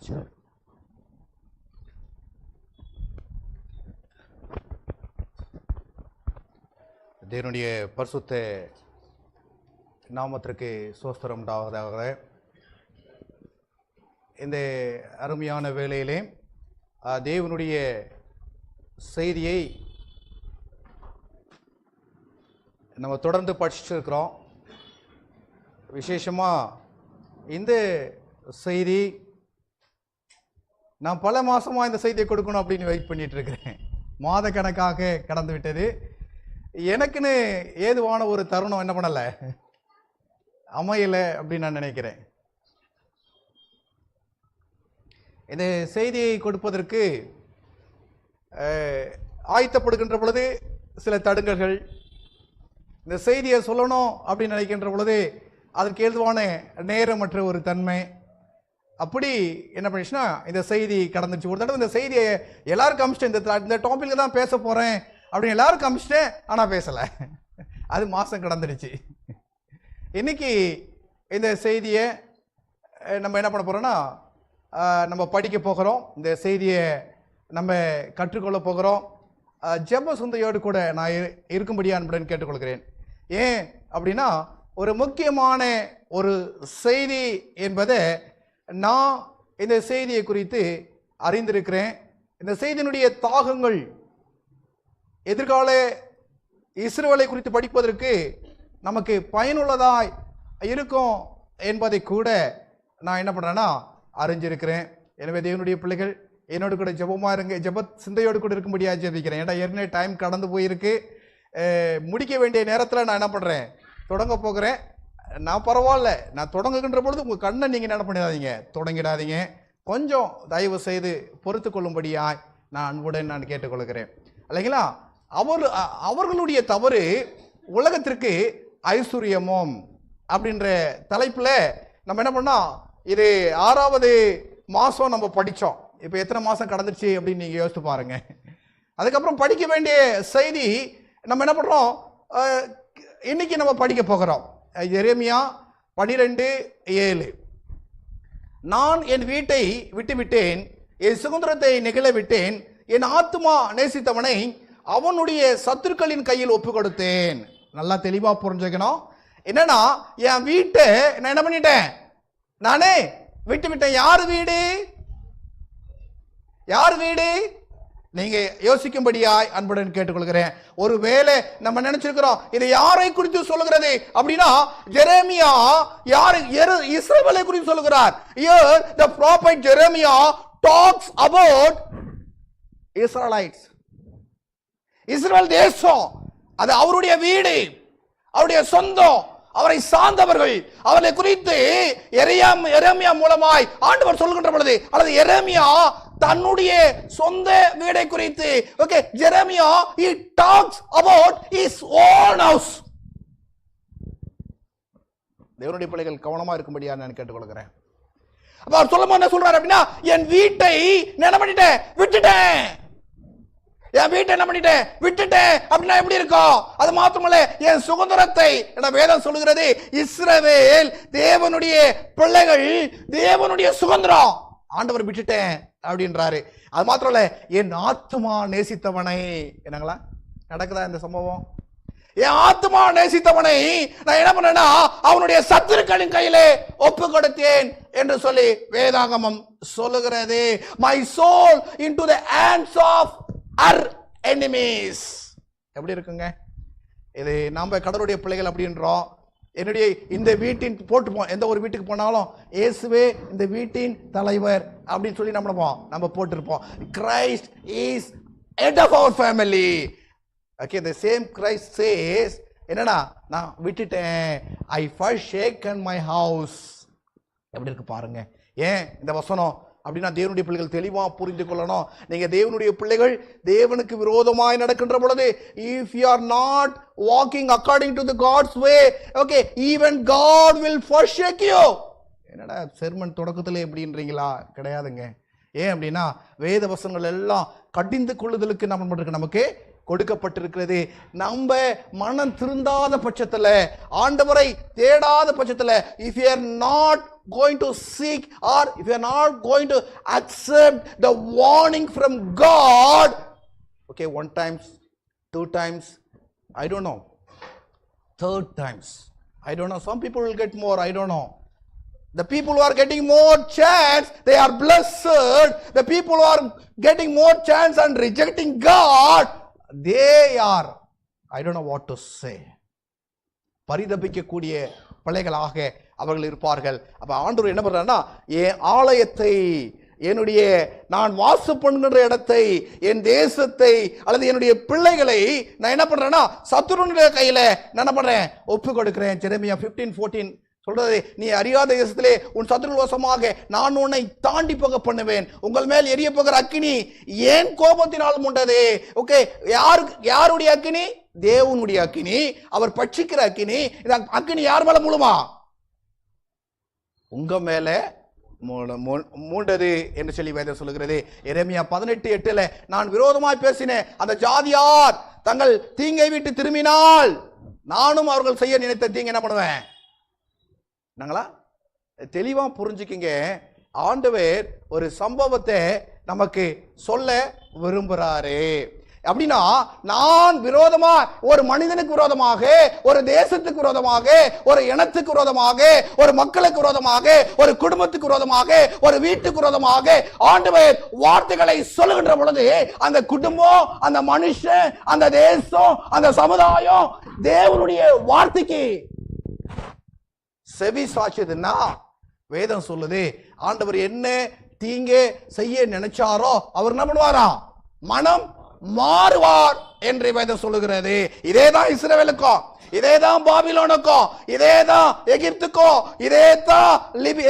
வாசிக்கிறேன். தேவனுடைய பரிசுத்த நாமத்திற்கு ஸ்தோத்திரம் உண்டாவதாக. இந்த அருமையான வேளையிலே தேவனுடைய செய்தியை நம்ம தொடர்ந்து படிச்சுட்டு இருக்கிறோம். விசேஷமாக இந்த செய்தி நான் பல மாதமாக இந்த செய்தியை கொடுக்கணும் அப்படின்னு வெயிட் பண்ணிட்டு இருக்கிறேன். மாத கணக்காக கடந்து விட்டது. எனக்குன்னு ஏதுவான ஒரு தருணம் என்ன பண்ணலை, அமையலை அப்படின்னு நான் நினைக்கிறேன். இந்த செய்தியை கொடுப்பதற்கு ஆயத்தப்படுகின்ற பொழுது சில தடுங்கல்கள், இந்த செய்தியை சொல்லணும் அப்படின்னு நினைக்கின்ற பொழுது அதற்கு ஏதுவான நேரமற்ற ஒரு தன்மை, அப்படி என்ன பண்ணிச்சுன்னா இந்த செய்தி கடந்துச்சு. ஒரு தடவை இந்த செய்தியை எல்லாருக்கும் காமிச்சிட்டேன், இந்த டாபிக் தான் பேச போகிறேன் அப்படின்னு எல்லாரும் காமிச்சிட்டேன், ஆனால் பேசலை. அது மாதம் கடந்துடுச்சு. இன்னைக்கு இந்த செய்தியை நம்ம என்ன பண்ண போகிறோன்னா நம்ம படிக்க போகிறோம். இந்த செய்தியை நம்ம கற்றுக்கொள்ள போகிறோம். ஜெப சிந்தையோடு கூட நான் இருக்கும்படியா அன்புடன் கேட்டுக்கொள்கிறேன். ஏன் அப்படின்னா ஒரு முக்கியமான ஒரு செய்தி என்பதை நான் இந்த செய்தியை குறித்து அறிந்திருக்கிறேன். இந்த செய்தியினுடைய தாகங்கள் எதிர்கால இஸ்ரவேலை குறித்து படிப்பதற்கு நமக்கு பயனுள்ளதாய் இருக்கும் என்பதை கூட நான் என்ன பண்ணுறேன்னா அறிஞ்சிருக்கிறேன். எனவே தேவனுடைய பிள்ளைகள் என்னோட கூட ஜெபமாக இருங்க, ஜெப சிந்தையோடு கூட இருக்கும்படியாக ஜெபிக்கிறேன். ஏன்னா ஏற்கனவே டைம் கடந்து போயிருக்கு. முடிக்க வேண்டிய நேரத்தில் நான் என்ன பண்ணுறேன், தொடங்க போகிறேன். நான் பரவாயில்ல, நான் தொடங்குகின்ற பொழுது உங்கள் கண்ணை நீங்கள் என்ன பண்ணிடாதீங்க, தொடங்கிடாதீங்க. கொஞ்சம் தயவு செய்து பொறுத்து கொள்ளும்படியாய் நான் அன்புடன் நான் கேட்டுக்கொள்கிறேன். இல்லைங்களா? அவர்களுடைய தவறு உலகத்திற்கு ஐஸ்வர்யமும் அப்படின்ற தலைப்பில் நம்ம என்ன பண்ணோம், இது 6வது மாதம் நம்ம படித்தோம். இப்போ எத்தனை மாதம் கடந்துருச்சு அப்படின்னு நீங்கள் யோசித்து பாருங்க. அதுக்கப்புறம் படிக்க வேண்டிய செய்தி நம்ம என்ன பண்ணுறோம், இன்னைக்கு நம்ம படிக்க போகிறோம். எரேமியா 12:7. நான் என் வீட்டை விட்டுவிட்டேன், என் சுதந்திரத்தை நெகிழ விட்டேன், என் ஆத்துமா நேசித்தவனை அவனுடைய சத்துருக்களின் கையில் ஒப்பு கொடுத்தேன். நல்லா தெளிவா புரிஞ்சுக்கணும். என்னன்னா என் வீட்டை நான் என்ன பண்ணிட்டேன், நானே விட்டு விட்டேன். யார் வீடு, யார் வீடு? நீங்க யோசிக்கும்படியாய் அன்புடன் கேட்டுக்கொள்கிறேன். ஒருவேளை நம்ம நினைச்சிருக்கிறோம் இது யாரை குறித்து சொல்லுகிறது அப்படின்னா, எரேமியா யாரு, இஸ்ரவேலை குறித்து சொல்லுகிறார். Here the prophet Jeremiah talks about Israelites. இஸ்ரவேல் தேசம், அது அவருடைய வீடு, அவருடைய சொந்தம், அவரை சார்ந்தவர்கள். அவரை குறித்து எரேமியா மூலமாய் ஆண்டவர் சொல்கின்ற பொழுது, அல்லது எரேமியா தன்னுடைய சொந்த வீடை குறித்து, okay, Jeremiah he talks about his own house. தேவனுடைய பிள்ளைகள் கவனமா இருக்கும்படியா நான் கேட்டுக்கொள்கிறேன். அப்ப அவர் சொல்லும்போது என்ன சொல்றாரு அப்படின்னா, என் வீட்டை என்ன பண்ணிட்டேன், விட்டுட்டேன். என் வீட்டை என்ன பண்ணிட்டேன், விட்டுட்டேன் அப்படின்னா எப்படி இருக்கும்? அது மாத்திரமல்ல, என் சுதந்திரத்தை, வேதம் சொல்லுகிறது இஸ்ரவேல் தேவனுடைய பிள்ளைகள், தேவனுடைய சுதந்திரம் ஆண்டவர் விட்டுட்டேன் அப்படின்றாரு. அது மாத்திரம் இல்ல, என் ஆத்துமா நேசித்தவனை, என்னங்களா நடக்குதா இந்த சம்பவம்? என் ஆத்துமா நேசித்தவனை நான் என்ன பண்ணேன்னா அவனுடைய சத்துருக்களின் கையிலே ஒப்பு கொடுத்தேன் என்று சொல்லி வேதாகமம் சொல்லுகிறது. My soul into the hands of our enemies. எப்படி இருக்குங்க இது? நாம கடவுளுடைய பிள்ளைகள் அப்படின்றோம். என்னுடைய இந்த வீட்டின் போட்டு எந்த ஒரு வீட்டுக்கு போனாலும் இயேசுவே இந்த வீட்டின் தலைவர் அப்படின்னு சொல்லி நம்ம போட்டிருப்போம். Christ is head of our family. Okay, the same Christ says, என்னடா நான் விட்டுட்டேன், I first shaken my house. எப்படி இருக்கு பாருங்க. ஏன் இந்த வசனம் அப்படின்னா தேவனுடைய பிள்ளைகள் தெளிவா புரிந்து கொள்ளணும். நீங்க தேவனுடைய பிள்ளைகள் தேவனுக்கு விரோதமாய் நடக்கின்ற பொழுது, if you are not walking according to the God's way, okay, even God will forsake you. என்னடா செர்மன் தொடக்கத்திலே எப்படின்றீங்களா? கிடையாதுங்க. ஏன் அப்படின்னா வேத வசனங்கள் எல்லாம் கடிந்து கொள்ளுதலுக்கு நம்ம நமக்கு கொடுக்கப்பட்டிருக்கிறது. நம்ம மனம் திருந்தாத பட்சத்துல, ஆண்டவரை தேடாத பட்சத்துல, if you are not going to seek or if you are not going to accept the warning from God, okay, one times, two times, I don't know, third times, I don't know, some people will get more, I don't know. The people who are getting more chance, they are blessed. The people who are getting more chance and rejecting God, they are, I don't know what to say, பரிதபிக்கக்கூடிய பிள்ளைகளாக அவர்கள் இருப்பார்கள். அப்ப ஆண்டவர் என்ன பண்றாருன்னா, என் ஆலயத்தை, என்னுடைய நான் வாசம் பண்ணுகின்ற இடத்தை, என் தேசத்தை அல்லது என்னுடைய பிள்ளைகளை நான் என்ன பண்றேன்னா சத்துருடைய கையில நான் என்ன பண்றேன், ஒப்பு கொடுக்கிறேன். ஜெரமியா 15:14 சொல்றது, நீ அறியாத தேசத்திலே உன் சத்துரு வசமாக நான் உன்னை தாண்டி போக பண்ணுவேன், உங்கள் மேல் எரிய போகிற அக்கினி ஏன் கோபத்தினால் மூண்டது. ஓகே, யாருடைய அக்கினி? தேவனுடைய அக்கினி, அவர் பட்சிக்கிற அக்கினி. இந்த அக்கினி யார் மேல மூலமா? உங்க மேல மூண்டது என்று சொல்லி வேதம் சொல்லுகிறது. எரேமியா 18:8 நான் விரோதமாய் பேசினேன், அந்த ஜாதியார் தங்கள் தீங்கை விட்டு திரும்பினால் நானும் அவர்கள் செய்ய நினைத்த தீங்கு என்ன பண்ணுவேன். நாங்களா தெளிவா புரிஞ்சுக்கிங்க. ஆண்டவர் ஒரு சம்பவத்தை நமக்கு சொல்ல விரும்புறாரு. அப்படின்னா, நான் விரோதமா, ஒரு மனிதனுக்கு விரோதமாக, ஒரு தேசத்துக்கு விரோதமாக, ஒரு இனத்துக்கு விரோதமாக, ஒரு மக்களுக்கு விரோதமாக, ஒரு குடும்பத்துக்கு விரோதமாக, ஒரு வீட்டுக்கு விரோதமாக ஆண்டவர் வார்த்தைகளை சொல்லுகின்ற பொழுது, அந்த குடும்பம், அந்த மனுஷன், அந்த தேசம், அந்த சமுதாயம் தேவனுடைய வார்த்தைக்கு செவி சாட்சியதுன்னா, வேதம் சொல்லுது, ஆண்டவர் என்ன தீங்கே செய்ய நினைச்சாரோ அவர் என்ன பண்ணுவாரா, மனம் மாறுவார் என்று வேதம் சொல்லுகிறது. இதேதான் இஸ்ரவேலுக்கும், இதேதான் பாபிலோனுக்கும், இதேதான் எகிப்துக்கும், இதேதான்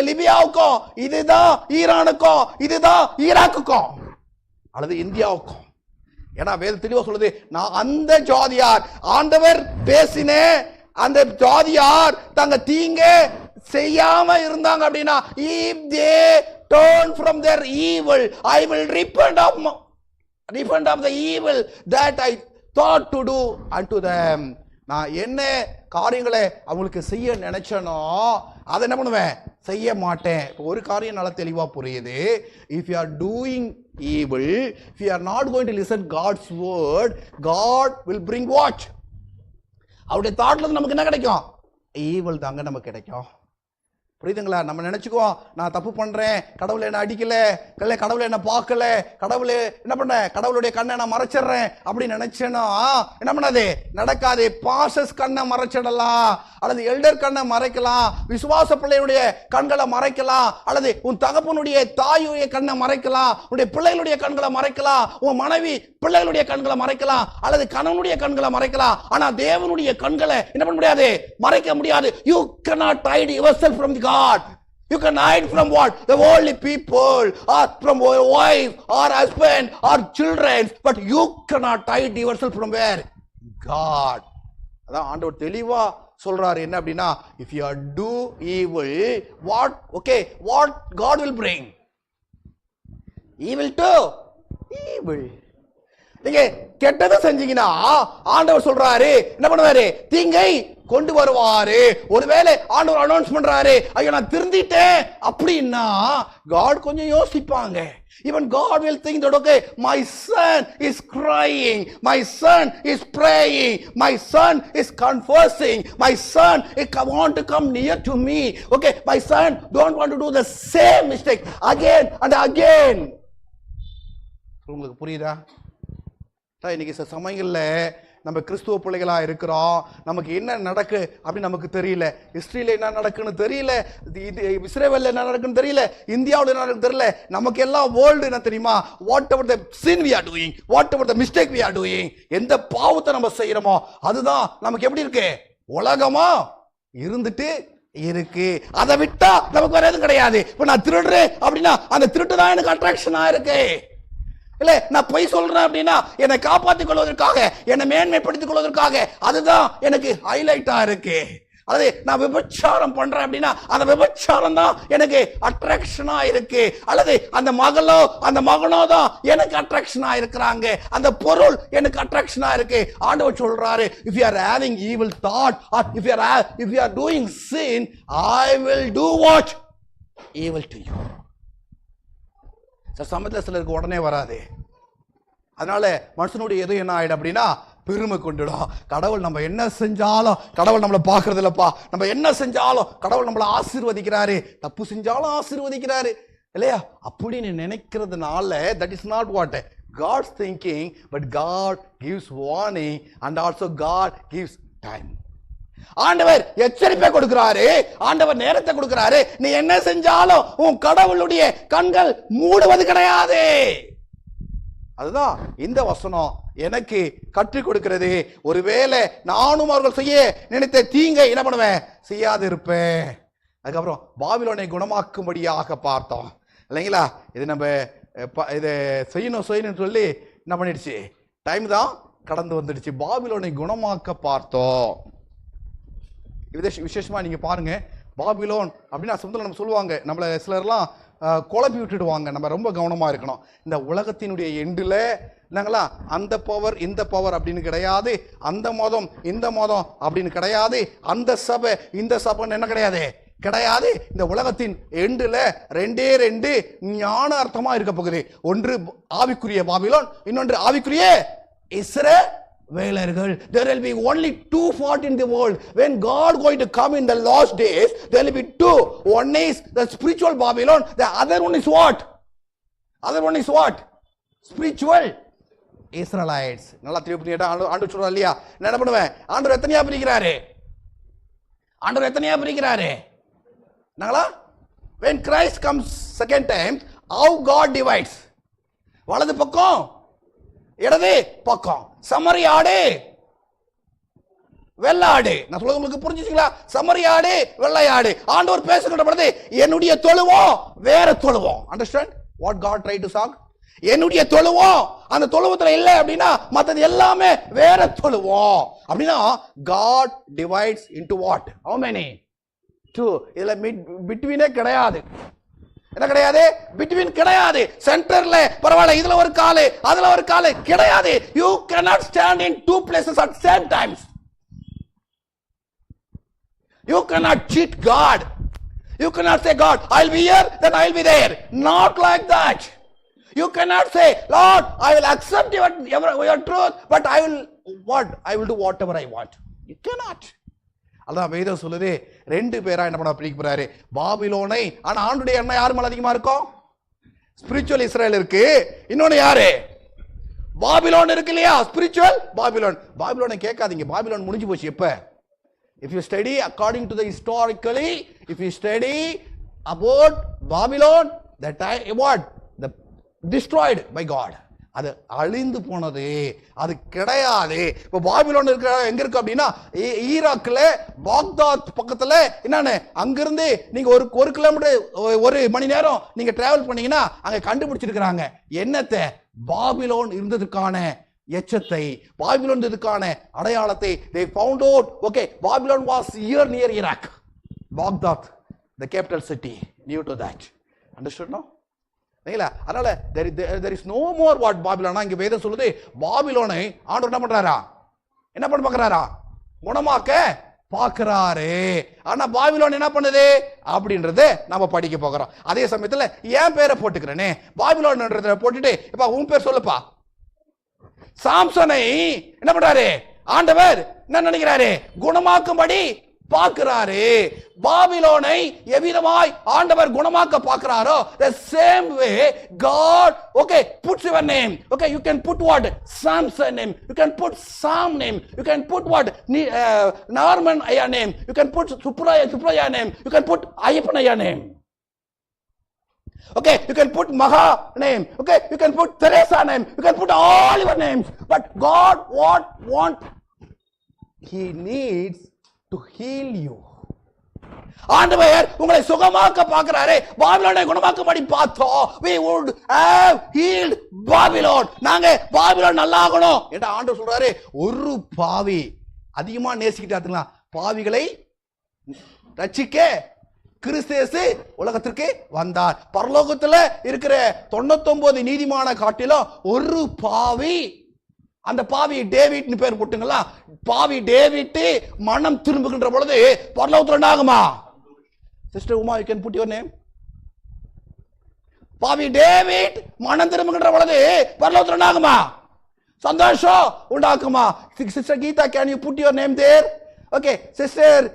லிபியாவுக்கும், இதுதான் ஈரானுக்கும், இதுதான் ஈராக்குக்கும் அல்லது இந்தியாவுக்கும். ஏன்னா வேதம் தெளிவா சொல்லுது, நான் அந்த ஜாதியார், ஆண்டவர் பேசின அந்த ஜாதியார் தங்க தீங்க செய்யாம இருந்தாங்க அப்படின்னா, if they turn from their evil, I will repent of the evil that I thought to do unto them. நான் என்ன காரியங்களை அவங்களுக்கு செய்ய நினைச்சனோ அதை என்ன பண்ணுவேன், செய்ய மாட்டேன். ஒரு காரியம் நல்லா தெளிவா புரியுது. if you are doing evil, if you are not going to listen God's word, God will bring what? அவருடைய தாட்ல நமக்கு என்ன கிடைக்கும்? ஈவில் தாங்க நமக்கு கிடைக்கும். புரியுதுங்களா? நம்ம நினைச்சுக்குவோம், நான் தப்பு பண்றேன், கடவுளை என்ன அடிக்கல, கடவுளை என்ன பார்க்கல, கடவுளை என்ன பண்ண, கடவுளுடைய கண்ணை நான் மறைச்சிடுறேன் அப்படின்னு நினைச்சேன்னா என்ன பண்ணாது, நடக்காது. பாசஸ் கண்ணை மறைச்சிடலாம், அல்லது எல்டர் கண்ணை மறைக்கலாம், விசுவாச பிள்ளையுடைய கண்களை மறைக்கலாம், அல்லது உன் தகப்பனுடைய தாயுடைய கண்ணை மறைக்கலாம், உன்னுடைய பிள்ளைகளுடைய கண்களை மறைக்கலாம், உன் மனைவி பிள்ளைகளுடைய கண்களை மறைக்கலாம், அல்லது கணவனுடைய கண்களை மறைக்கலாம். ஆனா தேவனுடைய கண்களை என்ன பண்ண முடியாது, மறைக்க முடியாது. You cannot hide yourself from God. You can hide from what? The worldly people, or from your wife, or husband, or children, but you cannot hide yourself from where? God. அதான் ஆண்டவர் தெளிவா சொல்றாரு. என்ன அப்படின்னா, if you do evil, what? Okay, what God will bring? Evil too. Evil. நீங்க கெட்டதை செஞ்சீங்கன்னா ஆண்டவர் சொல்றாரு என்ன பண்ணுவாரு, தீங்கை கொண்டு வருவாரு. ஒருவேளை ஆண்டவர் அனௌன்ஸ் பண்றாரு, ஐயோ நான் திருந்திட்டேன் அப்படின்னா காட் கொஞ்சம் யோசிப்பாங்க. Even God will think that, okay, my son is crying, my son is praying, my son is confessing, my son want to come near to me. Okay, my son don't want to do the same mistake again and again. உங்களுக்கு புரியுதா? இன்னைக்கு சமயங்கள்ல நம்ம கிறிஸ்துவ பிள்ளைகளா இருக்கிறோம், நமக்கு என்ன நடக்கு அப்படின்னு நமக்கு தெரியல. ஹிஸ்டரியில என்ன நடக்குன்னு தெரியல, இஸ்ரேல்ல என்ன நடக்குன்னு தெரியல, இந்தியாவில் என்ன நடக்குன்னு தெரியல. நமக்கு எல்லாம் வேர்ல்டு என்ன தெரியுமா, whatever the sin we are doing, whatever the mistake we are doing, எந்த பாவத்தை நம்ம செய்யறோமோ அதுதான் நமக்கு எப்படி இருக்கு, உலகமா இருந்துட்டு இருக்கு. அதை விட்டா நமக்கு வேற எதுவும் கிடையாது. இப்ப நான் திருடுறேன் அப்படின்னா அந்த திருட்டு தான் எனக்கு அட்ராக்ஷனா இருக்கு. இல்ல நான் பொய் சொல்றேன் அப்படின்னா என்னை காப்பாற்றிக் கொள்வதற்காக, என்னை மேன்மைப்படுத்திக் கொள்வதற்காக, அதுதான் எனக்கு ஹைலைட்டா இருக்கு. அல்லது நான் விபச்சாரம் பண்றேன் அப்படின்னா அந்த விபச்சாரம் தான் எனக்கு அட்ராக்ஷனா இருக்கு, அல்லது அந்த மகளோ அந்த மகனோ தான் எனக்கு அட்ராக்ஷனா இருக்கிறாங்க, அந்த பொருள் எனக்கு அட்ராக்ஷனா இருக்கு. ஆண்டவர் சொல்றாரு, if you are having evil thought or if you are doing sin, I will do what? Evil to you. சமயத்தில் சிலருக்கு உடனே வராது. அதனால மனுஷனுடைய எது என்ன ஆயிடும் அப்படின்னா பெருமை கொண்டுடும். கடவுள் நம்ம என்ன செஞ்சாலும் கடவுள் நம்மளை பார்க்கறது இல்லப்பா, நம்ம என்ன செஞ்சாலும் கடவுள் நம்மளை ஆசீர்வதிக்கிறாரு, தப்பு செஞ்சாலும் ஆசீர்வதிக்கிறாரு இல்லையா அப்படின்னு நினைக்கிறதுனால that is not what God's thinking, but God gives warning and also God gives time. ஆண்டவர் எச்சரிப்பை கொடுக்கிறாரு, ஆண்டவர் நேரத்தை கொடுக்கிறாரு. நீ என்ன செஞ்சாலும் உன் கடவுளுடைய கண்கள் மூடுவது கிடையாது. அதுதான் இந்த வசனம் எனக்கு கற்றுக் கொடுக்கிறது. ஒருவேளை நானும் அவர்கள் செய்ய நினைத்த தீங்கை என்ன பண்ணுவேன், செய்யாது இருப்பேன். அதுக்கப்புறம் பாபிலோனை குணமாக்கும்படியாக பார்த்தோம் இல்லைங்களா. இது நம்ம இதை செய்யணும் சொல்லி என்ன பண்ணிடுச்சு, டைம் தான் கடந்து வந்துடுச்சு. பாபிலோனை குணமாக்க பார்த்தோம். விசேஷமா நீங்க பாருங்க, பாபிலோன் அப்படின்னா சமுத்திரம் நம்ம சொல்லுவாங்க, நம்மள சிலர்லாம் குழப்பி விட்டுடுவாங்க. நம்ம ரொம்ப கவனமா இருக்கணும். இந்த உலகத்தினுடைய எண்டுல என்னங்களா அந்த பவர் இந்த பவர் அப்படின்னு கிடையாது, அந்த மதம் இந்த மதம் அப்படின்னு கிடையாது, அந்த சபை இந்த சபைன்னு என்ன கிடையாது கிடையாது. இந்த உலகத்தின் எண்டுல ரெண்டு ஞான அர்த்தமா இருக்க போகுது. ஒன்று ஆவிக்குரிய பாபிலோன், இன்னொன்று ஆவிக்குரிய இஸ்ரவேலர்கள். There will be only two parts in the world. When God going to come in the last days, there will be two. One is the spiritual Babylon. The other one is what? Other one is what? Spiritual Israelites. நல்லா திருப்பி ஆண்டவர் சொல்றாரு இல்லையா, என்ன பண்ணுவேன், ஆண்டவர் எத்தனையா பிரிக்கிறாரு, ஆண்டவர் எத்தனையா பிரிக்கிறாரு நாங்களா. When Christ comes second time, how God divides? வலது பக்கம் இடது பக்கம், சமரியாடு வெள்ளாடு. நான் சொல்றது உங்களுக்கு புரிஞ்சுச்சுங்களா? சமரியாடு வெள்ளையாடு. ஆண்டவர் பேசுகின்ற பொழுது என்னுடைய தொழுவோம் வேற தொழுவோம். Understand what God try to shock? என்னுடைய தொழுவோம் அந்த தொழுவத்துல இல்லை அப்படின்னா மற்றது எல்லாமே வேற தொழுவோம் அப்படின்னா God divides into what? How many? Two. இதுல பிட்வீனே கிடையாது. என்ன கிடையாது? பிட்வீன் கிடையாது. சென்டர்ல பரவாயில்ல, இதுல ஒரு காலு அதுல ஒரு காலு கிடையாது. You cannot stand in two places at same times. You cannot cheat God. You cannot say, God, I'll be here, then I'll be there. Not like that. You cannot say, Lord, I will accept your truth, but I will do whatever I want. You cannot. அதான் வேதம் சொல்லுது, ரெண்டு பேரா என்ன பண்ண பிரிக்க போறாரு பாபிலோனை. ஆனா ஆண்டுடைய எண்ணம் யார் மேல அதிகமா இருக்கும்? ஸ்பிரிச்சுவல் இஸ்ரேல் இருக்கு, இன்னொன்னு யாரு? பாபிலோன் இருக்கு இல்லையா, ஸ்பிரிச்சுவல் பாபிலோன். பாபிலோனை கேட்காதீங்க, பாபிலோன் முடிஞ்சு போச்சு. எப்ப? If you study according to the historically, if you study about Babylon, that time what? The destroyed by God. அது அழிந்து போனது, அது கிடையாது. இப்போ பாபிலோன் இருக்கிற எங்க இருக்கு அப்படின்னா ஈராக்ல பாக்தாத் பக்கத்துல. என்னன்னு அங்கிருந்து நீங்க ஒரு கிலோமீட்டர் ஒரு மணி நேரம் நீங்க டிராவல் பண்ணீங்கன்னா அங்க கண்டுபிடிச்சிருக்கிறாங்க என்னத்தை, பாபிலோன் இருந்ததுக்கான எச்சத்தை, பாபிலோன் இருந்ததுக்கான அடையாளத்தை. they found out, okay, Babylon was here near Iraq, Baghdad, the capital city, near to that. Understood now? அதனால there is no more what Babylon. இங்க வேதம் சொல்லுது பாபிலோனை ஆண்டவர் என்ன பண்றாரா, என்ன பண்ண பார்க்கறாரா, குணமாக்க பார்க்கறாரு. ஆனா பாபிலோன் என்ன பண்ணுது அப்படின்றத நாம படிக்க போகிறோம். அதே சமயத்துல என் பேரை போட்டுக்கிறேனே பாபிலோன்ன்றத போட்டுட்டு இப்ப உன் பேர் சொல்லுப்பா. சாம்சனை என்ன பண்றாரு ஆண்டவர், என்ன நினைக்கிறாரு, குணமாக்கும்படி பார்க்கிறாரு. பாபிலோனை எவ்விதமாய் ஆண்டவர் குணமாக்க பார்க்கிறாரோ the same way God, okay, puts your name, okay, you can put what, Samson name, you can put Sam name, you can put what, Norman Aya name, you can put Supraya name, you can put Ayapanaya name, okay, you can put Maha name, okay, you can put Teresa name, you can put all your names, but God want he needs to heal you. ஆண்டவர் உங்களை சுகமாக்க பார்க்கிறாரே. பாபிலோனை குணமாக்கும்படி பார்த்தோம். we would have healed Babylon. நாங்க Babylon நல்லா ஆகணும் என்று ஆண்டவர் சொல்றாரு. ஒரு பாவி அதிகமா நேசிக்கிட்டாருங்களா, பாவிகளை ரட்சிக்க கிறிஸ்து இயேசு உலகத்திற்கு வந்தார். பரலோகத்துல இருக்கிற 99 நீதிமான காட்டிலும் ஒரு பாவி, அந்த பாவி டேவிட்னு பேர் போட்டுங்களா, பாவி டேவிட் மனம் திரும்புகின்ற பொழுது பரலோகத்துல என்ன ஆகுமா? Sister Uma, you can put your name. பாவி டேவிட் மனம் திரும்புகின்ற பொழுது பரலோகத்துல என்ன ஆகுமா? சந்தோஷம் உண்டாக்குமா? Sister Geeta, can you put your name there? Okay. Sister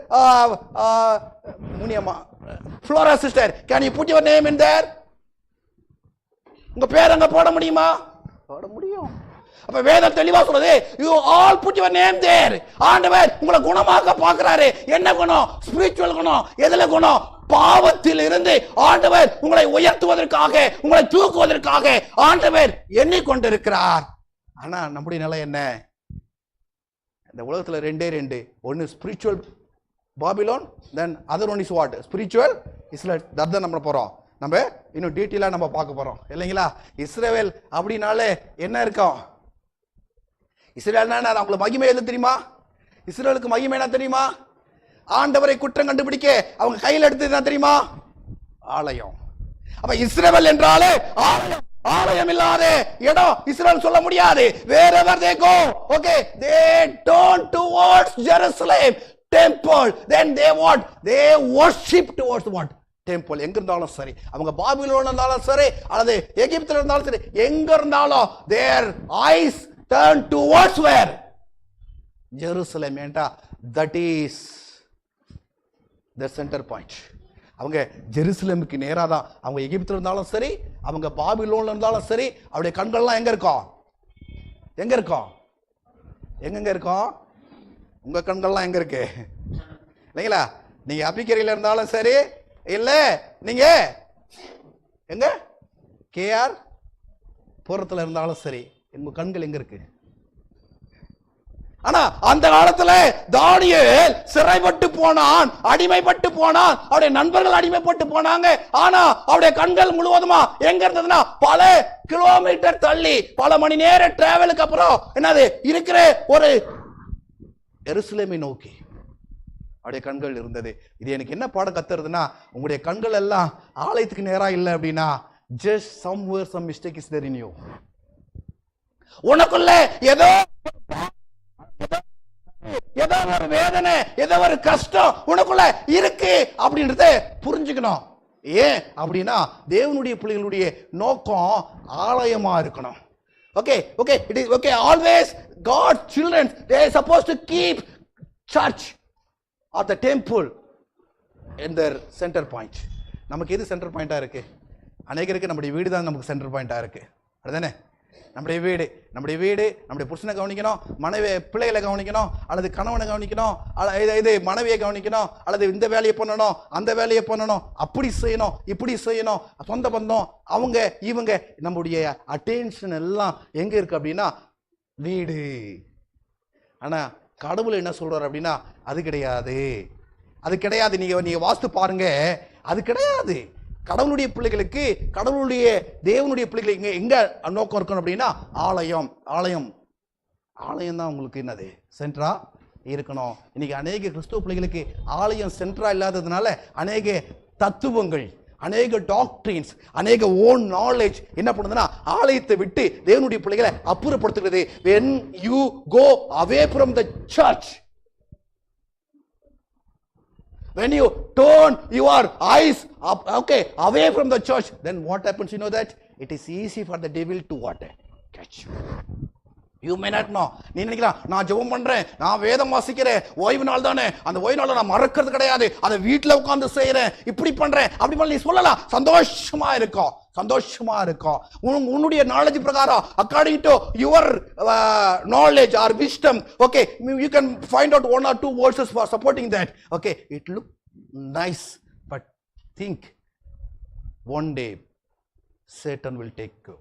Muniyamma, Flora sister, can you put your name in there? உங்க பேர் அங்க போட முடியுமா? போட முடியும். அப்ப வேதம் தெளிவா சொல்லுது, you all put your name there. ஆண்டவர் உங்களை குணமாக்க பார்க்கிறாரு. என்ன குணம்? ஸ்பிரிச்சுவல் குணம். எதுல குணம்? பாவத்தில் இருந்து ஆண்டவர் உங்களை உயர்த்துவதற்காக, உங்களை தூக்குவதற்காக ஆண்டவர் எண்ணிக்கொண்டிருக்கிறார். ஆனா நம்முடைய நிலை என்ன? இந்த உலகத்துல ரெண்டு, ஒன்னு spiritual Babylon, then other one is what? Spiritual Israel. தர்தான் நம்ம போறோம், நம்ம இன்னும் டீட்டெயிலா நம்ம பார்க்க போறோம் இல்லைங்களா? இஸ்ரேல் அப்படின்னாலே என்ன இருக்கும்? இஸ்ரேல்னா அவங்களுக்கு மகிமை எது தெரியுமா? இஸ்ரேலுக்கு மகிமை என்ன தெரியுமா? ஆண்டவரை குற்றம் கண்டுபிடிக்க அவங்க கையில் எடுத்தது என்ன தெரியுமா? ஆலயம். அப்ப இஸ்ரேல் என்றாலே ஆலயம். ஆலயம் இல்லாத இடம் இஸ்ரேல் சொல்ல முடியாது. wherever they go, okay, they turn towards Jerusalem temple, then they worship towards what? Temple. எங்க இருந்தாலும் சரி, அவங்க பாபிலோன் இருந்தாலும் சரி அல்லது எகிப்தில் இருந்தாலும் சரி, எங்க இருந்தாலும் their eyes turn towards where? Jerusalem. ஏண்டா that is the center point. அவங்க ஜெருசலேமுக்கு நேராக தான். அவங்க எகிப்தில் இருந்தாலும் சரி, அவங்க பாபிலோன்ல இருந்தாலும் சரி, அவருடைய கண்கள்லாம் எங்க இருக்கும்? எங்க இருக்கும்? எங்கெங்க இருக்கும்? உங்க கண்கள்லாம் எங்க இருக்கு? இல்லைங்களா? நீங்க அபிக்கரையில இருந்தாலும் சரி, இல்ல நீங்க எங்க கேஆர் புறத்துல இருந்தாலும் சரி, உங்க கண்கள் எங்க இருக்கு? ஆனா அந்த காலத்துல தானியேல் சிறைப்பட்டு போனான், அடிமைப்பட்டு போனான், அவருடைய நண்பர்கள் அடிமைப்பட்டு போனாங்க. ஆனா அவருடைய கண்கள் முழுவதுமா எங்க இருந்ததுன்னா, பல கிலோமீட்டர் தள்ளி, பல மணி நேர டிராவலுக்கு அப்புறம் என்னது இருக்கிற ஒரு எருசலேமை நோக்கி அவருடைய கண்கள் இருந்தது. இது எனக்கு என்ன பாடம் கத்துறதுன்னா, உங்களுடைய கண்கள் எல்லாம் ஆலயத்துக்கு நேரா இல்லை அப்படின்னா, just somewhere some mistake is there in you. உனக்குள்ள ஏதோ ஒரு வேதனை, ஏதோ ஒரு கஷ்டம் உனக்குள்ள இருக்கு அப்படின்றத புரிஞ்சுக்கணும். ஏன் அப்படின்னா, தேவனுடைய பிள்ளைகளுடைய நோக்கம் ஆலயமா இருக்கணும். Okay okay it is okay. Always God children, they are supposed to keep church or the temple in their center point. நமக்கு எது சென்டர் பாயிண்டா இருக்கு? அநேகருக்கு நம்முடைய வீடு தான் நமக்கு சென்டர் பாயிண்டா இருக்கு. அதுதானே? நம்முடைய வீடு நம்முடைய புருஷனை கவனிக்கணும், மனைவி பிள்ளைகளை கவனிக்கணும், அல்லது கணவனை கவனிக்கணும், இது மனைவியை கவனிக்கணும், அல்லது இந்த வேலையை பண்ணணும், அந்த வேலையை பண்ணணும், அப்படி செய்யணும், இப்படி செய்யணும், சொந்த பந்தம், அவங்க இவங்க. நம்முடைய அட்டென்ஷன் எல்லாம் எங்க இருக்கு அப்படின்னா வீடு. ஆனா கடவுள் என்ன சொல்றாரு அப்படின்னா, அது கிடையாது, அது கிடையாது. நீங்க வாஸ்து பாருங்க, அது கிடையாது. கடவுளுடைய பிள்ளைகளுக்கு, கடவுளுடைய தேவனுடைய பிள்ளைகளுக்கு எங்க நோக்கம் இருக்கணும் அப்படின்னா ஆலயம். ஆலயம் ஆலயம் தான் உங்களுக்கு என்னது? சென்ட்ரா இருக்கணும். இன்னைக்கு அநேக கிறிஸ்துவ பிள்ளைகளுக்கு ஆலயம் சென்ட்ரா இல்லாததுனால அநேக தத்துவங்கள், அநேக டாக்டரின்ஸ், அநேக ஓன் நாலேஜ் என்ன பண்ணுதுன்னா ஆலயத்தை விட்டு தேவனுடைய பிள்ளைகளை அப்புறப்படுத்துகிறது. when you go away from the church, when you turn your eyes up, okay, away from the church, then what happens? You know that it is easy for the devil to what? Catch you. You may not know. நீ நினைக்கலாம், நான் ஜெபம் பண்றேன், நான் வேதம் வாசிக்கிறேன், ஓய்வு நாள் தானே, அந்த ஓய்வு நாள் நான் மறக்கிறது கிடையாது, அதை வீட்டில் உட்கார்ந்து செய்யறேன், இப்படி பண்றேன், அப்படி பண்ண நீ சொல்லலாம். சந்தோஷமா இருக்கும், சந்தோஷமா இருக்கும். உன்னுடைய நாலேஜ் பிரகாரம், according to your knowledge R wisdom, okay, you can find out 1 or 2 verses for supporting that. Okay, it look nice, but think one day Satan will take you.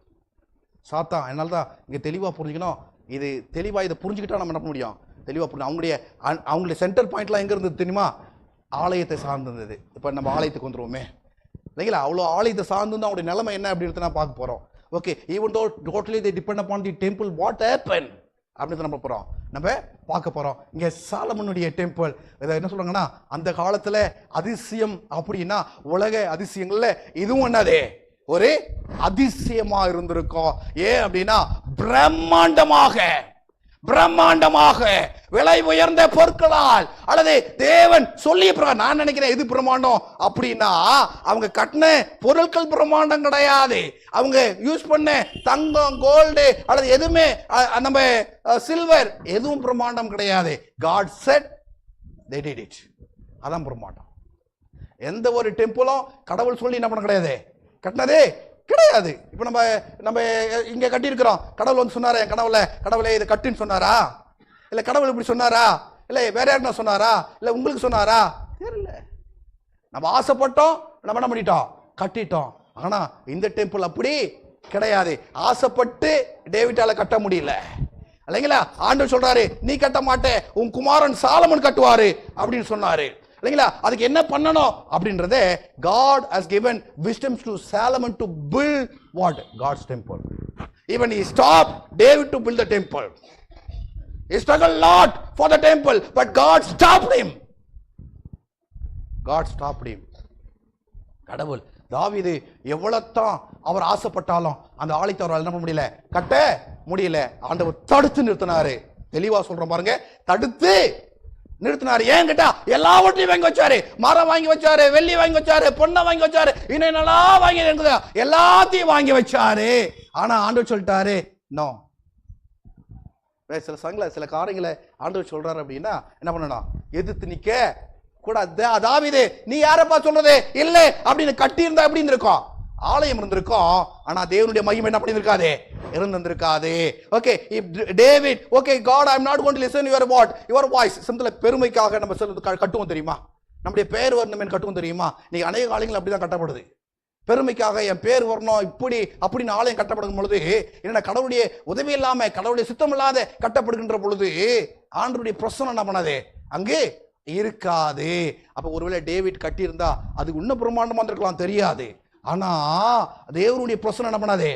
சாத்தா. அதனால தான் இங்கே தெளிவாக புரிஞ்சுக்கணும். இது தெளிவாக இதை புரிஞ்சுக்கிட்டா நம்ம என்ன பண்ண முடியும்? தெளிவாக புரிஞ்சு அவங்களுடைய சென்டர் பாயிண்ட்லாம் எங்கே இருந்தது தெரியுமா? ஆலயத்தை சார்ந்திருந்தது. இப்போ நம்ம ஆலயத்துக்கு வந்துருவோமே இல்லைங்களா? அவ்வளோ ஆலயத்தை சார்ந்து அவங்களுடைய நிலைமை என்ன அப்படின்றத நான் பார்க்க போகிறோம். Okay, even though totally they depend upon the temple, what happen? அப்படின்னு நம்ம போறோம், நம்ம பார்க்க போறோம். இங்க சாலமனுடைய டெம்பிள் இதை என்ன சொல்றாங்கன்னா, அந்த காலத்துல அதிசயம் அப்படின்னா உலக அதிசயங்கள்ல இதுவும் என்னது ஒரு அதிசயமா இருந்திருக்கும். ஏன் அப்படின்னா பிரம்மாண்டமாக விலை உயர்ந்த பொருட்களால் அல்லது தேவன் சொல்லி, நான் நினைக்கிறேன் எது பிரம்மாண்டம் அப்படின்னா, அவங்க கட்டின பொருட்கள் பிரம்மாண்டம் கிடையாது, அவங்க யூஸ் பண்ண தங்கம் கோல்டு அல்லது எதுவுமே நம்ம சில்வர் எதுவும் பிரம்மாண்டம் கிடையாது. God said they did it. அதான் பிரம்மாண்டம். எந்த ஒரு டெம்பிளும் கடவுள் சொல்லி என்ன பண்ண கிடையாது, கட்டினதே கிடையாது. இப்ப நம்ம இங்க கட்டி இருக்கிறோம், கடவுள் வந்து சொன்னாரா என் கடவுளே இது கட்டுன்னு சொன்னாரா, இல்ல கடவுள் இப்படி சொன்னாரா, இல்ல வேற யாருன்னா சொன்னாரா, இல்ல உங்களுக்கு சொன்னாரா தெரியல. நம்ம ஆசைப்பட்டோம், நம்ம என்ன பண்ணிட்டோம், கட்டிட்டோம். ஆனா இந்த டெம்பிள் அப்படி கிடையாது. ஆசைப்பட்டு டேவிட்டால கட்ட முடியல இல்லைங்களா. ஆண்டவர் சொல்றாரு, நீ கட்ட மாட்டே, உன் குமாரன் சாலமன் கட்டுவாரு அப்படின்னு சொன்னாரு இல்லைங்களா. அதுக்கு என்ன பண்ணணும் அப்படின்றதே, God has given wisdom to Solomon to build what? God's temple. Even he stopped David to build the temple. He struggled a lot for the temple, but God stopped him. கடவுள் தாவீது எவ்வளவுதான் அவர் ஆசைப்பட்டாலும் அந்த ஆலயத்தை அவரால் என்ன முடியல, கட்ட முடியல. ஆண்டவர் தடுத்து நிறுத்தினாரு. தெளிவா சொல்றோம் பாருங்க, தடுத்து நிறுத்தினாரு. ஏன் கேட்டா எல்லாவற்றையும் வாங்கி வச்சாரு, மரம் வாங்கி வச்சாரு, வெள்ளி வாங்கி வச்சாரு, பொண்ணை வாங்கி வச்சாரு, இன்னும் என்னெல்லாம் வாங்கி எல்லாத்தையும் வாங்கி வச்சாரு. ஆனா ஆண்டவர் சொல்லிட்டாரு நோ. சில சங்கல சில காரியங்களை ஆண்டவர் சொல்றாரு அப்படின்னா என்ன பண்ணணும், எதிர்த்து நிக்க கூடாது. தாவீது நீ யாரப்பா சொல்றது இல்ல அப்படின்னு கட்டி இருந்தா எப்படி இருந்திருக்கும், ஆலயம் இருந்திருக்கும். ஆனா தேவனுடைய மகிமை என்ன பண்ணிருக்காது, இருந்திருக்காது. Okay, David okay God I am not going to listen your voice. சிம்பிளா பெருமைக்காக நம்ம சொல்றது கட்டுவோம் தெரியுமா, நம்முடைய பேர் வரணும் கட்டுவோம் தெரியுமா. நீங்க அநேக ஆலயங்கள் அப்படிதான் கட்டப்படுது. பெருமைக்காக என் பேர் வரணும் இப்படி அப்படின்னு ஆலயம் கட்டப்படும் பொழுது என்ன, கடவுளுடைய உதவி இல்லாம கடவுளுடைய சுத்தம் இல்லாத கட்டப்படுகின்ற பொழுது ஆண்டவருடைய பிரசன்னம் என்ன பண்ணாது, அங்கு இருக்காது. அப்ப ஒருவேளை டேவிட் கட்டி இருந்தா அது இன்னும் பிரம்மாண்டமா இருந்திருக்கலாம், தெரியாது. ஆனா தேவனுடைய பிரசன்னம் என்ன பண்ணாது,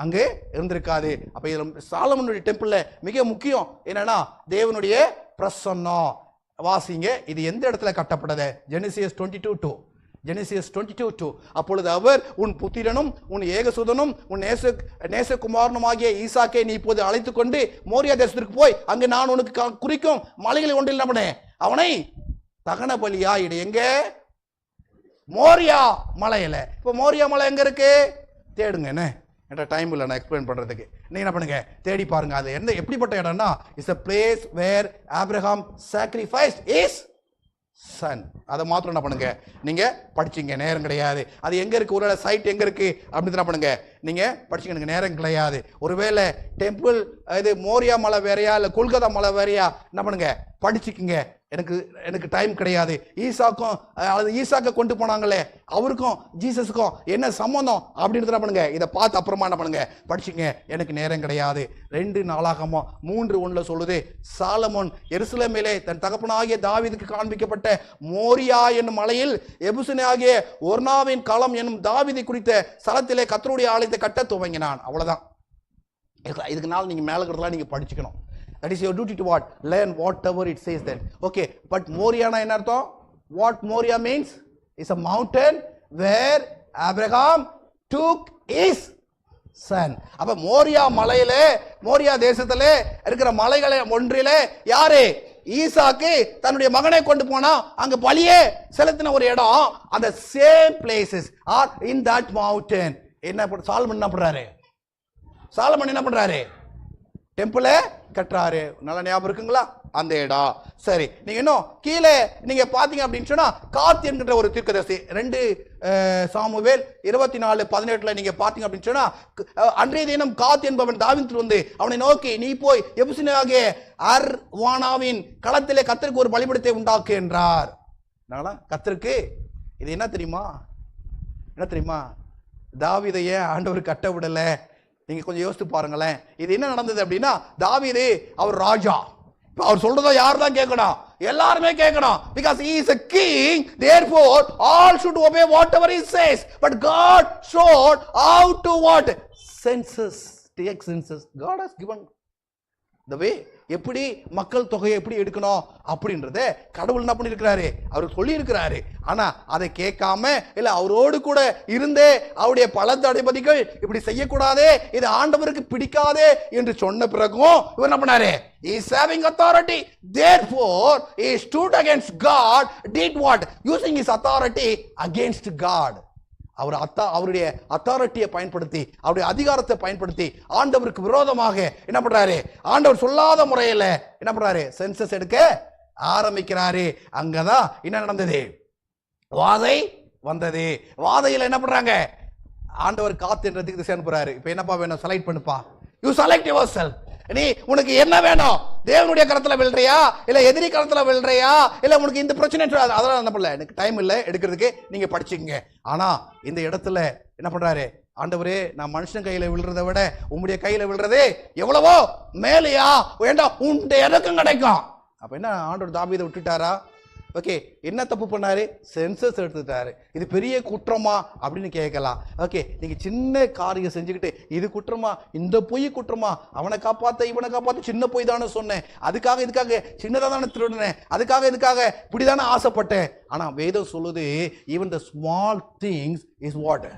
அங்கே இருந்திருக்காது. அப்ப இதுல சாலமனுடைய டெம்பிள்ல மிக முக்கியம் என்னன்னா தேவனுடைய பிரசன்னம். வாசிங்க, இது எந்த இடத்துல கட்டப்பட்டது? ஜெனிசியஸ் 22:2. அப்பொழுது அவர், உன் புத்திரனும் உன் ஏகசுதனும் உன் நேசகுமாரனுமாகிய ஈசாக்கை நீ இப்போது அழைத்துக் கொண்டு மோரியா தேசத்திற்கு போய் அங்கு நான் உனக்கு குறிக்கும் மலைகளில் ஒன்றில் நம்பனே அவனை தகன பலியா இடு. எங்க? மோரியா மலையில. இப்ப மோரியா மலை எங்க இருக்கு? தேடுங்க, என்ன என்ற டைம் இல்லை நான் எக்ஸ்பிளைன் பண்றதுக்கு. நீங்க என்ன பண்ணுங்க, தேடி பாருங்க. அது என்ன எப்படிப்பட்ட இடம்னா, it's a place where Abraham sacrificed his son. அதை மாத்திரம் என்ன பண்ணுங்க, நீங்க படிச்சுங்க, நேரம் கிடையாது. அது எங்க இருக்கு, ஒருவேளை சைட் எங்க இருக்கு அப்படின்னு என்ன பண்ணுங்க, நீங்க படிச்சுங்க, எனக்கு நேரம் கிடையாது. ஒருவேளை டெம்பிள் இது மோரியா மலை வேறையா இல்ல கொல்கத்தா மலை வேறையா என்ன பண்ணுங்க, படிச்சுக்குங்க. எனக்கு டைம் கிடையாது. ஈசாக்க கொண்டு போனாங்களே அவருக்கும் ஜீசஸுக்கும் என்ன சம்பந்தம் அப்படின்னு என்ன பண்ணுங்க, இதை பார்த்து அப்புறமா என்ன பண்ணுங்க, படிச்சுங்க, எனக்கு நேரம் கிடையாது. 2 நாளாகமோ 3:1 சொல்லுது, சாலமோன் எருசலேமிலே தன் தகப்பனாகிய தாவீதுக்கு காண்பிக்கப்பட்ட மோரியா என்னும் மலையில் எபுசனாகிய ஒர்னாவின் களம் என்னும் தாவீதை குறித்த ஸ்தலத்திலே கர்த்தருடைய ஆலயத்தை கட்ட துவங்கினான். அவ்வளவுதான். இதுக்கு நாள் நீங்க மேல இருக்கிறதெல்லாம் நீங்க படிச்சுக்கணும். That is your duty to what? Learn whatever it says then. Okay, but Moriah என்ன அர்த்தம்? What Moriah means? It's a mountain where Abraham took his son. அப்ப மோரியா மலையிலே, மோரியா தேசத்திலே இருக்கிற மலைகளை ஒன்றிலே யாரு, ஈசாக்கு தன்னுடைய மகனை கொண்டு போனா அங்க பலியே செலுத்தின ஒரு இடம். அந்த same places are in that mountain. என்ன சாலமன் என்ன பண்றாரு, சாலமன் என்ன பண்றாரு, டெம்பிள கட்டுறாரு. நல்ல ஞாபகம் இருக்குங்களா அந்த இடம்? சரி, நீங்க இன்னும் கீழே நீங்க பாத்தீங்க அப்படின்னு சொன்னா, காத் என்கின்ற ஒரு தீர்க்கதரிசி 2 சாமுவேல் 24:18 நீங்க பாத்தீங்க அப்படின்னு சொன்னா, அன்றைய தினம் காத் என்பவன் தாவீதுக்கு வந்து அவனை நோக்கி, நீ போய் எபுசினாகிய அர்வானாவின் களத்திலே கர்த்தருக்கு ஒரு பலிபீடத்தை உண்டாக்கு என்றார். கர்த்தருக்கு இது என்ன தெரியுமா, என்ன தெரியுமா, தாவீதை ஏன் ஆண்டவர் கட்ட விடல? நீங்க கொஞ்சம் யோசித்து பாருங்களேன். இது என்ன நடந்தது அப்படின்னா, தாவீது அவர் ராஜா, அவர் சொல்றதை யார் தான் கேட்கணும், எல்லாருமே கேட்கணும். because he is a king, therefore all should obey whatever he says. But God showed how to what? Census, take census. God has given the way எப்படி மக்கள் தொகையை எப்படி எடுக்கணும் அப்படின்றத கடவுள் என்ன பண்ணியிருக்கிறாரு, அவர் சொல்லி இருக்கிறாரு. ஆனா அதை கேட்காம இல்ல அவரோடு கூட இருந்தே அவருடைய பல தளபதிகள் இப்படி செய்யக்கூடாதே, இது ஆண்டவருக்கு பிடிக்காதே என்று சொன்ன பிறகும் இவர் என்ன பண்ணாரு, he is having authority, therefore he stood against God, did what, using his authority against God. அவருடைய அத்தாரிட்டியை பயன்படுத்தி அவருடைய அதிகாரத்தை பயன்படுத்தி ஆண்டவருக்கு விரோதமாக என்ன பண்றாரு, ஆண்டவர் சொல்லாத முறையில என்ன பண்றாரு, சென்சஸ் எடுக்க ஆரம்பிக்கிறாரு. அங்கதான் என்ன நடந்தது, வாதை வந்தது. வாதையில என்ன பண்றாங்க, ஆண்டவர் காத்துன்றதுக்கு திசை அனுப்புறாரு. இப்ப என்னப்பா வேணும், செலக்ட் பண்ணுப்பா, யூ செலக்ட் யுவர்செல்ஃப். நீ உனக்கு என்ன வேணும், தேவனுடைய கரத்துல விழுறியா இல்ல எதிரி கரத்துல விழுறியா, இல்ல உனக்கு இந்த பிரச்சனை, அதெல்லாம் என்ன பண்ணல, எனக்கு டைம் இல்லை எடுக்கிறதுக்கு, நீங்க படிச்சுங்க. ஆனா இந்த இடத்துல என்ன பண்றாரு, ஆண்டவரே நான் மனுஷன் கையில விழுறதை விட உங்களுடைய கையில விழுறதே எவ்வளவோ மேலையா, வேண்டாம் உன்னுடைய இறக்கம் கிடைக்கும். அப்ப என்ன ஆண்டவர் தாவீதை விட்டுட்டாரா? ஓகே, என்ன தப்பு பண்ணாரு, சென்சஸ் எடுத்துட்டாரு. இது பெரிய குற்றமா அப்படின்னு கேட்கலாம். ஓகே, நீங்க சின்ன காரியம் செஞ்சுக்கிட்டு இது குற்றமா, இந்த பொய் குற்றமா, அவனை காப்பாத்த இவனை காப்பாத்த சின்ன பொய் தானே சொன்னேன், அதுக்காக இதுக்காக சின்னதா தானே திருடினேன், அதுக்காக இதுக்காக இப்படிதானே ஆசைப்பட்டேன். ஆனா வேதம் சொல்லுது, even the small things is what,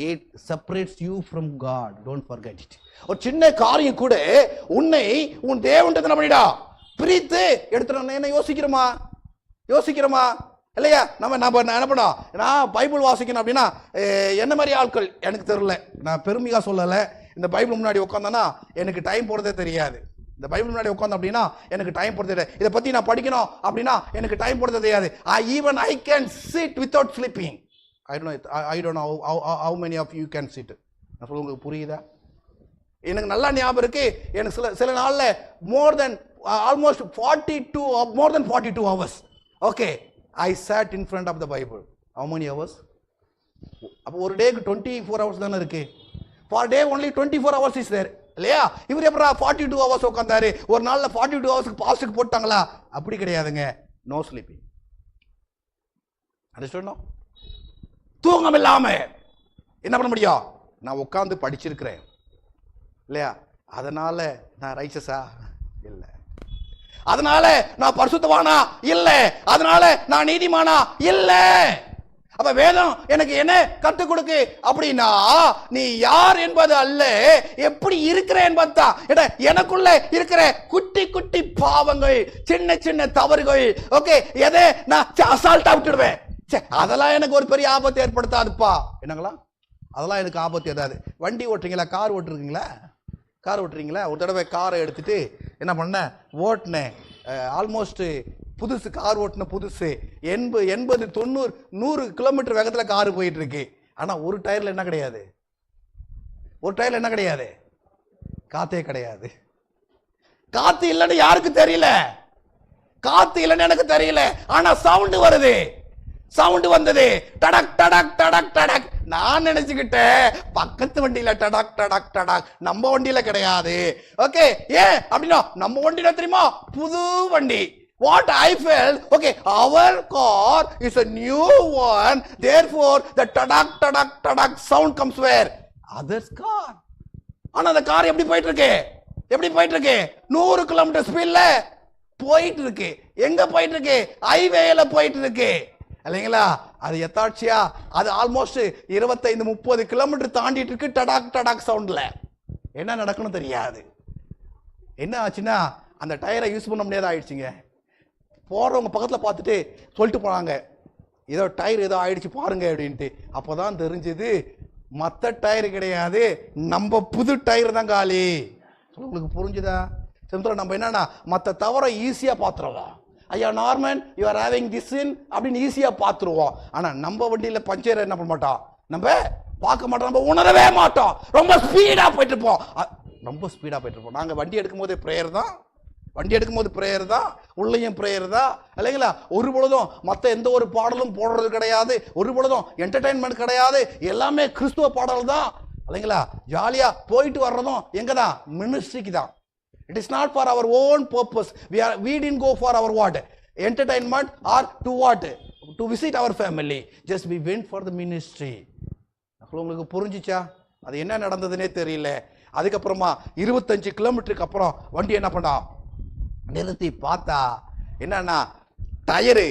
it separates you from God, don't forget it. ஒரு சின்ன காரியம் கூட உன்னை உன் தேவன்கிட்ட என்ன பண்ணிடா, பிரித்து எடுத்துட்டு. என்ன யோசிக்கிறோமா இல்லையா? நம்ம என்ன பண்ணோம், நான் பைபிள் வாசிக்கணும் அப்படின்னா என்ன மாதிரி ஆட்கள் எனக்கு தெரியல, நான் பெருமையாக சொல்லலை. இந்த பைபிள் முன்னாடி உட்காந்தேன்னா எனக்கு டைம் போகிறதே தெரியாது. இந்த பைபிள் முன்னாடி உட்காந்தோம் அப்படின்னா எனக்கு டைம் போகிறது தெரியாது. இதை பற்றி நான் படிக்கணும் அப்படின்னா எனக்கு டைம் போகிறது தெரியாது. I can sit without sleeping. I don't know how many of you can sit. நான் சொல்ல உங்களுக்கு புரியுதா? எனக்கு நல்லா ஞாபகம் இருக்கு, எனக்கு சில நாளில் almost 42 hours. Okay, I sat in front of the Bible. How many hours? அப்போ ஒரு டேக்கு 24 hours தானே இருக்கு. For day only 24 hours is there. இல்லையா? இவர் எப்பரா 42 hours உட்கார்ந்தாரு? ஒரு நாள்ல 42 ஹவர்ஸ்க்கு பாஸ்டுக்கு போட்டாங்களா? அப்படி கிடையாதுங்க. No sleeping. அண்டர்ஸ்டாண்ட்? நோ. தூங்கம் இல்லாம என்ன பண்ண முடியும்? நான் உட்கார்ந்து படிச்சிருக்கிறேன். இல்லையா? அதனால நான் ரைச்சஸா இல்லை, அதனால நான் பரிசுத்தவானா இல்ல, அதனால நான் நீதிமானா இல்ல. அப்ப வேதம் எனக்கு என்ன கற்றுக் கொடுக்கு அப்படின்னா, நீ யார் என்பது அல்ல, எப்படி இருக்கிற என்பதுதான். எனக்குள்ள இருக்கிற குட்டி குட்டி பாவங்கள், சின்ன சின்ன தவறுகள், ஓகே, எதை நான் அசால்ட்டா விட்டுடுவேன், அதெல்லாம் எனக்கு ஒரு பெரிய ஆபத்தை ஏற்படுத்தாதுப்பா. என்னங்களா, அதெல்லாம் எனக்கு ஆபத்து ஏதாவது. வண்டி ஓட்டுறீங்களா, கார் ஓட்டுறீங்களா? ஒரு தடவை காரை எடுத்துட்டு என்ன பண்ண, ஓட்டினேன். ஆல்மோஸ்ட் புதுசு, கார் ஓட்டின புதுசு, 80 90 100 கிலோமீட்டர் வேகத்தில் காரு போயிட்டு இருக்கு. ஆனா ஒரு டயர்ல என்ன கிடையாது, காத்தே கிடையாது. காத்து இல்லைன்னு யாருக்கு தெரியல, காத்து இல்லைன்னு எனக்கு தெரியல. ஆனா சவுண்ட் வருது, சவுண்ட் வந்தது, டடக் டடக் டடக் டடக். நான் நினைச்சுக்கிட்டேன் பக்கத்து வண்டியில டடக் டடக் டடக், நம்ம வண்டியில கிடையாது. ஓகே, ஏன் அப்படின்னா நம்ம வண்டியில தெரியுமா, புது வண்டி. What I felt, okay, our car is a new one, therefore the tadak tadak tadak sound comes where? Others car. ஆனா அந்த கார் எப்படி போயிட்டு இருக்கு, 100 கிலோமீட்டர் ஸ்பீட்ல போயிட்டு இருக்கு. எங்க போயிட்டு இருக்கு, ஹைவேல போயிட்டு இருக்கு இல்லைங்களா? அது எத்தாட்சியா, அது ஆல்மோஸ்ட் 25-30 கிலோமீட்டர் தாண்டிட்டு இருக்கு. டடாக் டடாக் சவுண்ட்ல என்ன நடக்கணும் தெரியாது. என்ன ஆச்சுன்னா அந்த டயரை யூஸ் பண்ண முடியாத ஆயிடுச்சுங்க. போறவங்க பக்கத்துல பார்த்துட்டு சொல்லிட்டு போனாங்க, ஏதோ டயர் ஏதோ ஆயிடுச்சு பாருங்க அப்படின்ட்டு. அப்போதான் தெரிஞ்சது மற்ற டயர் கிடையாது, நம்ம புது டயர் தான் காலி. உங்களுக்கு புரிஞ்சுதா? நம்ம என்னன்னா மற்ற தவறை ஈஸியா பாத்துருவோம். ஐயா Norman, you are having this in அப்படின்னு ஈஸியா பாத்துருவோம். ஆனா நம்ம வண்டியில பஞ்சர் என்ன பண்ண மாட்டோம், நம்ம பார்க்க மாட்டோம், நம்ம உணரவே மாட்டோம். ரொம்ப ஸ்பீடா போயிட்டு இருப்போம். நாங்க வண்டி எடுக்கும் போதே பிரேயர் தான், உள்ளேயும் பிரேயர் தான் இல்லைங்களா? ஒரு பொழுதும் மற்ற எந்த ஒரு பாடலும் போடுறது கிடையாது, ஒரு பொழுதும் என்டர்டைன்மெண்ட் கிடையாது, எல்லாமே கிறிஸ்துவ பாடல் தான் இல்லைங்களா? ஜாலியா போயிட்டு வர்றதும் எங்கதான், மினிஸ்ட்ரிக்கு தான். It is not for our own purpose. We didn't go for our what? Entertainment or to what? To visit our family. Just we went for the ministry. உங்களுக்கு புரிஞ்சுச்சா? அது என்ன நடந்ததுன்னே தெரியல. அதுக்கப்புறமா 25 கிலோமீட்டருக்கு அப்புறம் வண்டி என்ன பண்ணா, நிறுத்தி பார்த்தா என்னன்னா டயரு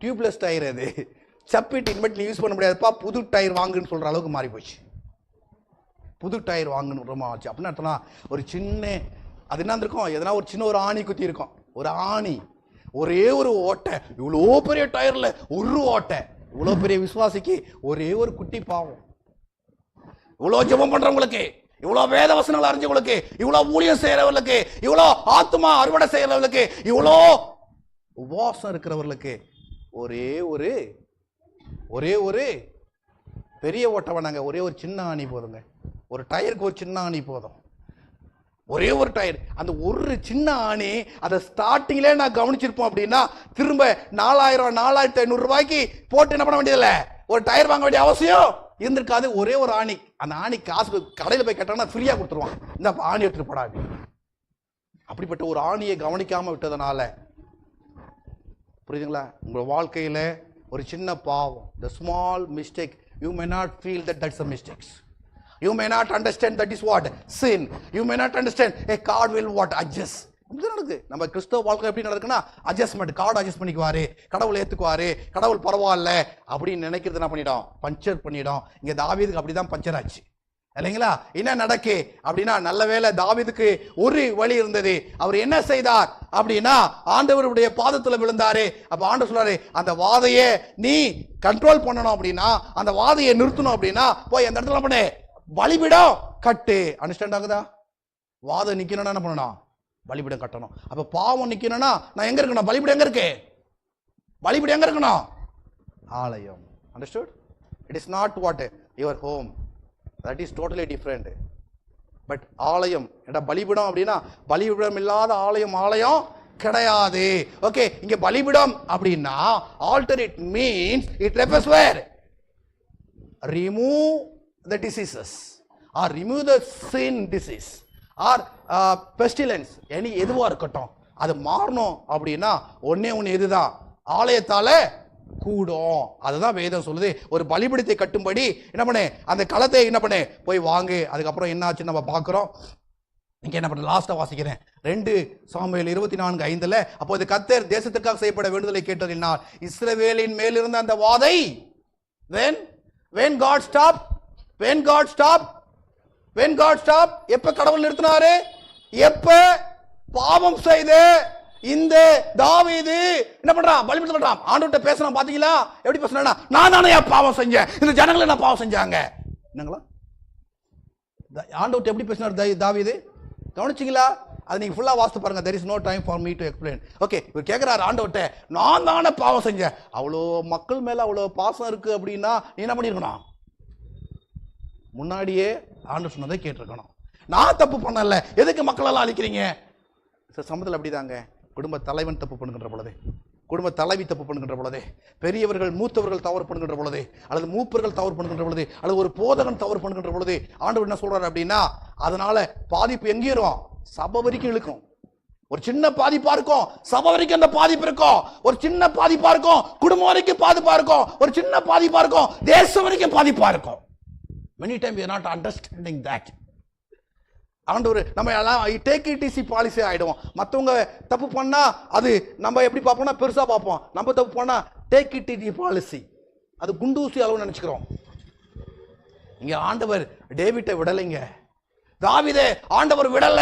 டியூப்லெஸ் டயர், அது சப்பிட்டு இனிமேட்டு யூஸ் பண்ண முடியாதுப்பா, புது டயர் வாங்குன்னு சொல்ற அளவுக்கு மாறி போச்சு. புது டயர் வாங்கணும் ரொம்ப ஆச்சு. அப்படின்னு அர்த்தம்னா ஒரு சின்ன அது என்ன இருக்கும், எதனா ஒரு சின்ன ஒரு ஆணி குத்தி இருக்கும், ஒரு ஆணி, ஒரே ஒரு ஓட்டை, இவ்வளோ பெரிய டயர்ல ஒரு ஓட்டை, இவ்வளோ பெரிய விசுவாசிக்கு ஒரே ஒரு குட்டி பாவம். இவ்வளோ ஜெபம் பண்றவங்களுக்கு, இவ்வளோ வேத வசனங்கள் அறிஞ்சவங்களுக்கு, இவ்வளோ ஊழியம் செய்யறவர்களுக்கு, இவ்வளோ ஆத்மா அறுவடை செய்யறவர்களுக்கு, இவ்வளோ உபவாசம் இருக்கிறவர்களுக்கு ஒரே ஒரு பெரிய ஓட்டை வேணாங்க, ஒரே ஒரு சின்ன ஆணி போதுங்க. ஒரு டயருக்கு ஒரு சின்ன ஆணி போதும், ஒரே ஒரு டயர். அந்த ஒரு சின்ன ஆணி அதை ஸ்டார்டிங்ல நான் கவனிச்சிருப்போம் அப்படின்னா திரும்ப 4000-4500 ரூபாய்க்கு போட்டு என்ன பண்ண வேண்டியதில்லை, ஒரு டயர் வாங்க வேண்டிய அவசியம் இருந்திருக்காது. ஒரே ஒரு ஆணி, அந்த ஆணி காசு கடையில் போய் கேட்டாங்கன்னா ஃப்ரீயா கொடுத்துருவான், இந்த ஆணி எடுத்துட்டு போடா. அப்படிப்பட்ட ஒரு ஆணியை கவனிக்காம விட்டதுனால, புரியுதுங்களா, உங்க வாழ்க்கையில ஒரு சின்ன பாவம், the small mistake, you may not feel that that's a mistake. You may not understand that is what sin. You may not understand a God will what adjust. நடக்குது நம்ம கிறிஸ்தவ வாழ்க்கை எப்படி நடக்குன்னா அட்ஜஸ்ட்மெண்ட், கார்டு அட்ஜஸ்ட் பண்ணிக்குவாரு, கடவுள் ஏத்துக்குவாரு, கடவுள் பரவாயில்ல அப்படின்னு நினைக்கிறது என்ன பண்ணிடும், பஞ்சர் பண்ணிடும். இங்க தாவீதுக்கு அப்படிதான் பஞ்சர் ஆச்சு இல்லைங்களா? என்ன நடக்கு அப்படின்னா, நல்ல வேளை தாவீதுக்கு ஒரு வழி இருந்தது. அவர் என்ன செய்தார் அப்படின்னா ஆண்டவருடைய பாதத்துல விழுந்தாரு. அப்ப ஆண்டவர் சொல்றாரு, அந்த வாதையை நீ கண்ட்ரோல் பண்ணணும் அப்படின்னா, அந்த வாதையை நிறுத்தணும் அப்படின்னா போய் அந்த இடத்துல பண்ணு, பலிபீடம் கட்டு. அண்டர்ஸ்டாண்ட் ஆகுதா? வாதம் நிக்கணும்னா என்ன பண்ணணும், பலிபீடம் கட்டணும். அப்ப பாவம் நிக்கணும்னா நான் எங்க இருக்கணும், பலிபீடம் எங்க இருக்கு, பலிபீடம் எங்க இருக்கணும், ஆலயம். Understood? It is not what your home, that is totally different. But ஆலயம் ஏடா பலிபீடம் அப்படின்னா பலிபீடம் இல்லாத ஆலயம் கிடையாது. ஓகே, இங்க பலிபீடம் அப்படின்னா altar, it means it refers where, remove the diseases or remove the sin disease or pestilence, any எதுவா இருக்கட்டும் அது மாறணும் அப்படின்னா ஒன்னே ஒன்று எதுதான், ஆலயத்தால கூடும். அதுதான் வேதம் சொல்லுது. ஒரு பலிபீடத்தை கட்டும்படி என்ன பண்ணு, அந்த களத்தை என்ன பண்ணு போய் வாங்கு. அதுக்கப்புறம் என்ன ஆச்சுன்னு நம்ம பார்க்கிறோம். இங்க என்ன பண்ண, லாஸ்டா வாசிக்கிறேன், 2 சாமுவேல் 24:5. அப்போது கர்த்தர் தேசத்திற்காக செய்யப்பட வேண்டுதலை கேட்டதினால் இஸ்ரவேலின் மேலிருந்த அந்த வாதை, when God stopped, when God stopped, எப்ப கடவுள் நிறுத்தினாரு, எப்ப பாவம் செய்த இந்த தாவீது என்ன பண்றான், பலிபீடம் பண்றான். ஆண்டவர்கிட்ட பேசுறான், பாத்தீங்களா எப்படி பேசுறானா, நான் தானே பாவம் செஞ்சேன், இந்த ஜனங்களை என்ன பாவம் செஞ்சாங்க. என்னங்களா ஆண்டவர்கிட்ட எப்படி பேசினார் தாவீது, கவனிச்சிங்களா? அது நீங்க ஃபுல்லா வாசித்து பாருங்க. there is no time for me to explain. Okay, இவர் கேட்கிறாரு ஆண்டவர்கிட்ட, நான் தானே பாவம் செஞ்சேன், அவ்வளோ மக்கள் மேல அவ்வளோ பாசம் இருக்கு அப்படின்னா நீ என்ன பண்ணிருக்கணும், முன்னாடியே ஆண்டவர் சொன்னதை கேட்டிருக்கணும். நான் தப்பு பண்ணல, எதுக்கு மக்கள் எல்லாம் அழிக்கிறீங்க? சமூகத்தில் அப்படிதாங்க. குடும்ப தலைவன் தப்பு பண்ணுகின்ற பொழுது, குடும்ப தலைவி தப்பு பண்ணுகின்ற பொழுது, பெரியவர்கள் மூத்தவர்கள் தவறு பண்ணுகின்ற பொழுது, அல்லது மூப்பர்கள் தவறு பண்ணுகின்ற பொழுது, அல்லது ஒரு போதகன் தவறு பண்ணுகின்ற பொழுது ஆண்டவர் என்ன சொல்றாரு அப்படின்னா, அதனால பாதிப்பு எங்கேயும் சபை வரைக்கும் இழுக்கும். ஒரு சின்ன பாதிப்பா இருக்கும், சபை வரைக்கும் அந்த பாதிப்பு இருக்கும். ஒரு சின்ன பாதிப்பா இருக்கும், குடும்பம் வரைக்கும் பாதிப்பா இருக்கும். ஒரு சின்ன பாதிப்பா இருக்கும், தேசம் வரைக்கும் பாதிப்பா இருக்கும். Many times we are not understanding that. ஆண்டவர் நம்ம எல்லாம் டேக் இட் ஈஸி பாலிசி ஆயிடுவோம். மற்றவங்க தப்பு பண்ணா அது நம்ம எப்படி பார்ப்போம்னா பெருசா பார்ப்போம். நம்ம தப்பு பண்ணா டேக் இட் ஈஸி பாலிசி, அது குண்டூசி அளவு நினைச்சுக்கிறோம். இங்க ஆண்டவர் டேவிட்டை விடலைங்க, தாவீதை ஆண்டவர் விடல.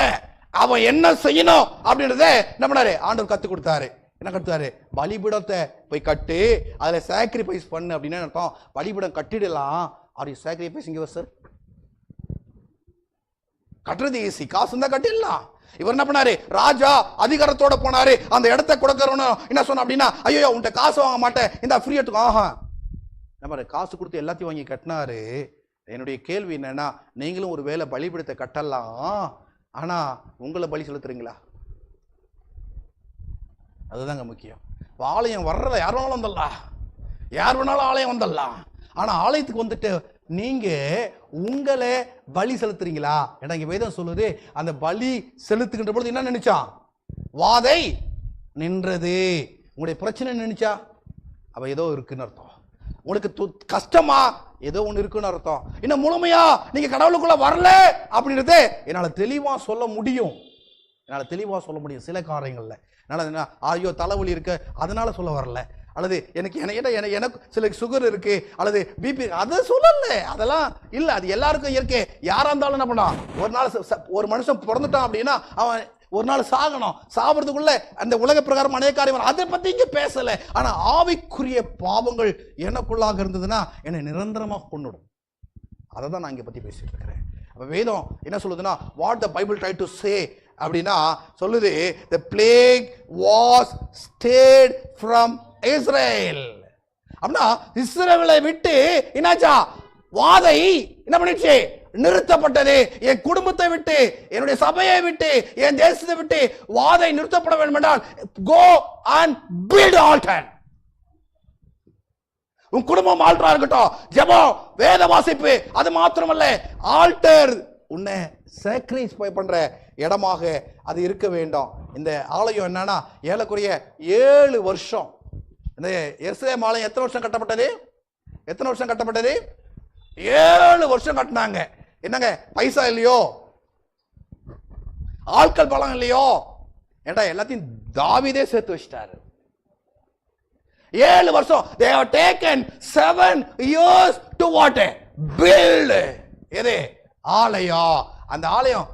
அவன் என்ன செய்யணும் அப்படின்றத என்ன பண்ணாரு, ஆண்டவர் கத்து கொடுத்தாரு. என்ன கட்டுத்தாரு, பலிபீடத்தை போய் கட்டு, அதுல சாக்ரிஃபைஸ் பண்ணு அப்படின்னு அர்த்தம். பலிபீடம் கட்டிடலாம். Are you sacrificing yourself? கட்டுறது ஈஸி, காசு இருந்தா கட்டிடலாம். இவர் என்ன பண்ணாரு, ராஜா அதிகாரத்தோட போனாரு. அந்த இடத்தை கொடுக்கறவனு என்ன சொன்ன அப்படின்னா, ஐயோ உன்கிட்ட காசு வாங்க மாட்டேன், இந்த ஃப்ரீ எடுத்துக்கோ. ஆஹா, நம்ம காசு கொடுத்து எல்லாத்தையும் வாங்கி கட்டினாரு. என்னுடைய கேள்வி என்னன்னா, நீங்களும் ஒரு வேளை பலிபீடத்தை கட்டலாம், ஆனா உங்களை பலி செலுத்துறீங்களா? அதுதாங்க முக்கியம். ஆலயம் வர்றத யார் வேணாலும் வந்துடலாம், யார் வேணாலும் ஆலயம் வந்துடலாம். ஆனா ஆலயத்துக்கு வந்துட்டு நீங்க உங்களை பலி செலுத்துறீங்களா? ஏன்னா இங்க வேதம் சொல்லுது, அந்த பலி செலுத்துகின்ற பொழுது என்ன நினைச்சான், வாதை நின்றது. உங்களுடைய பிரச்சனை நினைச்சா அவ ஏதோ இருக்குன்னு அர்த்தம். உங்களுக்கு கஷ்டமா ஏதோ ஒண்ணு இருக்குன்னு அர்த்தம். இன்னும் முழுமையா நீங்க கடவுளுக்குள்ள வரல அப்படின்றது என்னால தெளிவா சொல்ல முடியும். சில காரியங்கள்ல என்னால ஐயோ தலைவலி இருக்கு அதனால சொல்ல வரல, அல்லது எனக்கு சில சுகர் இருக்கு அல்லது பிபி, அதை சொல்லல. அதெல்லாம் இல்ல, அது எல்லாருக்கும் இயற்கை. யாரா இருந்தாலும் என்ன பண்ணா, ஒரு மனுஷன் பிறந்துட்டான் அப்படின்னா அவன் ஒரு நாள் சாகணும். சாவறதுக்குள்ள அந்த உலக பிரகாரம் அநேக காரியம், அதை பத்தி இங்க பேசல. ஆனா ஆவிக்குரிய பாவங்கள் எனக்குள்ளாக இருந்ததுன்னா என்னை நிரந்தரமாக கொண்டுடும். அதை தான் நான் இங்க பத்தி பேசிட்டு இருக்கிறேன். அப்ப வேதம் என்ன சொல்லுதுன்னா, what the Bible try to say அப்படின்னா சொல்லுது, the plague was stayed from Israel. அப்படின்னா இஸ்ரவேலை விட்டு என்னாச்சா, வாதை என்ன பண்ணிடுச்சு, நிறுத்தப்பட்டது. என் குடும்பத்தை விட்டு, என்னுடைய சபையை விட்டு, என் தேசத்தை விட்டு வாதை நிறுத்தப்பட வேண்டும் என்றால் go and build altar. உன் குடும்பம் ஆல்டரா இருக்கட்டும், ஜெபம், வேத வாசிப்பு, அது மாத்திரமல்ல ஆல்டர் உன்னை சாக்ரிஃபைஸ் பண்ற இடமாக அது இருக்க வேண்டும். இந்த ஆலயம் என்னன்னா ஏறக்குறைய 7 வருஷம். இந்த எருசலேம் ஆலயம் எத்தனை வருஷம் கட்டப்பட்டது? 7 வருஷம் கட்டினாங்க. என்னங்க பைசா இல்லையோ, ஆட்கள் பலம் இல்லையோ, ஏண்டா எல்லாத்தையும் தாவீதே சேர்த்து வச்சிட்டாரு. 7 வருஷம். they have taken 7 years to what? build. எது? ஆலயம். அந்த ஆலயம்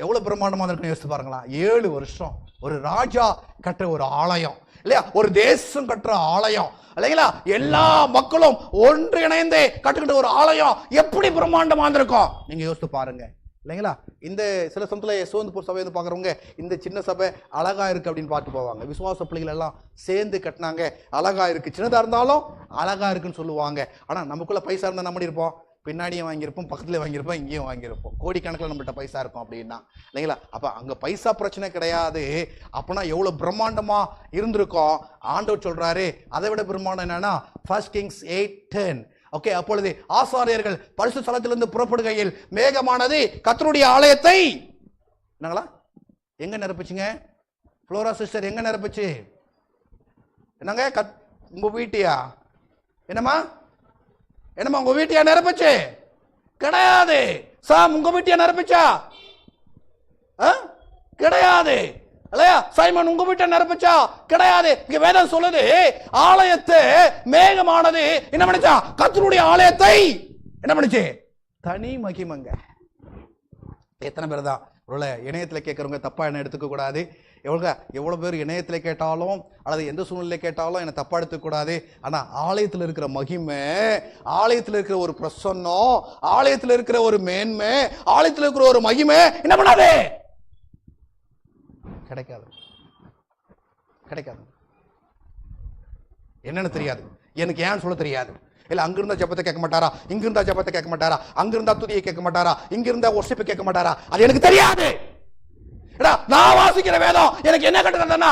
எவ்வளவு பிரம்மாண்டமா இருக்குன்னு யோசிச்சு பாருங்களா. 7 வருஷம் ஒரு ராஜா கட்டுற ஒரு ஆலயம் இல்லையா, ஒரு தேசம் கட்டுற ஆலயம் இல்லைங்களா, எல்லா மக்களும் ஒன்றிணைந்து கட்டுக்கிட்ட ஒரு ஆலயம் எப்படி பிரம்மாண்டமா இருக்கும் நீங்க யோசித்து பாருங்க இல்லைங்களா. இந்த சில சமயத்துல சோந்தப்பூர் சபை வந்து பாக்குறவங்க இந்த சின்ன சபை அழகா இருக்கு அப்படின்னு பார்த்து போவாங்க. விசுவாச பிள்ளைகள் எல்லாம் சேர்ந்து கட்டினாங்க, அழகா இருக்கு, சின்னதா இருந்தாலும் அழகா இருக்குன்னு சொல்லுவாங்க. ஆனா நமக்குள்ள பைசா இருந்தா நம்ம இருப்போம், பின்னாடியும் வாங்கியிருப்போம், பக்கத்துல வாங்கியிருப்போம், இங்கேயும் வாங்கியிருப்போம், கோடிக்கணக்கில் நம்மள்ட்ட பைசா இருக்கும் அப்படின்னா இல்லைங்களா. அப்ப அங்க பைசா பிரச்சனை கிடையாது. அப்பனா எவ்வளவு பிரம்மாண்டமா இருந்திருக்கும். ஆண்டவர் சொல்றாரு அதை விட பிரம்மாண்டம் என்னன்னா 1 Kings 8:10. ஓகே, அப்பொழுது ஆசாரியர்கள் பரிசுத்த ஸ்தலத்திலிருந்து புறப்படுகையில் மேகமானது கர்த்தருடைய ஆலயத்தை என்னங்களா எங்க நிரப்பிச்சுங்க? ஃப்ளோரா சிஸ்டர் எங்க நிரப்பிச்சு? என்னங்க உங்க வீட்டையா? என்னம்மா உங்க வீட்டையா நிரப்பிச்சு? கிடையாது. சாம் உங்க வீட்டையா நிரப்பிச்சா? கிடையாது இல்லையா. சைமன் உங்க வீட்டை நிரப்பிச்சா? கிடையாது. இங்க வேதம் சொல்லுது ஆலயத்தை மேகமானது என்ன பண்ணுச்சா, கர்த்தருடைய ஆலயத்தை என்ன பண்ணுச்சு, தனி மகிமங்க. எத்தனை பேர் தான் இணையத்தில் கேட்கறவங்க தப்பா என்ன எடுத்துக்க கூடாது. எவ்வளவு பேர் இணையத்தில் கேட்டாலும் அல்லது எந்த சூழ்நிலை கேட்டாலும் என்ன தப்பா எடுத்துக்க கூடாது. ஆனா ஆலயத்தில் இருக்கிற மகிமை, ஆலயத்தில் இருக்கிற ஒரு பிரசன்னம், ஆலயத்தில் இருக்கிற ஒரு மேன்மை, ஆலயத்தில் இருக்கிற ஒரு மகிமை என்ன பண்ணாது, கிடைக்காது. என்னன்னு தெரியாது, எனக்கு ஏன் சொல்ல தெரியாது. இல்ல அங்கிருந்தா ஜெபத்தை கேட்க மாட்டாரா, இங்கிருந்தா ஜெபத்தை கேட்க மாட்டாரா, அங்கிருந்தா துதியை கேட்க மாட்டாரா, இங்கிருந்தா வொர்ஷிப்பை கேட்க மாட்டாரா, அது எனக்கு தெரியாது. நான் வாசிக்கிற வேதம் எனக்கு என்ன கட்டுறதுன்னா,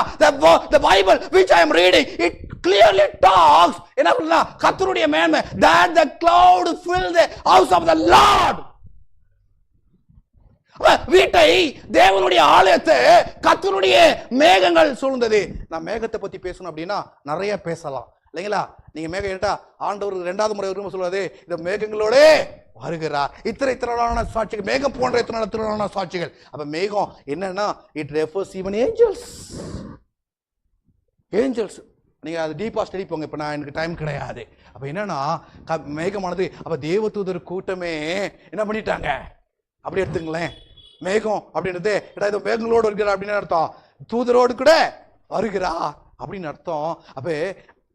the Bible which I am reading it clearly talks என்ன சொல்றா, கர்த்தருடைய மேன்மை, that the cloud filled the house of the Lord. வீட்டை, தேவனுடைய ஆலயத்தை கர்த்தருடைய மேகங்கள் சூழ்ந்தது. நான் மேகத்தை பத்தி பேசணும் அப்படின்னா நிறைய பேசலாம் இல்லைங்களா. நீங்க மேகம் கேட்டா ஆண்டவர் 2வது முறை வரும்போது சொல்வது, இந்த மேகங்களோட வருகிறார். இத்தனை சாட்சிகள், மேகம் போன்ற இத்தனை சாட்சிகள். அப்ப மேகம் என்னன்னா, இட் ரெஃபர்ஸ் ஈவன் ஏஞ்சல்ஸ். நீங்க அது டீப்பா ஸ்டடி போங்க, இப்ப நான் எனக்கு டைம் கிடையாது. அப்ப என்னன்னா மேகமானது, அப்ப தேவதூதர் கூட்டமே என்ன பண்ணிட்டாங்க அப்படி எடுத்துங்களேன். மேகம் அப்படின்றது ஏதோ மேகங்களோடு வருகிறா அப்படின்னு அர்த்தம், தூதரோடு கூட வருகிறா அப்படின்னு அர்த்தம். அப்ப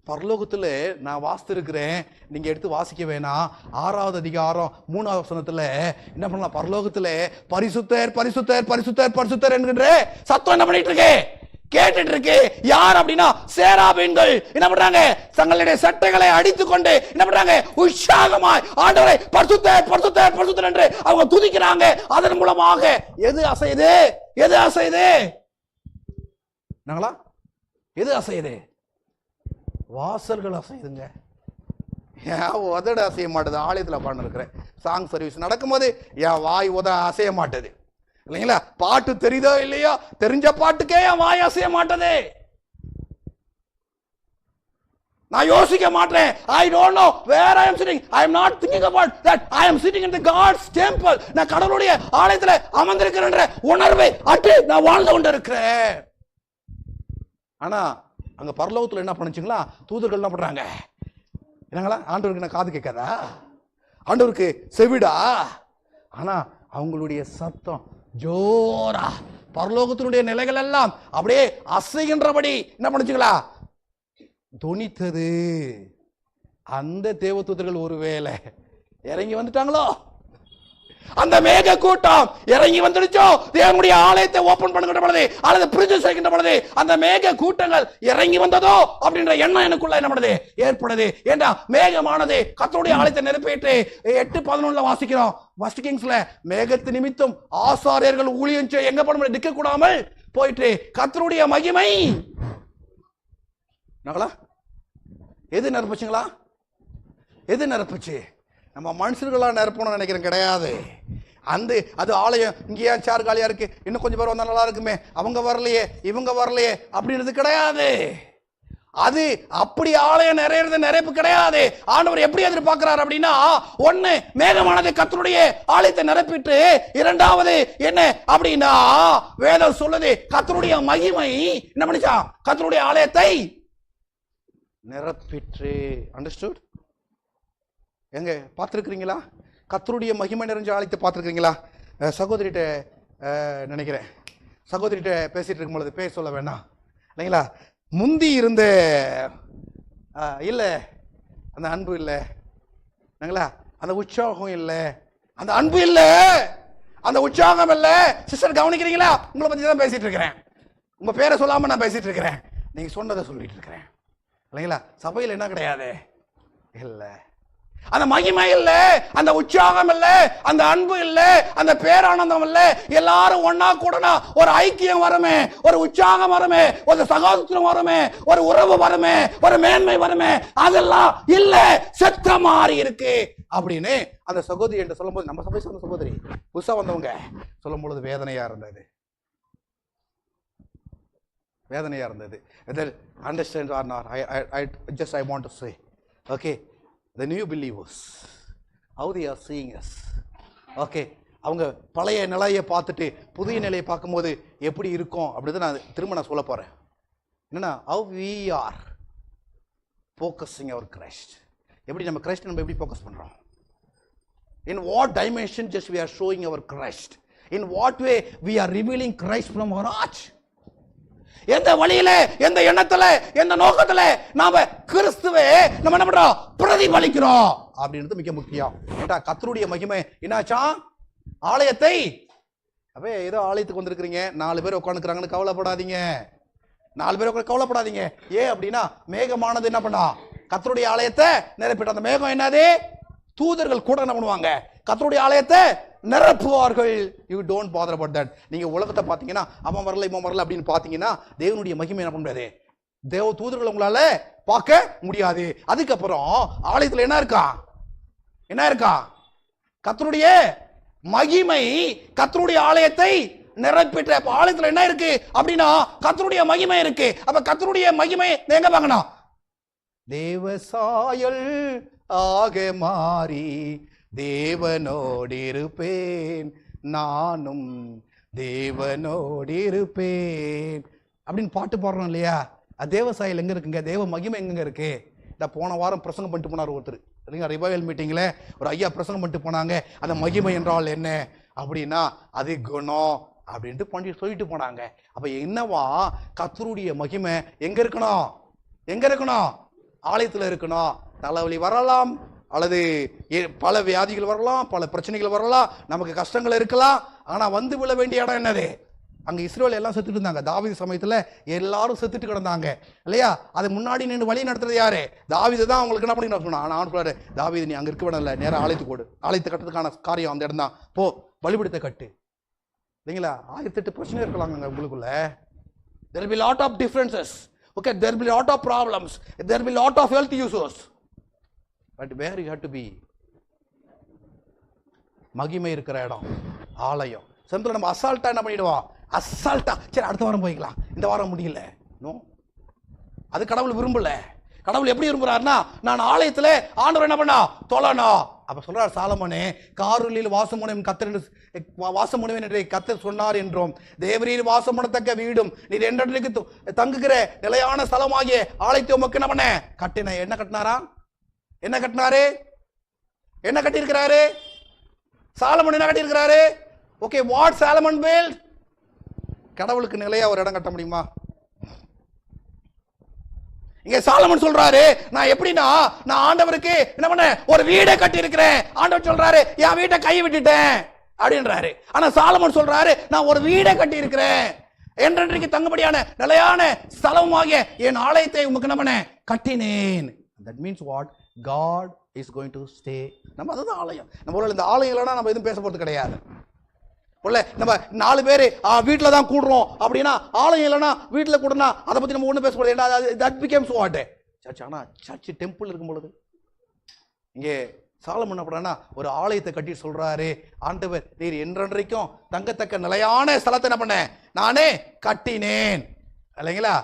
பரலோகத்துல நான் வாசித்திருக்கிறேன், நீங்க எடுத்து வாசிக்க வேணாம். 6வது அதிகாரம் 3வது வசனத்துல என்ன பண்ணலாம், பரலோகத்துல பரிசுத்தர் பரிசுத்தர் பரிசுத்தர் பரிசுத்தர் என்கின்ற சத்தம் என்ன பண்ணிட்டு இருக்கு, கேட்டுட்டு இருக்கு. யார் அப்படின்னா சேராபீன்கள் என்ன பண்றாங்க, தங்களுடைய சட்டைகளை அடித்துக் கொண்டு என்ன பண்றாங்க, உற்சாகமாய் ஆண்டவரை பரிசுத்தர் பரிசுத்தர் பரிசுத்தர் என்று அவங்க துதிக்கிறாங்க. அதன் மூலமாக எது அசையுது, எது அசையுது நாங்களா, எது அசையுது, வாசல்கள் அசையுதுங்க. என் உதட அசைய மாட்டேது. ஆலயத்தில் பாட்டு இருக்கிறேன், சாங் சர்வீஸ் நடக்கும்போது என் வாய் உத அசைய மாட்டேது இல்லைங்களா. பாட்டு தெரியுதோ இல்லையோ, தெரிஞ்ச பாட்டுக்கே என் வாய் அசைய மாட்டது. நான் யோசிக்க மாட்டேன். I don't know where I am sitting. I am not thinking about that. I am sitting in the God's temple. நான் கடவுளுடைய ஆலயத்துல அமர்ந்திருக்கிறேன்ற உணர்வை அட்டு நான் வாழ்ந்து கொண்டு இருக்கிறேன். ஆனா அங்க பரலோகத்துல என்ன பண்ணுச்சுங்களா, தூதர்கள் என்ன பண்றாங்க, என்னங்களா, ஆண்டவருக்கு நான் காது கேட்காதா, ஆண்டவருக்கு செவிடா? ஆனா அவங்களுடைய சத்தம் ஜோரா பரலோகத்தினுடைய நிலைகள் எல்லாம் அப்படியே அசைகின்றபடி என்ன பண்ணுச்சுங்களா, துணித்தது. அந்த தேவதூதர்கள் ஒருவேளை இறங்கி வந்துட்டாங்களோ, அந்த மேக கூட்டம் இறங்கி வந்துடுச்சோ, தேவனுடைய ஆலயத்தை ஓபன் பண்ணுகின்ற பொழுது அல்லது பிரிட்ஜ் செய்கின்ற பொழுது அந்த மேக கூட்டங்கள் இறங்கி வந்ததோ அப்படின்ற எண்ணம் எனக்குள்ள என்ன பண்ணுது, ஏற்படுது. ஏண்டா மேகமானது கர்த்தருடைய ஆலயத்தை நிரப்பிட்டு 8:11 வாசிக்கிறோம். ஃபர்ஸ்ட் கிங்ஸ்ல மேகத்து நிமித்தம் ஆசாரியர்கள் ஊழியம் செய்ய எங்க பண்ண நிற்க கூடாமல் போயிட்டு கர்த்தருடைய மகிமை நகலா எது நிரப்புச்சுங்களா, எது நிரப்புச்சு? நம்ம மனுஷர்களா நிரப்பணும்னு நினைக்கிறேன், கிடையாது. அது ஆலயம் இங்கே ஏன் சேர் காலியா இருக்கு, இன்னும் கொஞ்சம் பேர் வந்தா நல்லா இருக்குமே, அவங்க வரலையே இவங்க வரலையே அப்படின்றது கிடையாது. அது அப்படி ஆலயம் நிறைப்பு கிடையாது. ஆண்டவர் எப்படி எதிர்பார்க்கிறார் அப்படின்னா, ஒண்ணு மேகமானது கர்த்தருடைய ஆலயத்தை நிரப்பிட்டு, இரண்டாவது என்ன அப்படின்னா வேதம் சொல்லுது கர்த்தருடைய மகிமை என்ன பண்ணிச்சா, கர்த்தருடைய ஆலயத்தை நிரப்பிற்று. அண்டர்ஸ்டுட்? எங்க பார்த்துருக்கிறீங்களா கர்த்தருடைய மகிமை நிறைஞ்ச ஆலயத்தை பார்த்துருக்கிறீங்களா? சகோதரிட்ட நினைக்கிறேன், சகோதரிட்ட பேசிட்டு இருக்கும் பொழுது பேர் சொல்ல வேண்டாம் இல்லைங்களா, முந்தி இருந்த இல்லை அந்த அன்பு இல்லை இல்லைங்களா, அந்த உற்சாகம் இல்லை, அந்த அன்பு இல்லை, அந்த உற்சாகம் இல்லை. சிஸ்டர் கவனிக்கிறீங்களா? உங்களை பற்றி தான் பேசிட்டு இருக்கிறேன், உங்க பேரை சொல்லாம நான் பேசிட்டு இருக்கிறேன், நீங்க சொன்னதை சொல்லிட்டு இருக்கிறேன் இல்லைங்களா. சபையில் என்ன கிடையாது, இல்லை அந்த மகிமை இல்லை, அந்த உற்சாகம் இல்லை, அந்த அன்பு இல்லை, அந்த பேரானந்தம் இல்லை. எல்லாரும் ஒன்னா கூடனா ஒரு ஐக்கியம் வருமே, ஒரு உற்சாகம் வருமே, ஒரு சகோதரம் வருமே, ஒரு உறவு வருமே, ஒரு மேன்மை வருமே, அதெல்லாம் இல்ல, செத்த மாறி இருக்கு அப்படின்னு அந்த சகோதரி என்று சொல்லும் போது, நம்ம சபை சொன்ன சகோதரி புதுசா வந்தவங்க சொல்லும் பொழுது வேதனையா இருந்தது, வேதனையா இருந்தது. Understand or not, I want to say, okay, the new believers, how they are seeing us, okay, அவங்க பழைய நிலையை பார்த்துட்டு புதிய நிலையை பார்க்கும்போது எப்படி இருக்கும் அப்படிதான் நான் திரும்ப சொல்ல போறேன். என்னன்னா, how we are focusing our Christ, எப்படி நம்ம கிறிஸ்ட் நம்ம எப்படி ஃபோக்கஸ் பண்றோம், in what dimension just we are showing our Christ, in what way we are revealing Christ from our heart, எந்த வழியில, எந்த எண்ணத்துல, எந்த நோக்கத்துல நாம கிறிஸ்துவே நம்ம என்ன பண்றோம், பிரதிபலிக்கிறோம் அப்படின்றது மிக முக்கியம். ஏண்டா கர்த்தருடைய மகிமை என்னாச்சா, ஆலயத்தை அப்ப ஏதோ ஆலயத்துக்கு வந்திருக்கிறீங்க, 4 பேர் உட்காந்துக்கிறாங்கன்னு கவலைப்படாதீங்க, 4 பேர் கவலைப்படாதீங்க. ஏன் அப்படின்னா மேகமானது என்ன பண்ணா, கர்த்தருடைய ஆலயத்தை நிரப்பிட்டு, அந்த மேகம் என்னது, தூதர்கள் கூட என்ன பண்ணுவாங்க, கர்த்தருடைய ஆலயத்தை நிரப்புவார்கள். You don't bother about that. நீங்க உலகத்தை பார்த்தீங்கன்னா அவன் வரல இவன் வரல அப்படின்னு பார்த்தீங்கன்னா தேவனுடைய மகிமை என்ன பண்ண முடியாது, தேவ தூதர்கள் உங்களால பார்க்க முடியாது. அதுக்கப்புறம் ஆலயத்தில் என்ன இருக்கா, என்ன இருக்கா, கர்த்தருடைய மகிமை கர்த்தருடைய ஆலயத்தை நிரப்பிட்ட ஆலயத்தில் என்ன இருக்கு அப்படின்னா கர்த்தருடைய மகிமை இருக்கு. அப்ப கர்த்தருடைய மகிமை எங்க பார்க்கணும், தேவ சாயல் ஆக மாறி தேவனோடு இருப்பேன், நானும் தேவனோடு இருப்பேன் அப்படின்னு பாட்டு பாடுறோம் இல்லையா. தேவ சாயல் எங்க இருக்குங்க, தேவ மகிமை எங்க இருக்கு? இந்த போன வாரம் பிரசங்கம் பண்ணிட்டு போனார் ஒருத்தர் இல்லைங்க, ரிவைவல் மீட்டிங்ல ஒரு ஐயா பிரசங்கம் பண்ணிட்டு போனாங்க. அந்த மகிமை என்றால் என்ன அப்படின்னா அது குணம் அப்படின்ட்டு பண்ணி சொல்லிட்டு போனாங்க. அப்ப என்னவா, கர்த்தருடைய மகிமை எங்க இருக்கணும், எங்க இருக்கணும், ஆலயத்துல இருக்கணும். தலைவலி வரலாம், அல்லது பல வியாதிகள் வரலாம், பல பிரச்சனைகள் வரலாம், நமக்கு கஷ்டங்கள் இருக்கலாம். ஆனா வந்து விழ வேண்டிய இடம் என்னது, அங்க இஸ்ரேல் எல்லாம் செத்துட்டு இருந்தாங்க. தாவீது சமயத்துல எல்லாரும் செத்துட்டு கிடந்தாங்க இல்லையா. அது முன்னாடி நின்று வழி நடத்துறது யாரு, தாவீது தான். அவங்களுக்கு என்ன பண்ணி சொன்னா, நான் சொல்றாரு, தாவீது நீ அங்க இருக்க வேணாம், இல்ல நேரம் ஆலயத்துக்கு போடு, ஆலயத்தை கட்டுறதுக்கான காரியம் அந்த இடம் தான், போ பலிபீடத்தை கட்டு இல்லைங்களா. 1008 பிரச்சனை இருக்கலாங்க உங்களுக்குள்ள. there will be lot of differences, okay, there will be lot of problems, there will be lot of health issues, but where you have to be, மகிமை இருக்கிற இடம் ஆலயம். சிம்பிளா நம்ம அசால்ட்டா என்ன பண்ணிடுவோம், அசால்ட்டா சரி அடுத்த வாரம் போய்க்கலாம், இந்த வாரம் முடியல, நோ, அது கடவுள் விரும்பல. கடவுள் எப்படி விரும்புறாருன்னா, நான் ஆலயத்துல ஆண்டவர் என்ன பண்ணா தொழணும். அப்ப சொல்றார் சாலமோனே, காருளில் வாசமுனைவன் என்று கர்த்தர் சொன்னார் என்றும், தேவரீர் வாசம் பண்ணத்தக்க வீடும் நீர் என்றைக்கு தங்குகிற நிலையான ஸ்தலமாகிய ஆலயத்தை உமக்கு என்ன பண்ண கட்டின. என்ன கட்டினாரா? என்ன கட்டினாரு? என்ன கட்டியிருக்கிறாரு? சாலமோன் என்ன கட்டியிருக்கிறாரு? Okay, what Solomon build? கடவுளுக்கு நிலையா ஒரு இடம் கட்ட முடியுமா? இங்க சாலமன் சொல்றாரு, நான் எப்படின்னா நான் ஆண்டவருக்கு என்ன பண்ண ஒரு வீடை கட்டி இருக்கிறேன். ஆண்டவர் சொல்றாரு, என் வீட்டை கை விட்டுட்டேன் அப்படின்றாரு. ஆனா சாலமன் சொல்றாரு, நான் ஒரு வீடை கட்டி இருக்கிறேன், என்றென்றைக்கு தங்கும்படியான நிலையான ஸ்தலமாகிய என் ஆலயத்தை உமக்கு என்ன பண்ண கட்டினேன். That means what? God is going to stay. நம்ம அதுதான் ஆலயம். நம்ம இந்த ஆலயம் இல்லைன்னா நம்ம எதுவும் பேச போறது கிடையாது. நம்ம 4 பேர் வீட்டில் தான் கூடுறோம் அப்படின்னா, ஆலயம் இல்லைன்னா வீட்டில் கூடனா அதை பற்றி நம்ம ஒன்றும் பேச போகிறது. That becomes what church. ஆனால் சர்ச் டெம்பிள் இருக்கும் பொழுது இங்கே சாலமன் என்ன பண்றாருன்னா ஒரு ஆலயத்தை கட்டி சொல்றாரு, ஆண்டவர் நீர் என்றென்றைக்கும் தங்கத்தக்க நிலையான ஸ்தலத்தை என்ன பண்ண நானே கட்டினேன். இல்லைங்களா?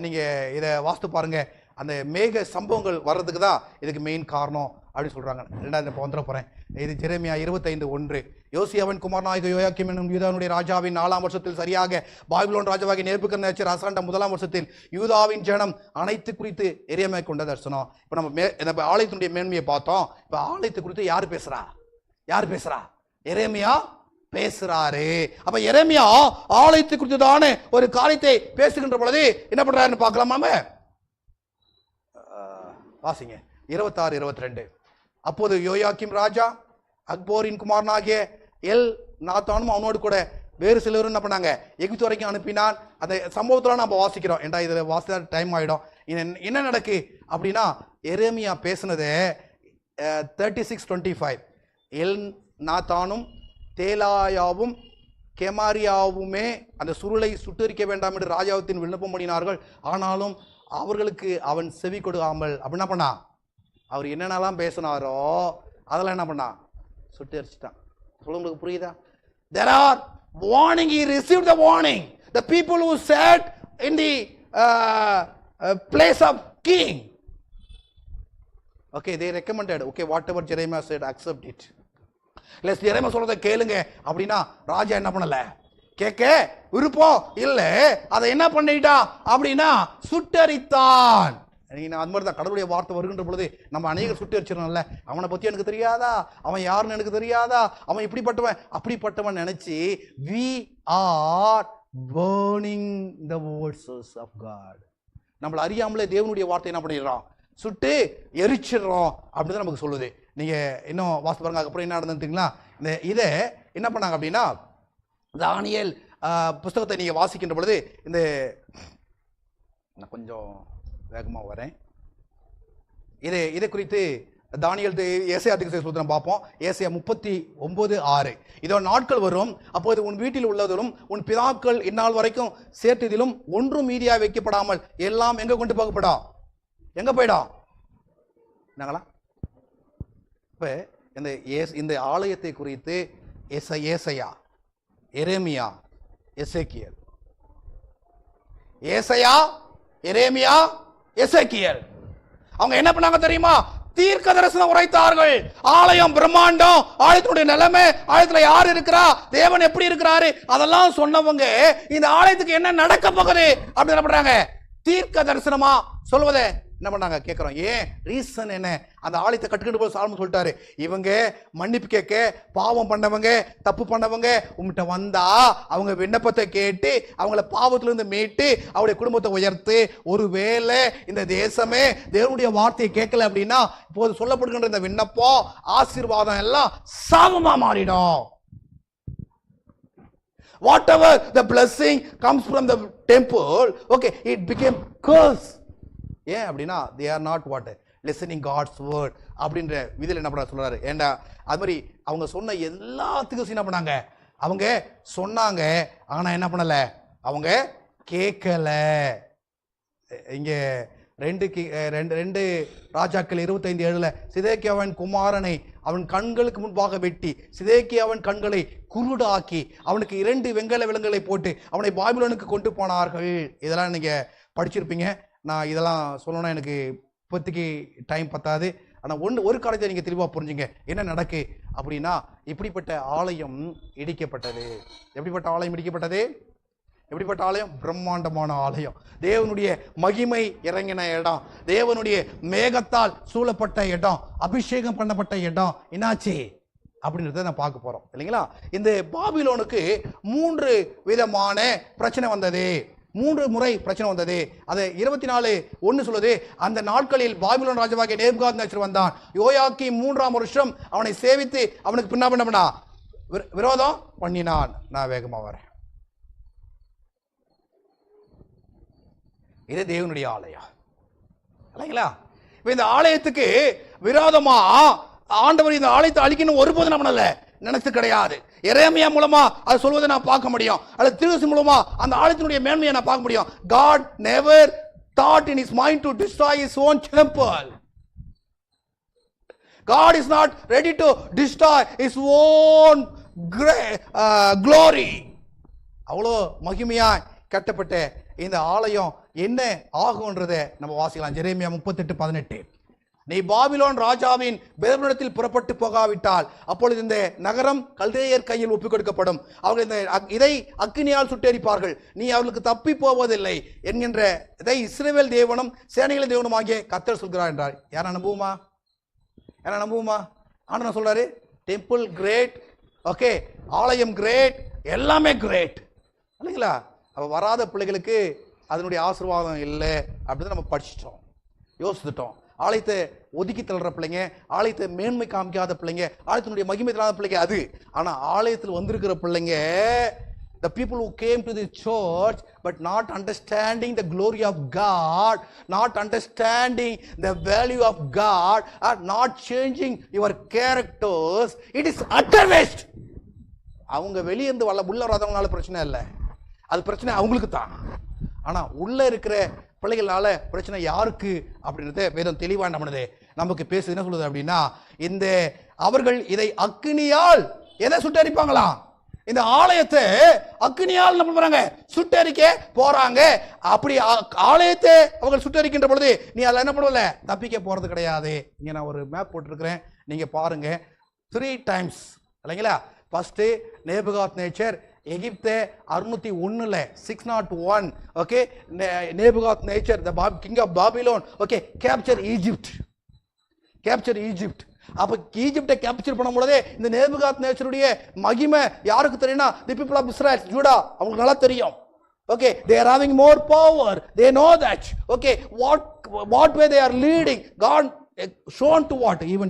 நீங்க இதை வாஸ்து பாருங்க, அந்த மேக சம்பவங்கள் வர்றதுக்கு தான் இதுக்கு மெயின் காரணம் அப்படின்னு சொல்றாங்க. ரெண்டாவது இப்போ வந்துட போறேன். இது ஜெரேமியா 25:1. யோசியாவின் குமாரனாகிய யோயாக்கீம் என்னும் யூதாவுடைய ராஜாவின் 4ஆம் வருஷத்தில் சரியாக பாபிலோன் ராஜாவாகிய நேபுக்கத்நேச்சர் அரசாண்ட 1ஆம் வருஷத்தில் யூதாவின் ஜனம் அனைத்து குறித்து எரேமியா கொண்ட தரிசனம். இப்போ நம்ம ஆலயத்தினுடைய மேன்மையை பார்த்தோம். இப்போ ஆலயத்தை குறித்து யார் பேசுறா? யார் பேசுறா? எரேமியா பேசுறாரு. அப்ப எரேமியா ஆலயத்தை குறித்து தானே ஒரு காரியத்தை பேசுகின்ற பொழுது என்ன பண்றாருன்னு பார்க்கலாமா? வாசிங்க 26-22. அப்போது யோயாக்கீம் ராஜா அக்போரின் குமாரனாகிய எல் நாத்தானும் அவனோடு கூட வேறு சிலரும் என்ன பண்ணாங்க எகிப்து வரைக்கும் அனுப்பினான். அந்த சம்பவத்தில் நம்ம வாசிக்கிறோம். ஏன்டா இதில் வாசித்த டைம் ஆகிடும். என்ன நடக்கு அப்படின்னா, எரேமியா பேசுனது 36:25. எல் நாத்தானும் தேலாயாவும் கெமாரியாவுமே அந்த சுருளை சுட்டரிக்க வேண்டாம் என்று ராஜாவத்தின் விண்ணப்பம் பண்ணினார்கள். ஆனாலும் அவர்களுக்கு அவன் செவி கொடுக்காமல் அப்படி என்ன பண்ணா, அவர் என்னென்னலாம் பேசினாரோ அதெல்லாம் என்ன பண்ணா சுட்டு எரிச்சிட்டான். சொல்ல உங்களுக்கு புரியுதா? There are warning, he received the warning. The people who sat in the place of king, okay, they recommended, okay, whatever Jeremiah said, accept it. Let's Jeremiah சொல்றதை கேளுங்க அப்படின்னா ராஜா என்ன பண்ணல, கேட்க விருப்பம் இல்லை. அதை என்ன பண்ணிட்டா அப்படின்னா சுட்டரித்தான். அது மாதிரி தான் கடவுளுடைய வார்த்தை வருகின்ற பொழுது நம்ம அநேக சுட்டரிச்சிடணும்ல. அவனை பற்றி எனக்கு தெரியாதா, அவன் யாருன்னு எனக்கு தெரியாதா, அவன் இப்படிப்பட்டவன் அப்படிப்பட்டவன் நினைச்சு we are burning the words of God. நம்மளை அறியாமலே தேவனுடைய வார்த்தை என்ன பண்ணிடுறோம், சுட்டு எரிச்சிடுறோம் அப்படின்னு நமக்கு சொல்லுது. நீங்க இன்னும் வாசி பாருங்க. அதுக்கப்புறம் என்ன நடந்துட்டீங்களா, இந்த இதை என்ன பண்ணாங்க அப்படின்னா, தானியேல் புஸ்தகத்தை நீங்க வாசிக்கின்ற பொழுது இந்த நான் கொஞ்சம் வேகமாக வரேன். இதை குறித்து தானியேல் ஏசாயா தீர்க்கதரிசனம் பார்ப்போம். ஏசாயா 39:6. இதோ நாட்கள் வரும், அப்போது உன் வீட்டில் உள்ளதும் உன் பிதாக்கள் இந்நாள் வரைக்கும் சேர்த்ததிலும் ஒன்றும் மீதியாக வைக்கப்படாமல் எல்லாம் எங்க கொண்டு போகப்படும், எங்க போயிடும் நாங்களா? இப்ப இந்த ஆலயத்தை குறித்து ஏசாயா, எரேமியா, எசேக்கியேல், ஏசாயா, எரேமியா, எசேக்கியேல் அவங்க என்ன பண்ணாங்க தெரியுமா? தீர்க்க தரிசனம் உரைத்தார்கள். ஆலயம் பிரம்மாண்டம், ஆலயத்தினுடைய நிலைமை, ஆலயத்துல யார் இருக்கிறா, தேவன் எப்படி இருக்கிறாரு, அதெல்லாம் சொன்னவங்க இந்த ஆலயத்துக்கு என்ன நடக்க போகுது அப்படின்னு என்ன பண்றாங்க, தீர்க்க தரிசனமா சொல்வதை என்ன பண்ணாங்க கேட்கிறோம். ஏன் ரீசன் என்ன? அந்த ஆலயத்தை கட்டுக்கிட்டு போய் சாலமோன் சொல்லிட்டாரு, இவங்க மன்னிப்பு கேட்க பாவம் பண்ணவங்க, தப்பு பண்ணவங்க உங்கள்கிட்ட வந்தா அவங்க விண்ணப்பத்தை கேட்டு அவங்கள பாவத்திலிருந்து மீட்டு அவருடைய குடும்பத்தை உயர்த்து, ஒருவேளை இந்த தேசமே தேவனுடைய வார்த்தையை கேட்கல அப்படின்னா இப்போது சொல்லப்படுகின்ற இந்த விண்ணப்பம் ஆசீர்வாதம் எல்லாம் சாபமா மாறிடும். Whatever the blessing comes from the temple, okay, it became curse. ஏன் அப்படின்னா they are not what listening God's word அப்படின்ற விதியில் என்ன பண்ண சொல்றாரு. ஏண்டா அது மாதிரி அவங்க சொன்ன எல்லாத்துக்கும் என்ன பண்ணாங்க, அவங்க சொன்னாங்க ஆனா என்ன பண்ணல, அவங்க கேட்கல. இங்க 2 ராஜாக்கள் 25:7 சிதேக்கியாவின் குமாரனை அவன் கண்களுக்கு முன்பாக வெட்டி சிதேக்கியாவின் கண்களை குருடாக்கி அவனுக்கு 2 வெங்கல விலங்குகளை போட்டு அவனை பாபிலோனுக்கு கொண்டு போனார்கள். இதெல்லாம் நீங்க படிச்சிருப்பீங்க. நான் இதெல்லாம் சொல்லணும்னா எனக்கு இப்போதைக்கு டைம் பத்தாது. ஆனால் ஒரு காரியத்தை நீங்கள் தெளிவாக புரிஞ்சுங்க, என்ன நடக்கு அப்படின்னா, இப்படிப்பட்ட ஆலயம் இடிக்கப்பட்டது. எப்படிப்பட்ட ஆலயம் இடிக்கப்பட்டது? எப்படிப்பட்ட ஆலயம்? பிரம்மாண்டமான ஆலயம், தேவனுடைய மகிமை இறங்கின இடம், தேவனுடைய மேகத்தால் சூழப்பட்ட இடம், அபிஷேகம் பண்ணப்பட்ட இடம். என்னாச்சு அப்படின்றத நான் பார்க்க போறோம் இல்லைங்களா? இந்த பாபிலோனுக்கு 3 விதமான பிரச்சனை வந்தது, 3 முறை பிரச்சனை வந்தது. அது 24:1 சொல்லுது, அந்த நாட்களில் பாபிலோன் ராஜாவாகிய நேபுகாத்நேச்சர் வந்தான். யோயாக்கீம் 3ஆம் வருஷம் அவனை சேவித்து அவனுக்கு பின்னா விரோதம் பண்ணினான். நான் வேகமா வரேன். இது தேவனுடைய ஆலயம் இல்லைங்களா? இப்ப இந்த ஆலயத்துக்கு விரோதமா ஆண்டவர் இந்த ஆலயத்தை அழிக்கணும் ஒருபோது நம்மள நினைச்சு கிடையாது. எரேமியா மூலமா அது சொல்வதை நான் பார்க்க முடியும், அல்லது திருசி மூலமா அந்த ஆலயத்தினுடைய மேன்மையை நான் பார்க்க முடியும். God never thought in his mind to destroy his own temple. God is not ready to destroy his own glory. அவ்வளோ மகிமையா கட்டப்பட்ட இந்த ஆலயம் என்ன ஆகும்ன்றதை நம்ம வாசிக்கலாம். எரேமியா 38:18. நீ பாபிலோன் ராஜாவின் பேபிலோனிடத்தில் புறப்பட்டு போகாவிட்டால் அப்பொழுது இந்த நகரம் கல்தேயர் கையில் ஒப்புக் கொடுக்கப்படும். அவர்கள் இதை அக்கினியால் சுட்டெரிப்பார்கள், நீ அவர்களுக்கு தப்பி போவதில்லை என்கின்ற இதை இஸ்ரவேல் தேவனும் சேனைகளின் தேவனும் ஆகிய கர்த்தர் சொல்கிறார் என்றார். யாரை நம்புவோமா? யாரை நம்புவோமா? ஆண்டவர் சொல்றாரு, டெம்பிள் கிரேட், ஓகே, ஆலயம் கிரேட், எல்லாமே கிரேட் இல்லைங்களா? அப்ப வராத பிள்ளைகளுக்கு அதனுடைய ஆசீர்வாதம் இல்லை அப்படின்னு நம்ம படிச்சிட்டோம், யோசித்துட்டோம். ஆலயத்தை ஒதுக்கி தள்ளுற பிள்ளைங்க, ஆலயத்தை மேன்மை காமிக்காத பிள்ளைங்க, ஆலயத்தினுடைய மகிமை தராத பிள்ளைங்க அது. ஆனா ஆலயத்தில் வந்திருக்கிற பிள்ளைங்க, the people who came to the church but not understanding the glory of God, not understanding the value of God, are not changing your characters, it is utter waste. அவங்க வெளியே இருந்து உள்ள வராதவங்களால பிரச்சனை இல்லை, அது பிரச்சனை அவங்களுக்கு தான். ஆனா உள்ள இருக்கிற பிள்ளைகளால பிரச்சனை யாருக்கு அப்படின்றத வேதம் தெளிவா நமக்கு பேசுது. என்ன சொல்லுது அப்படின்னா, இந்த அவர்கள் இதை அக்கினியால் எதை சுட்டரிப்பாங்களாம்? இந்த ஆலயத்தை அக்கினியால் நம்ம போறாங்க, சுட்டரிக்க போறாங்க. அப்படி ஆலயத்தை அவர்கள் சுட்டரிக்கின்ற பொழுது நீ அதில் என்ன பண்ணல, தப்பிக்க போறது கிடையாது. இங்க நான் ஒரு மேப் போட்டிருக்கிறேன், நீங்க பாருங்க. 3 times இல்லைங்களா? ஃபர்ஸ்ட் நேபுகாத்நேச்சர் எகிப்தை 601 601, okay, Nebuchadnezzar the king of Babylon, okay, capture Egypt. அப்ப ஈஜிப்டை கேப்சர் பண்ணும் பொழுதே இந்த நேபுகாத்நேச்சருடைய மகிமை யாருக்கு தெரியும்னா, the people of Israel, Judah, அவங்களுக்கு நல்லா தெரியும். Okay, they are having more power, they know that. Okay, what way they are leading, God shown to what, even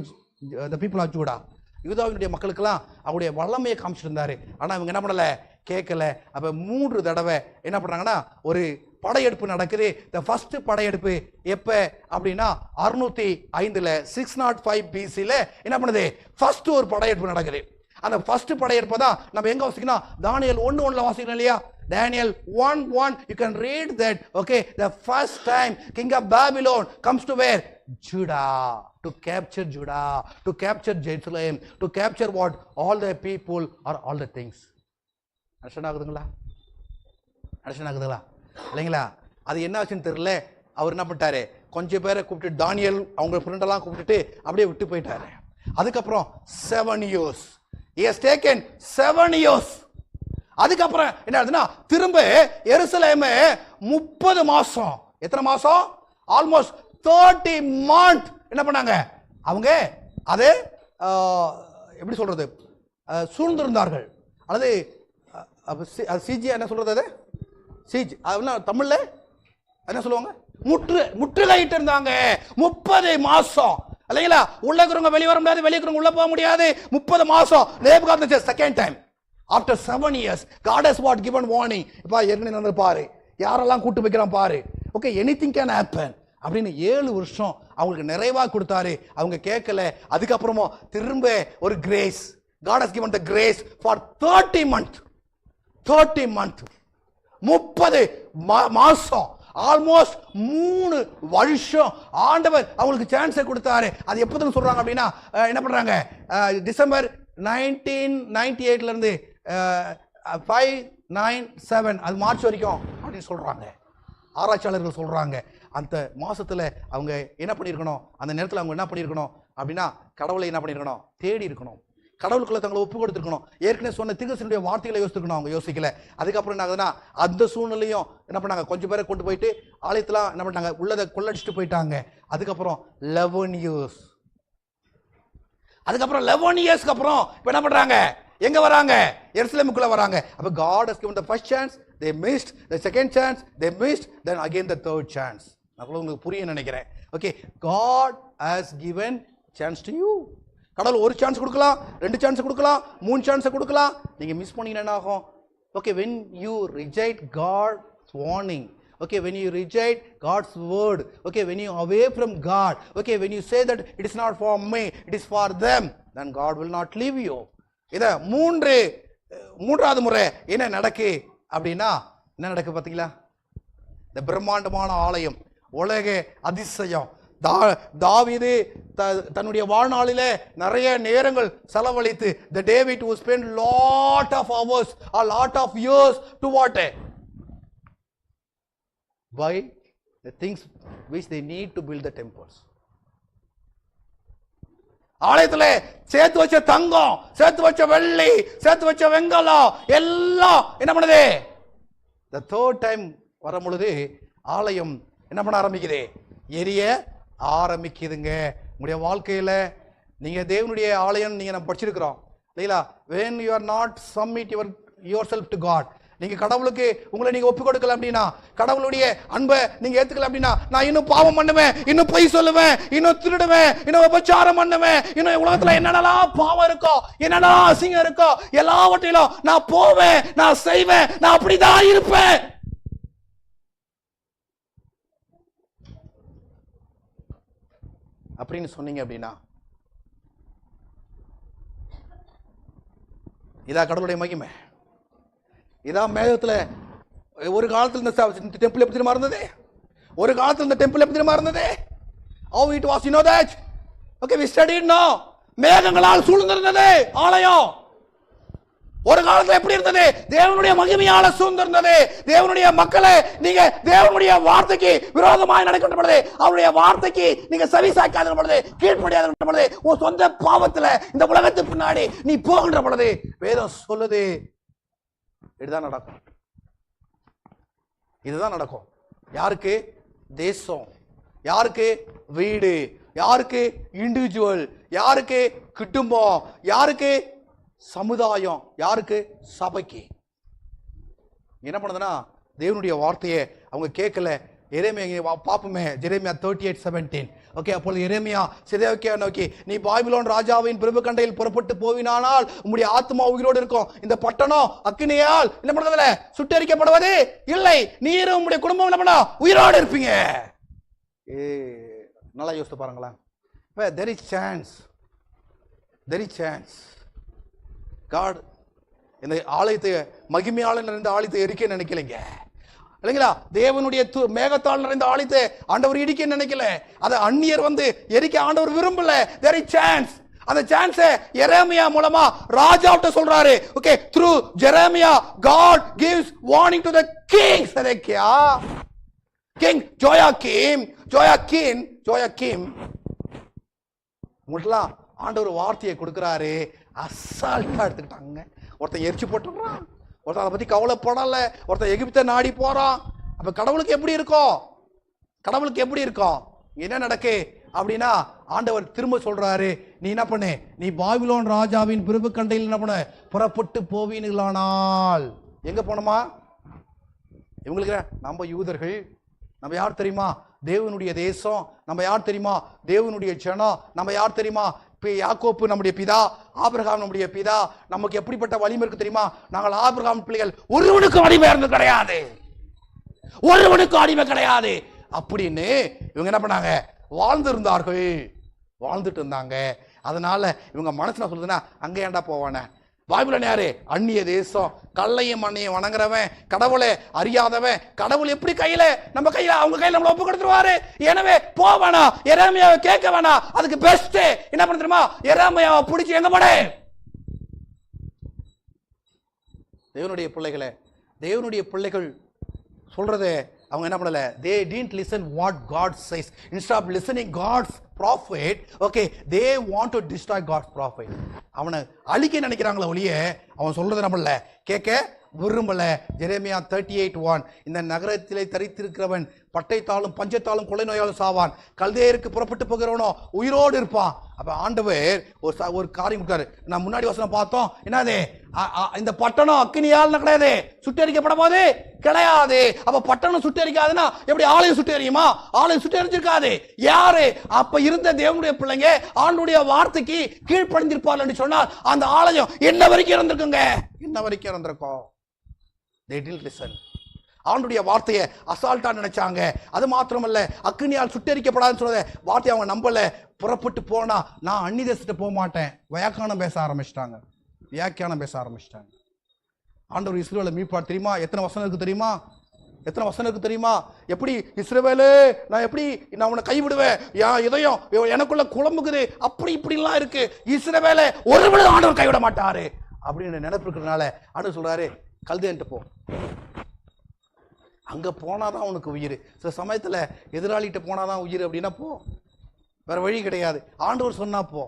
the people of Judah, யூதாவினுடைய மக்களுக்கெல்லாம் அவருடைய வல்லமையை காமிச்சிருந்தாரு. ஆனா இவங்க என்ன பண்ணல, கேட்கல. அப்ப 3 தடவை என்ன பண்றாங்கன்னா, ஒரு படையெடுப்பு நடக்குது. த ஃபர்ஸ்ட் படையெடுப்பு எப்ப அப்படின்னா 605 605 BC என்ன பண்ணுது, ஃபர்ஸ்ட் ஒரு படையெடுப்பு நடக்குது. அந்த ஃபர்ஸ்ட் படையெடுப்பு தான் நம்ம எங்க வாசிக்கணும், தானியேல் 1:1 வாசிக்கணும் இல்லையா? Daniel 1:1, you can read that. Okay, the first time king of Babylon comes to where? Judah, to capture Judah, to capture Jerusalem, to capture what? All the people or all the things. Understand ஆகுதுங்களா இல்லைங்களா? அது என்ன ஆச்சுன்னு தெரியல. அவர் என்ன பண்ணிட்டாரு, கொஞ்சம் பேரை கூப்பிட்டு, தானியல் அவங்க ஃப்ரெண்டெல்லாம் கூப்பிட்டுட்டு அப்படியே விட்டு போயிட்டாரு. அதுக்கப்புறம் 7 years he has taken 7 years. அதுக்கப்புறம் என்ன ஆகுதுன்னா, திரும்ப எருசலேமை 30 மாசம், எத்தனை மாசம், ஆல்மோஸ்ட் 30 months என்ன பண்ணாங்க அவங்க, அது எப்படி சொல்றது, சூழ்ந்திருந்தார்கள். அல்லது சிஜி என்ன சொல்றது, அது சிஜி தமிழ்ல என்ன சொல்லுவாங்க, முற்றுகையிட்டு இருந்தாங்க 30 மாசம் இல்லைங்களா? உள்ள இருக்கிறவங்க வெளியே வர முடியாது, வெளியே இருக்கிறவங்க உள்ள போக முடியாது. 30 மாசம் Nebuchadnezzar second time after 7 years God has what given warning. இப்ப ஏற்கனவே நடந்து பாரு, யாரெல்லாம் கூட்டு வைக்கிறான் பாரு. ஓகே, எனிதிங் கேன் ஹேப்பன் அப்படின்னு 7 வருஷம் அவங்களுக்கு நிறைவா கொடுத்தாரு. அவங்க கேட்கல. அதுக்கப்புறமா திரும்ப ஒரு grace, God has given the grace for 30 months. 30 months, 30 மாசம், ஆல்மோஸ்ட் 3 வருஷம் ஆண்டவர் அவங்களுக்கு சான்ஸை கொடுத்தாரு. அது எப்போதுன்னு சொல்றாங்க அப்படின்னா, என்ன பண்றாங்க, டிசம்பர் 1998 இருந்து 597 அது மார்ச் வரைக்கும் அப்படின்னு சொல்றாங்க ஆராய்ச்சியாளர்கள் சொல்றாங்க. அந்த மாசத்துல அவங்க என்ன பண்ணியிருக்கணும், அந்த நேரத்தில் அவங்க என்ன பண்ணியிருக்கணும் அப்படின்னா கடவுளை என்ன பண்ணியிருக்கணும், தேடி இருக்கணும், கடவுளுக்குள்ள தங்களை ஒப்பு கொடுத்துருக்கணும். ஏற்கனவே சொன்ன தீர்க்கதரிசியுடைய வார்த்தைகளை யோசிச்சிருக்கணும், அவங்க யோசிக்கல. அதுக்கப்புறம் என்ன ஆகுதுன்னா அந்த சூழ்நிலையும் என்ன பண்ணாங்க, கொஞ்சம் பேரை கொண்டு போயிட்டு ஆலயத்தில் என்ன பண்ணாங்க, உள்ளதை கொள்ளடிச்சிட்டு போயிட்டாங்க. அதுக்கப்புறம் 11 years, அதுக்கப்புறம் 11 yearsக்கு அப்புறம் இப்போ என்ன பண்றாங்க, எங்க வராங்க, எருசலேமுக்குள்ள வராங்க. அப்ப God has given the first chance, they missed the second chance, they missed, then again the third chance. நான் உங்களுக்கு புரிய நினைக்கிறேன். Okay, God has given chance to you. கடவுள் ஒரு சான்ஸ் கொடுக்கலாம், 2 சான்ஸ் கொடுக்கலாம், 3 சான்ஸ் கொடுக்கலாம். நீங்க மிஸ் பண்ணீங்கன்னா என்ன ஆகும்? Okay, when you reject God's warning, okay, when you reject God's word, okay, when you away from God, okay, when you say that it is not for me, it is for them, then God will not leave you. இத மூன்றாவது முறை என்ன நடக்கு அப்படின்னா, என்ன நடக்கு பார்த்தீங்களா? இந்த பிரம்மாண்டமான ஆலயம், உலக அதிசயம். தாவீது தன்னுடைய வாழ்நாளிலே நிறைய நேரங்கள் செலவழித்து, the David who spent lot of hours or lot of years to what? Buy the things which they need to build the temples. ஆலயத்தில் சேர்த்து வச்ச தங்கம், சேர்த்து வச்ச வெள்ளி, சேர்த்து வச்ச வெங்கலம் எல்லாம் என்ன பண்ணுது? the third time வரும் பொழுது ஆலயம் என்ன பண்ண ஆரம்பிக்குது? எரிய ஆரம்பிக்குதுங்க. உங்களுடைய வாழ்க்கையில நீங்க தேவனுடைய ஆலயம் நீங்க நம்ம படிச்சிருக்கிறோம் இல்லைங்களா? when you are not submit yourself to God, நீங்க கடவுளுக்கு உங்களை நீங்க ஒப்பு கொடுக்கல அப்படின்னா, கடவுளுடைய அன்பை நீங்க ஏத்துக்கல அப்படின்னா, நான் இன்னும் பாவம் பண்ணுவேன், இன்னும் பொய் சொல்லுவேன், இன்னும் திருடுவேன், இன்னும் உபச்சாரம் பண்ணுவேன், இன்னும் உலகத்துல என்னென்னலாம் பாவம் இருக்கோ, என்னென்னலாம் அசிங்கம் இருக்கோ எல்லாவற்றிலும் நான் போவேன், நான் செய்வேன், நான் அப்படிதான் இருப்பேன். அப்படின்னு சொன்னீங்க அப்படின்னா, இதா கடவுளுடைய மகிமை. இதான் மேகத்துல ஒரு காலத்தில் இந்த டெம்பிள் எப்படி தெரியுமா இருந்தது? ஒரு காலத்தில் இந்த டெம்பிள் எப்படி தெரியுமா இருந்தது? how it was, you know that? okay, we studied now. மேகங்களால் சூழ்ந்திருந்தது ஆலயம். ஒரு காலத்துல எப்படி இருந்தது? தேவனுடைய மகிமையால சூழ்ந்திருந்தது. தேவனுடைய மக்களே, நீங்க தேவனுடைய வார்த்தைக்கு விரோதமாய் நடக்கின்ற பொழுது, அவருடைய வார்த்தைக்கு நீங்க செவி சாய்க்காத பொழுது, கீழ்ப்படியாத பொழுது, உன் சொந்த பாவத்துல இந்த உலகத்துக்கு பின்னாடி நீ போகின்ற பொழுது, வேதம் சொல்லுது இதுதான் நடக்கும். இதுதான் நடக்கும். யாருக்கு? தேசம். யாருக்கு? வீடு. யாருக்கு? இண்டிவிஜுவல். யாருக்கு? குடும்பம். யாருக்கு? சமுதாயம். யாருக்கு? சபைக்கு. என்ன பண்ணுதுன்னா, தேவனுடைய வார்த்தையை அவங்க கேட்கல. எரேமியா பாப்போமே, எரேமியா 38:17. ஓகே, அப்பொழுது எரேமியா சிதேக்கியா நோக்கி, நீ பாபிலோன் ராஜாவின் பிரபு கண்டையில் புறப்பட்டு போவினானால் உம்முடைய ஆத்மா உயிரோடு இருக்கும், இந்த பட்டணம் அக்கினியால் என்ன பண்ணுறதில்ல சுட்டரிக்கப்படுவது இல்லை, நீரும் உம்முடைய குடும்பம் என்ன பண்ணா உயிரோடு இருப்பீங்க. நல்லா யோசித்து பாருங்களேன். there is chance, there is chance. God இந்த ஆலயத்தை மகிமையாளர் நிறைந்த ஆலயத்தை எரிக்க நினைக்கலைங்க இல்லைங்களா? தேவனுடைய மேகத்தால் நிறைந்த ஆலயத்தை ஆண்டவர் இடிக்க நினைக்கல. அதை அந்நியர் வந்து எரிக்க ஆண்டவர் விரும்பல. there is chance. அந்த சான்ஸை எரேமியா மூலமா ராஜாவிட்ட சொல்றாரு. Okay, through Jeremiah God gives warning to the king Zedekiah, king Joachim முட்லாம் ஆண்டவர் வார்த்தையை கொடுக்கிறாரு. அசால்ட்டா எடுத்துக்கிட்டாங்க. ஒருத்தன் எரிச்சு போட்டுறான், ஒருத்தன் அதை பத்தி கவலைப்படல, ஒருத்தன் எகிப்தை நாடி போறான். அப்ப கடவுளுக்கு எப்படி இருக்கும்? கடவுளுக்கு எப்படி இருக்கும்? என்ன நடக்கு அப்படின்னா, ஆண்டவர் திரும்ப சொல்றாரு, நீ என்ன பண்ணு, நீ பாபிலோன் ராஜாவின் பிரபு கண்டையில் என்ன பண்ண புறப்பட்டு போவீர்களானால். எங்க போனோமா? இவங்களுக்கு நம்ம யூதர்கள், நம்ம யார் தெரியுமா? தேவனுடைய தேசம். நம்ம யார் தெரியுமா? தேவனுடைய ஜனம். நம்ம யார் தெரியுமா? யாக்கோப்பு நம்முடைய பிதா, ஆபிரகாம் நம்முடைய பிதா. நமக்கு எப்படிப்பட்ட வலிமை இருக்கு தெரியுமா? நாங்கள் ஆபிரகாம் பிள்ளைகள். ஒருவனுக்கும் அடிமை இருந்தது கிடையாது, ஒருவனுக்கும் அடிமை கிடையாது அப்படின்னு இவங்க என்ன பண்ணாங்க? வாழ்ந்திருந்தார்கள், வாழ்ந்துட்டு இருந்தாங்க. அதனால இவங்க மனசுல சொல்லுதுன்னா, அங்க ஏன்டா போவானே? பாபிலோன் யாரு? அந்நிய தேசம். கல்லையும் மண்ணையும் வணங்குறவன், கடவுளை அறியாதவன். கடவுள் எப்படி கையில நம்ம கையில அவங்க கையில நம்மள ஒப்பு கொடுத்துருவாரு. எனவே போவானா, எரேமியாவை கேட்க வேணா. அதுக்கு பெஸ்ட் என்ன பண்ண தெரியுமா? எரேமியாவை பிடிச்சி எங்க போட. தேவனுடைய பிள்ளைகளை, தேவனுடைய பிள்ளைகள் சொல்றதை அவங்க என்ன பண்ணல, they didn't listen what God says. Instead of listening God's prophet, okay, they want to destroy God's prophet. அவனை அழிக்க நினைக்கிறாங்களே ஒழிய அவன் சொல்றது நம்மள கேட்க விரும்பல. ஜெரேமியா 38:1, இந்த நகரத்திலே தரித்திருக்கிறவன் பட்டைத்தாலும் பஞ்சத்தாலும் கொலை நோயாலும் சாவான், கல்தேயருக்கு புறப்பட்டு போகிறவனோ உயிரோடு இருப்பான். அப்ப ஆண்டவர் ஒரு காரியம் கொடுத்தாரு. நான் முன்னாடி வசனம் பார்த்தோம், என்னது, இந்த பட்டணம் அக்கினியால் கிடையாது, சுட்டரிக்கப்பட போது கிடையாது. அப்ப பட்டணம் சுட்டரிக்காதுன்னா எப்படி ஆலயம் சுட்டரியுமா? ஆலயம் சுட்டரிச்சிருக்காது. யாரு அப்ப இருந்த தேவனுடைய பிள்ளைங்க ஆண்டுடைய வார்த்தைக்கு கீழ்ப்படிஞ்சிருப்பார் என்று சொன்னால் அந்த ஆலயம் என்ன வரைக்கும் இருந்திருக்குங்க, என்ன வரைக்கும் இருந்திருக்கும். They didn't listen. ஆண்டுடைய வார்த்தையை அசால்ட்டா நினைச்சாங்க. அது மாத்திரமல்ல, அக்கினியால் சுட்டரிக்கப்படாதுன்னு சொல்றத வார்த்தையை அவங்க நம்பல. புறப்பட்டு போனா நான் அந்நிய தேசத்துக்கு போக மாட்டேன், வியாக்கியானம் பேச ஆரம்பிச்சிட்டாங்க. ஆண்டவர் இஸ்ரவேலை மீட்பார் தெரியுமா? எத்தனை வசனம் இருக்கு தெரியுமா? எத்தனை வசனம் இருக்கு தெரியுமா? எப்படி இஸ்ரவேலே நான் எப்படி நான் உன்னை கைவிடுவேன், இதயம் எனக்குள்ள குழம்புக்குது, அப்படி இப்படிலாம் இருக்கு. இஸ்ரவேலை ஒருவேளை ஆண்டவர் கைவிட மாட்டாரு அப்படின்னு நினைப்பு இருக்கிறதுனால ஆண்டவர் சொல்றாரு, கல்தேன்ட்டு போ, அங்க போனாதான் உனக்கு உயிர். சில சமயத்துல எதிராளிகிட்ட போனாதான் உயிர் அப்படின்னா போ, வேற வழி கிடையாது. ஆண்டவர் சொன்னா போ.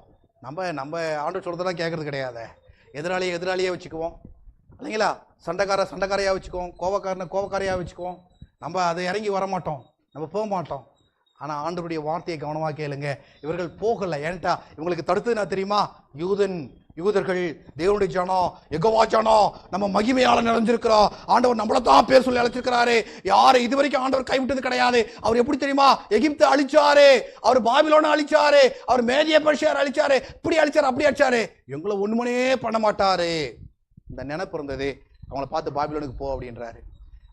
நம்ம ஆண்டவர் சொல்றதெல்லாம் கேட்கறது கிடையாது. எதிராளியே வச்சுக்குவோம் இல்லைங்களா? சண்டைக்காரையா வச்சுக்குவோம், கோவக்காரையா வச்சுக்குவோம். நம்ம அதை இறங்கி வர மாட்டோம், நம்ம போக மாட்டோம். ஆனா ஆண்டவருடைய வார்த்தையை கவனமா கேளுங்க. இவர்கள் போகல. ஏன்டா இவங்களுக்கு தடுத்தது நான் தெரியுமா? யூதர்கள் தேவனுடைய ஜனம், யெகோவா ஜனம், நம்ம மகிமையால நிறைஞ்சிருக்கிறோம். ஆண்டவர் நம்மள தான் பேர் சொல்லி அழைச்சிருக்கிறாரு. யாரு இதுவரைக்கும் ஆண்டவர் கைவிட்டது கிடையாது. அவர் எப்படி தெரியுமா? எகிப்தை அழிச்சாரு, அவர் பாபிலோனை அழிச்சாரு, அவர் மேதிய பெர்ஷியாரை அழிச்சாரு, இப்படி அழிச்சாரு, அப்படி அழிச்சாரு. எங்களை ஒண்ணுமனே பண்ண மாட்டாரு. இந்த நினைப்பு இருந்தது. அவங்கள பார்த்து பாபிலோனுக்கு போ அப்படின்றாரு.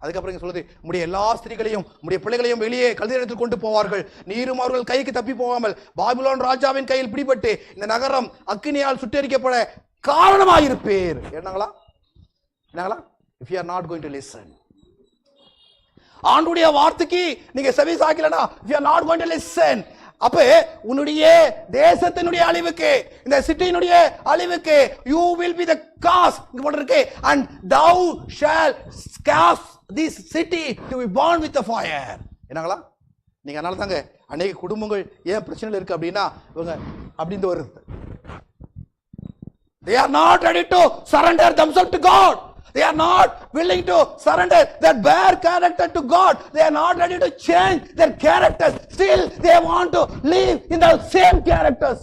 அதுக்கப்புறம் சொல்லுது, உடைய எல்லா ஸ்திரீகளையும் உடைய பிள்ளைகளையும் வெளியே கல்தேயரிடத்தில் கொண்டு போவார்கள், நீரும் அவர்கள் கைக்கு தப்பி போகாமல் பாபிலோன் ராஜாவின் கையில் பிடிபட்டு இந்த நகரம் அக்கினியால் சுட்டெரிக்கப்பட காரணமாயிருப்பேர். என்னங்களா? if you are not going to listen, ஆண்டுடைய வார்த்தைக்கு நீங்க செவி சாய்க்கலனா, if you are not going to listen, அப்ப உன்னுடைய தேசத்தினுடைய அழிவுக்கு, இந்த சிட்டியினுடைய அழிவுக்கு you will be the cause. இங்க போட்டிருக்கு, and thou shall cast this city to be burned with the fire. என்னங்களா? நீங்க அதனால தாங்க அநேக குடும்பங்கள் ஏன் பிரச்சனையில் இருக்கு அப்படின்னா இவங்க அப்படின்னு வருது. They are not ready to surrender themselves to God. They are not willing to surrender their bare character to God. They are not ready to change their characters. Still they want to live in the same characters.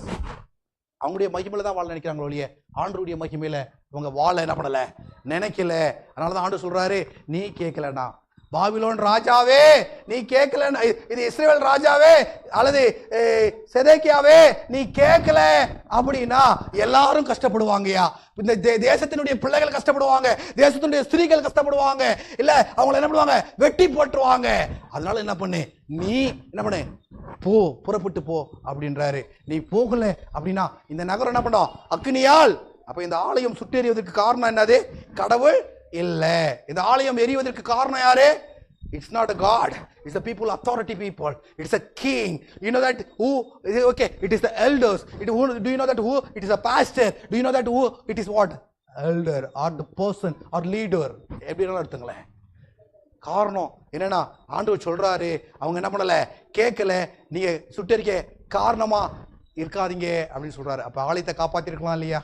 அவங்களுடைய மகிமையில தான் வாழ நினைக்கிறாங்க ஒழிய ஆண்டவருடைய மகிமையில இவங்க வாழ என்ன பண்ணல, நினைக்கல. அதனாலதான் ஆண்டவர் சொல்றாரு, நீ கேட்கலனா பாபிலோன் ராஜாவே, நீ கேட்கல, இது இஸ்ரவேல் ராஜாவே அல்லது செதேக்கியாவே நீ கேட்கல அப்படின்னா எல்லாரும் கஷ்டப்படுவாங்கயா. இந்த தேசத்தினுடைய பிள்ளைகள் கஷ்டப்படுவாங்க, தேசத்தினுடைய ஸ்திரீகள் கஷ்டப்படுவாங்க, இல்ல அவங்களை என்ன பண்ணுவாங்க, வெட்டி போட்டுருவாங்க. அதனால என்ன பண்ணு, நீ என்ன பண்ணு, போ, புறப்பட்டு போ அப்படின்றாரு. நீ போகல அப்படின்னா இந்த நகரம் என்ன பண்ணும், அக்னியால். அப்ப இந்த ஆலயம் சுட்டெரிவதற்கு காரணம் என்னது? கடவுள் இல்ல. இந்த ஆலயம் எரிவதற்கு காரணம் யாரு? It's not a God. It's the people, authority people. It's a king. You know that who? Okay, it is the elders. Do you know that who? It is a pastor. Do you know that who? It is what? Elder or the person or leader. எப்படினாலும் எடுத்துங்களேன். காரணம் என்னன்னா ஆண்டவர் சொல்றாரு, அவங்க என்ன பண்ணல, கேட்கல, நீங்க சுட்டெரிக்க காரணமா இருக்காதீங்க அப்படின்னு சொல்றாரு. அப்ப ஆலயத்தை காப்பாத்திருக்கலாம் இல்லையா?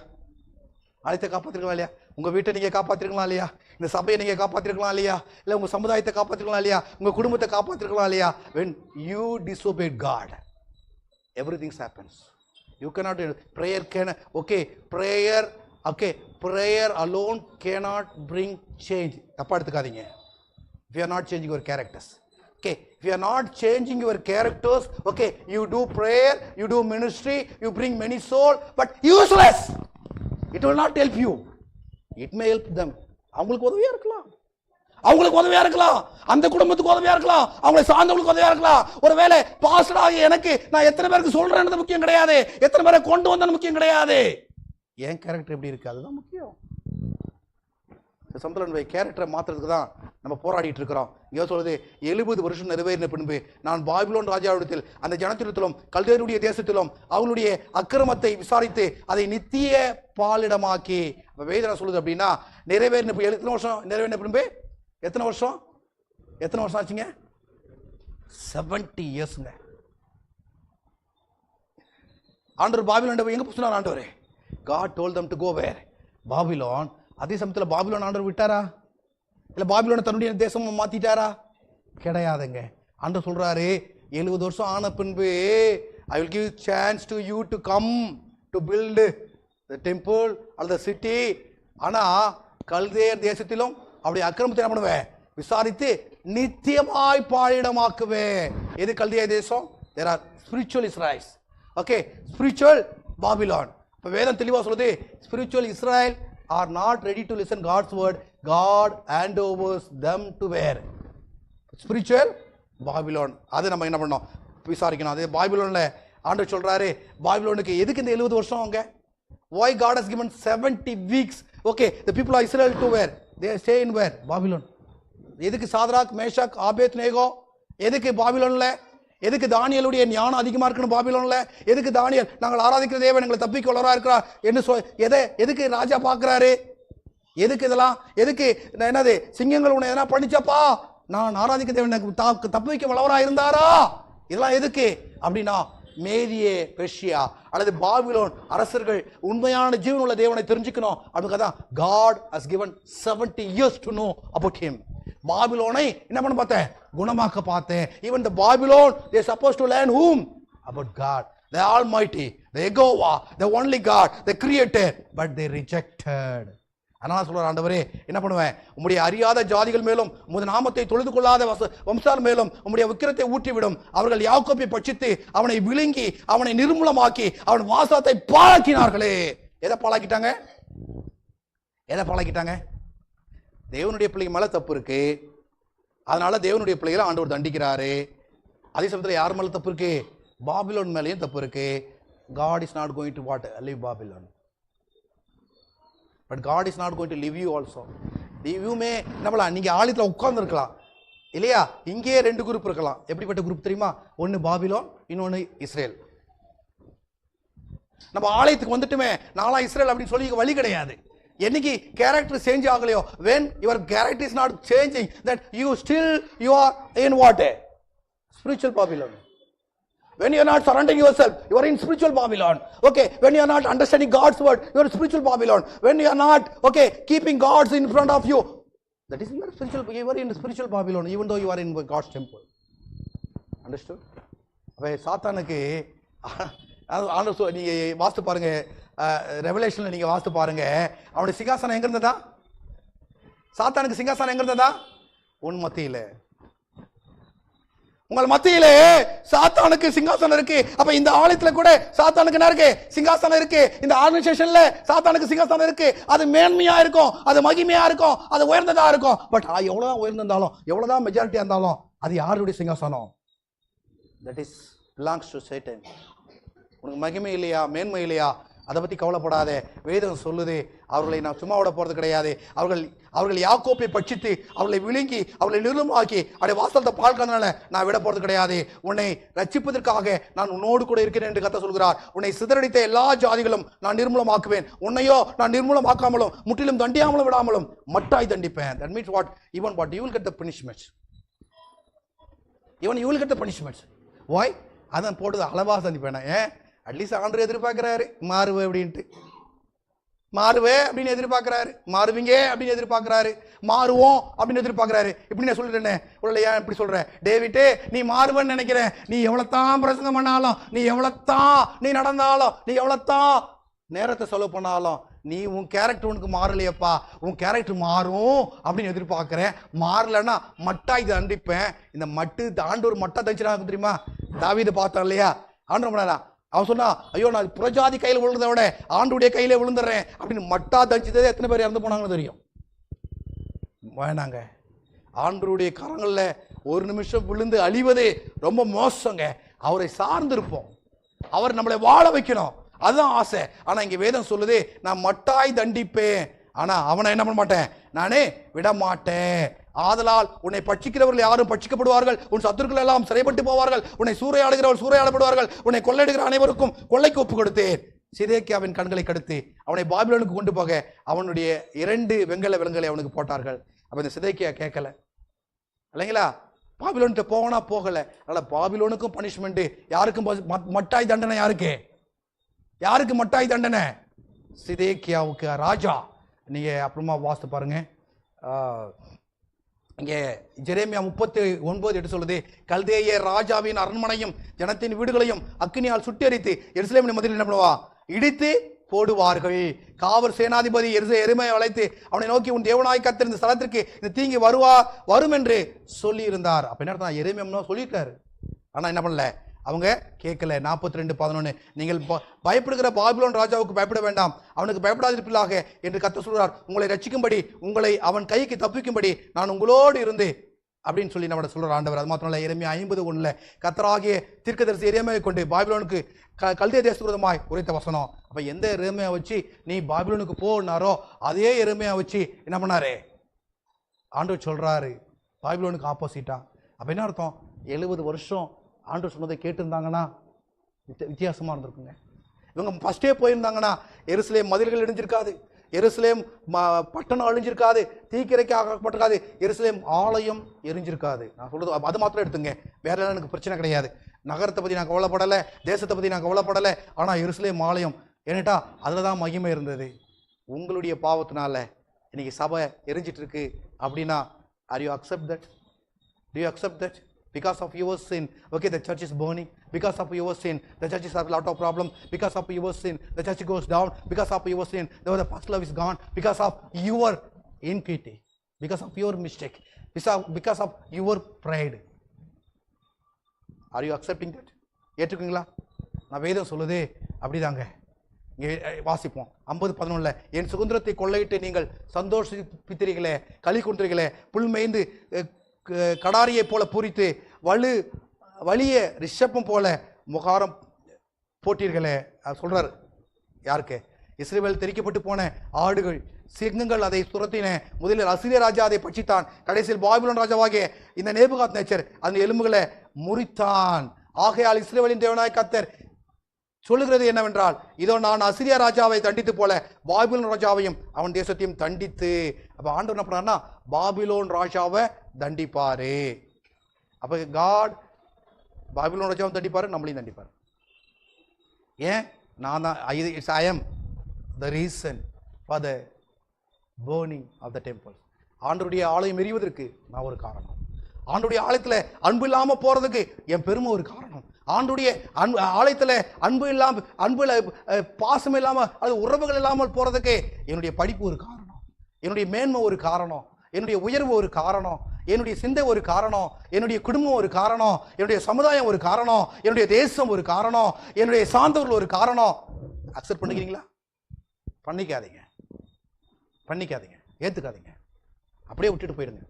ஆலயத்தை காப்பாத்திருக்கலாம் இல்லையா? உங்க வீட்டை நீங்க காப்பாத்திருக்கலாம் இல்லையா? இந்த சபையை நீங்க காப்பாத்திருக்கலாம் இல்லையா? இல்ல உங்க சமுதாயத்தை காப்பாத்திருக்கலாம் இல்லையா? உங்க குடும்பத்தை காப்பாத்திருக்கலாம் இல்லையா? When you disobeyed God, everything happens. You cannot prayer can prayer alone cannot bring change. தப்பா எடுத்துக்காதீங்க. If you are not changing your characters, okay, if you are not changing your characters, okay, you do prayer, you do ministry, you bring many souls, but useless. It will not help you. It may help them. அவங்களுக்கு உதவியா இருக்கலாம், அந்த குடும்பத்துக்கு உதவியா இருக்கலாம், அவங்களை சார்ந்தவங்களுக்கு உதவியா இருக்கலாம். ஒருவேளை பாஸ்டராக எனக்கு நான் எத்தனை பேருக்கு சொல்றேன்றது முக்கியம் கிடையாது, எத்தனை பேரை கொண்டு வந்தது முக்கியம் கிடையாது, என் கேரக்டர் எப்படி இருக்கு அதுதான் முக்கியம். சம்பளனுடைய கேரக்டரை மாத்துறதுக்கு தான் நம்ம போராடிட்டு இருக்கிறோம். இங்க சொல்லுது, 70 வருஷம் நிறைவேறின பின்பு நான் பாபிலோன் ராஜாவிடத்தில் அந்த ஜனத்திலும் கல்தேயருடைய தேசத்திலும் அவங்களுடைய அக்கிரமத்தை விசாரித்து அதை நித்திய பாலிடமாக்கி. வேதனை சொல்லுது அப்படின்னா நிறைவேறின எத்தனை வருஷம் நிறைவேறின பின்பு எத்தனை வருஷம் ஆச்சுங்க? 70 இயர்ஸ்ங்க. ஆண்டவர் பாபிலோன் எங்க சொன்னார் ஆண்டவரே? God told them to go where? Babylon. அதே சமயத்தில் பாபிலோன் ஆண்டவர் விட்டாரா? இல்லை பாபிலோனை தன்னுடைய தேசமா மாத்திட்டாரா? கிடையாதுங்க. ஆண்டவர் சொல்றாரு 70 வருஷம் ஆன பின்பு I will give chance to you to come to build the temple or the city. ஆனா கல்தேயர் தேசத்திலும் அப்படி அக்கிரமத்தை என்ன பண்ணுவேன்? விசாரித்து நித்தியமாய் பாழிடமாக்குவேன். எது கல்தேய தேசம்? There are spiritual Israelites. Okay, spiritual Babylon. இப்போ வேதம் தெளிவாக சொல்லுது, spiritual Israel are not ready to listen God's word. God handovers them to where? Spiritual Babylon. அது நம்ம என்ன பண்ணோம்? விசாரிக்கணும். அது பாபிலோன்ல ஆண்டவர் சொல்றாரு, பாபிலோனுக்கு எதுக்கு இந்த 70 வருஷம் அவங்க? Why God has given 70 weeks? Okay, the people of Israel to where? They stay in where? Babylon. எதுக்கு சாத்ராக், மேஷாக், ஆபேத் நேகோ எதுக்கு பாபிலோன்ல? எதுக்கு தானியலுடைய ஞானம் அதிகமாக இருக்கணும் பாபிலோன்ல? எதுக்கு தானியல் நாங்கள் ஆராதிக்கிற தேவன் எங்களை தப்பிக்க வளரா இருக்கிறார் என்று எதுக்கு ராஜா பார்க்கிறாரு? எதுக்கு இதெல்லாம்? எதுக்கு என்னது சிங்கங்கள் உன்னை எதனா பண்ணிச்சப்பா, நான் ஆராதிக்க தேவன் எனக்கு தப்பிக்க வளரா இருந்தாரா? இதெல்லாம் எதுக்கு அப்படின்னா, மேதியே பெர்ஷியா அல்லது பாபிலோன் அரசர்கள் உண்மையான ஜீவனுள்ள தேவனை தெரிஞ்சுக்கணும். அதுக்காக God has given 70 years to know about him. பாபிலோனை என்ன பண்ண பார்த்தேன்? குணமாக்க பார்த்தேன். Even the Babylon they are supposed to learn whom? About God, the Almighty, the Yehovah, the only God, the Creator, but they rejected. அதனால சொல்ற ஆண்டவரே என்ன பண்ணுவேன்? உம்முடைய அறியாத ஜாதிகள் மேலும் உமது நாமத்தை தொழுது கொள்ளாத வம்சார் மேலும் உம்முடைய விக்கிரத்தை ஊற்றிவிடும். அவர்கள் யாக்கோபை பட்சித்து அவனை விழுங்கி அவனை நிர்மூலமாக்கி அவன் வாசத்தை பாழாக்கினார்களே. எதை பாழாக்கிட்டாங்க? எதை பாழாக்கிட்டாங்க? தேவனுடைய பிள்ளைங்க மேல தப்பு இருக்கு, அதனால தேவனுடைய பிள்ளைகளை ஆண்டவர் தண்டிக்கிறாரு. அதே சமயத்தில் யார் மேல தப்பு இருக்கு? பாபிலோன் மேலேயும் தப்பு இருக்கு. God is not going to what? Leave Babylon. But God is not going to leave you also. You may நம்மளா நீங்க ஆலயத்தில் உட்கார்ந்து இருக்கலாம் இல்லையா? இங்கேயே 2 குரூப் இருக்கலாம். எப்படிப்பட்ட குரூப் தெரியுமா? ஒன்னு பாபிலோன், இன்னொன்னு இஸ்ரேல். நம்ம ஆலயத்துக்கு வந்துட்டுமே நாளா இஸ்ரேல் அப்படின்னு சொல்லி வழி கிடையாது. என்னைக்கு கேரக்டர் சேஞ்ச் ஆகலையோ, when your character is not changing, that you are in what? Spiritual Babylon. When you are not surrendering yourself, you are in spiritual Babylon. Okay, when you are not understanding God's word, you are in spiritual Babylon. When you are not keeping God's in front of you, that is your spiritual. You are in spiritual Babylon, even though you are in God's temple. Understood? அப்ப சாத்தானுக்கு நீங்க வாஸ்து பாருங்க, ரெவலேஷன்ல நீங்க வாஸ்து பாருங்க, அவனுடைய சிங்காசனம் எங்க இருந்ததா? சாத்தானுக்கு சிங்காசனம் எங்க இருந்ததா? உன் மத்தியில, உங்கள் மத்தியிலே சாத்தானுக்கு சிங்காசனம் இருக்கு. அப்ப இந்த ஆலயத்துல கூட சாத்தானுக்கு என்ன இருக்கு? சிங்காசனம் இருக்கு. இந்த ஆர்கனைசேஷன்ல சாத்தானுக்கு சிங்காசனம் இருக்கு. அது மேன்மையா இருக்கும், அது மகிமையா இருக்கும், அது உயர்ந்ததா இருக்கும். பட் எவ்வளவுதான் உயர்ந்திருந்தாலும், எவ்வளவுதான் மெஜாரிட்டியா இருந்தாலும், அது யாருடைய சிங்காசனம்? That is belongs to Satan. உனக்கு மகிமை இல்லையா, மேன்மை இல்லையா, அதை பற்றி கவலைப்படாத. வேதம் சொல்லுது, அவர்களை நான் சும்மா விட போகிறது கிடையாது. அவர்கள் யாக்கோப்பை பட்சித்து அவர்களை விழுங்கி அவர்களை நிர்மூலமாக்கி அவருடைய வாசலத்தை பாழ்கிறதுனால நான் விட போகிறது கிடையாது. உன்னை ரட்சிப்பதற்காக நான் உன்னோடு கூட இருக்கிறேன் என்று கர்த்தர் சொல்கிறார். உன்னை சிதறடித்த எல்லா ஜாதிகளும் நான் நிர்மூலமாக்குவேன். உன்னையோ நான் நிர்மூலமாக்காமலும் முற்றிலும் தண்டியாமலும் விடாமலும் மட்டாய் தண்டிப்பேன். That means what? Even what? You will get the punishments. Even you will get the punishments. Why? அதான் போட்டது அளவாக தண்டிப்பேன். ஏன்? அட்லீஸ்ட் ஆண்டவர் எதிர்பார்க்கிறாரு மாறுவே அப்படின்ட்டு, மாறுவே அப்படின்னு எதிர்பார்க்கிறாரு, மாறுவீங்க அப்படின்னு எதிர்பார்க்கிறாரு, மாறுவோம் அப்படின்னு எதிர்பார்க்கிறாரு. இப்படி நான் சொல்லிட்டேன். உள்ள ஏன் இப்படி சொல்றேன்? டேவிட்டே, நீ மாறுவேன்னு நினைக்கிறேன். நீ எவ்வளவுதான் பிரசங்கம் பண்ணாலும், நீ எவ்வளவுதான் நீ நடந்தாலும், நீ எவ்வளவுதான் நேரத்தை செலவு பண்ணாலும், நீ உன் கேரக்டர் உனக்கு மாறலையப்பா, உன் கேரக்டர் மாறும் அப்படின்னு எதிர்பார்க்கிறேன். மாறலன்னா மட்டாய் தண்டிப்பேன். இந்த மட்டு ஆண்டவர் மட்டா தண்டிச்சுனா தெரியுமா? தாவீதை பார்த்தோம் இல்லையா? ஆண்டவர் பண்ணா அவன் சொன்னா, ஐயோ நான் புறஜாதி கையில் விழுந்ததை விட ஆண்டுடைய கையில விழுந்துடுறேன் அப்படின்னு மட்டா தண்டிச்சதே எத்தனை பேர் இறந்து போனாங்கன்னு தெரியும். வேணாங்க, ஆண்டவருடைய கரங்கள்ல ஒரு நிமிஷம் விழுந்து அழிவதே ரொம்ப மோசங்க. அவரை சார்ந்திருப்போம், அவர் நம்மளை வாழ வைக்கணும், அதுதான் ஆசை. ஆனா இங்க வேதம் சொல்லுது, நான் மட்டாய் தண்டிப்பேன், ஆனா அவனை என்ன பண்ண மாட்டேன், நானே விட மாட்டேன். ஆதலால் உன்னை பட்சிக்கிறவர்கள் யாரும் பட்சிக்கப்படுவார்கள், உன் சத்துருக்கள் எல்லாம் சிறைப்பட்டு போவார்கள், உன்னை சூறையாடுகிறவர்கள் சூறையாடப்படுவார்கள், உன்னை கொள்ளையிடுகிற அனைவருக்கும் கொள்ளைக்கு ஒப்பு கொடுத்தேன். சிதேக்கியாவின் கண்களை கடுத்து அவனை பாபிலோனுக்கு கொண்டு போக அவனுடைய 2 வெங்கல விலங்குகளை அவனுக்கு போட்டார்கள். அப்ப இந்த சிதேக்கியா கேட்கல இல்லைங்களா? பாபிலோன்கிட்ட போகனா போகலை. அதனால் பாபிலோனுக்கும் பனிஷ்மெண்ட்டு. யாருக்கும் மட்டாய் தண்டனை? யாருக்கு மட்டாய் தண்டனை? சிதேக்கியாவுக்கு, ராஜா. நீங்கள் அப்புறமா வாசித்து பாருங்க. இங்கே ஜெரேமியா 39:8 சொல்லுது, கல்தேய ராஜாவின் அரண்மனையும் ஜனத்தின் வீடுகளையும் அக்கினியால் சுட்டெரித்து எருசலேமின் மதில் என்ன பண்ணுவா? இடித்து போடுவார்கள். காவல் சேனாதிபதி எருமையை அழைத்து அவனை நோக்கி, உன் தேவனாய் கர்த்தர் இந்த ஸ்தலத்திற்கு இந்த தீங்கு வரும் என்று சொல்லி இருந்தார். அப்ப என்ன அர்த்தம்? எருமையா சொல்லியிருக்காரு, ஆனா என்ன பண்ணல, அவங்க கேட்கல. 42:11 நீங்கள் பயப்படுகிற பாபிலோன் ராஜாவுக்கு பயப்பட வேண்டாம், அவனுக்கு பயப்படாதிருப்பீர்களாக என்று கர்த்தர் சொல்றார். உங்களை ரட்சிக்கும்படி, உங்களை அவன் கைக்கு தப்பிக்கும்படி நான் உங்களோடு இருந்து அப்படின்னு சொல்லி நம்ம சொல்ற ஆண்டவர். அது மாத்திரம் இல்லை, எரேமியா 50:1 கர்த்தராகிய தீர்க்கதரிசி எரேமியாவை கொண்டு பாபிலோனுக்கு கல்தே தேசத்துக்கு விரோதமாய் உரைத்த வசனம். அப்ப எந்த எரேமியா வச்சு நீ பாபிலோனுக்கு போனாரோ அதே எரேமியா வச்சு என்ன பண்ணாரு ஆண்டவர் சொல்றாரு, பாபிலோனுக்கு ஆப்போசிட்டா. அப்ப என்ன அர்த்தம்? 70 வருஷம் ஆண்டவர் சொன்னதை கேட்டிருந்தாங்கன்னா வித்தியாசமா இருந்திருக்குங்க. இவங்க ஃபர்ஸ்டே போயிருந்தாங்கன்னா எருசலேம் மதில்கள் இடிஞ்சிருக்காது, எருசலேம் பட்டணம் அழிஞ்சிருக்காது, தீக்கிரைக்கு ஆக்கப்பட்டிருக்காது, எருசலேம் ஆலயம் எரிஞ்சிருக்காது. நான் சொல்றது அது மாத்திரம் எடுத்துங்க, வேற எல்லாம் எனக்கு பிரச்சனை கிடையாது. நகரத்தை பற்றி நான் கவலைப்படலை, தேசத்தை பற்றி நான் கவலைப்படலை. ஆனால் எருசலேம் ஆலயம் ஏன்னுட்டா அதில் தான் மகிமை இருந்தது. உங்களுடைய பாவத்தினால இன்னைக்கு சபை எரிஞ்சிட்டு இருக்கு அப்படின்னா, are you accept that? To you accept that? Because of your sin, okay, the church is burning. Because of your sin, the churches have a lot of problems. Because of your sin, the church goes down. Because of your sin, the first love is gone. Because of your iniquity, because of your mistake, because of your pride. Are you accepting that? ஏற்றுக்குங்களா? நான் வேதம் சொல்லுதே அப்படிதாங்க. இங்கே வாசிப்போம் 50:11 என் சுதந்திரத்தை கொள்ளையிட்டு நீங்கள் சந்தோஷிப்பித்தீர்களே, களி கொன்றீர்களே, புல் மேய்ந்து கடாரியை போல பூரித்து வலிய ரிஷப்பம் போல முகாரம் போட்டீர்களே. சொல்றாரு யாருக்கு? இஸ்ரவேல் தெரிக்கப்பட்டு போன ஆடுகள் சிங்கங்கள் அதை துரத்தின. முதலில் அசீரிய ராஜா அதை பட்சித்தான், கடைசியில் பாபிலோன் ராஜாவாகிய இந்த நேபுகாத்நேச்சர் அந்த எலும்புகளை முறித்தான். ஆகையால் இஸ்ரவேலின் தேவனாய் கர்த்தர் சொல்லுகிறது என்னவென்றால், இதோ நான் அசீரியா ராஜாவை தண்டித்து போல பாபிலோன் ராஜாவையும் அவன் தேசத்தையும் தண்டித்து. அப்ப ஆண்டவர் என்ன பண்ணாருன்னா பாபிலோன் ராஜாவை தண்டிப்பாரு. அப்ப காட் பாபிலோன் ராஜாவை தண்டிப்பாரு, நம்மளையும் தண்டிப்பாரு. ஏன்? நான் தான் I am the reason for the burning of the temple. ஆண்டருடைய ஆலயம் எரிவதற்கு நான் ஒரு காரணம். ஆண்டுடைய ஆலயத்தில் அன்பு இல்லாமல் போறதுக்கு என் பெருமை ஒரு காரணம். ஆண்டுடைய ஆலயத்தில் அன்பு பாசம் இல்லாமல் அது உறவுகள் இல்லாமல் போறதுக்கு என்னுடைய படிப்பு ஒரு காரணம், என்னுடைய மேன்மை ஒரு காரணம், என்னுடைய உயர்வு ஒரு காரணம், என்னுடைய சிந்தை ஒரு காரணம், என்னுடைய குடும்பம் ஒரு காரணம், என்னுடைய சமுதாயம் ஒரு காரணம், என்னுடைய தேசம் ஒரு காரணம், என்னுடைய சார்ந்தவர்கள் ஒரு காரணம். அக்செப்ட் பண்ணிக்கிறீங்களா? பண்ணிக்காதீங்க, ஏத்துக்காதீங்க, அப்படியே விட்டுட்டு போயிடுங்க.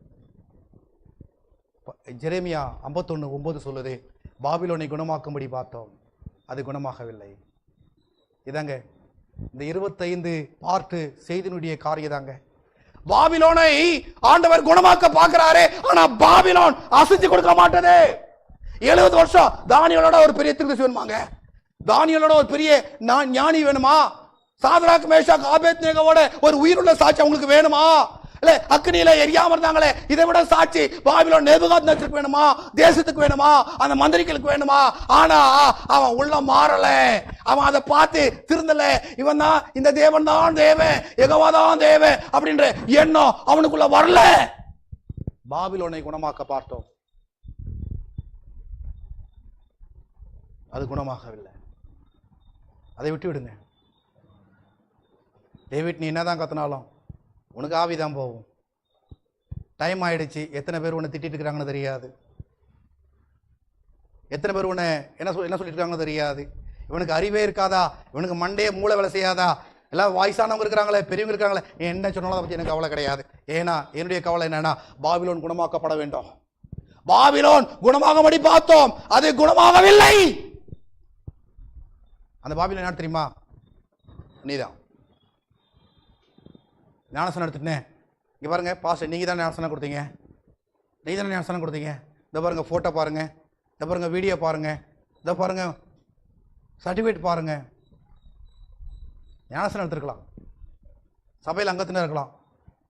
ஜெரேமியா 51:9 சொல்லுது, பாபிலோனை குணமாக்கும்படி பார்த்தோம், அது குணமாகவில்லை. இதாங்க இந்த 25 பார்ட்டு செய்தினுடைய காரியதாங்க. பாபிலோனை ஆண்டவர் குணமாக்க பார்க்கிறாரே, ஆனா பாபிலோன் அசைச்சு கொடுக்க மாட்டது. 70 வருஷம் தானியேலோட ஒரு பெரிய தீர்க்கதரிசி வேணுமாங்க, தானியேலோட ஒரு பெரிய ஞானி வேணுமா, சாத்ராக் மேஷாக் ஆபேத்நேகோவோட ஒரு உயிருள்ள சாட்சி அவங்களுக்கு வேணுமா? இல்ல அக்னியில எரியாம இருந்தாங்களே, இதை விட சாட்சி பாபிலோன் நேபுகாத்நேச்சருக்கு வேணுமா, தேசத்துக்கு வேணுமா, அந்த மந்திரிகளுக்கு வேணுமா? ஆனா அவன் உள்ள மாறல, அவன் அதை பார்த்து திருந்தல. இவன் தான் இந்த தேவன் தான் தேவன், யெகோவா தான் தேவன் அப்படின்ற எண்ணம் அவனுக்குள்ள வரல. பாபிலோனை குணமாக்க பார்த்தோம், அது குணமாகவில்லை. அதை விட்டு விடுங்க. டேவிட், நீ என்னதான் கத்தினாலும் உனக்கு ஆவிதான் போகும். டைம் ஆயிடுச்சு. எத்தனை பேர் உன்னை திட்டிட்டு இருக்கிறாங்கன்னு தெரியாது, எத்தனை பேர் உன்னை என்ன சொல்லிட்டு இருக்காங்கன்னு தெரியாது. இவனுக்கு அறிவே இருக்காதா, இவனுக்கு மண்டே மூளை வேலை செய்யாதா, எல்லாம் வயசானவங்க இருக்கிறாங்களே, பெரியவங்க இருக்காங்களே, என்ன சொன்னாலும் அதை பற்றி எனக்கு கவலை கிடையாது. ஏன்னா என்னுடைய கவலை என்னன்னா, பாபிலோன் குணமாக்கப்பட வேண்டும். பாபிலோன் குணமாகும்படி பார்த்தோம், அது குணமாகவில்லை. அந்த பாபிலோன் என்ன தெரியுமா? நீதான். ஞானசனம் எடுத்துட்டேன். இங்கே பாருங்க பாஸ்டர், நீங்கள் தான் ஞானசனம் கொடுத்தீங்க, நீங்கள் தானே ஞானசனம் கொடுத்தீங்க. இதை பாருங்க ஃபோட்டோ பாருங்க, இதை பாருங்க வீடியோ பாருங்க, இதை பாருங்க சர்டிஃபிகேட் பாருங்க. ஞானசனம் எடுத்துருக்கலாம், சபையில் அங்கத்தினர் இருக்கலாம்,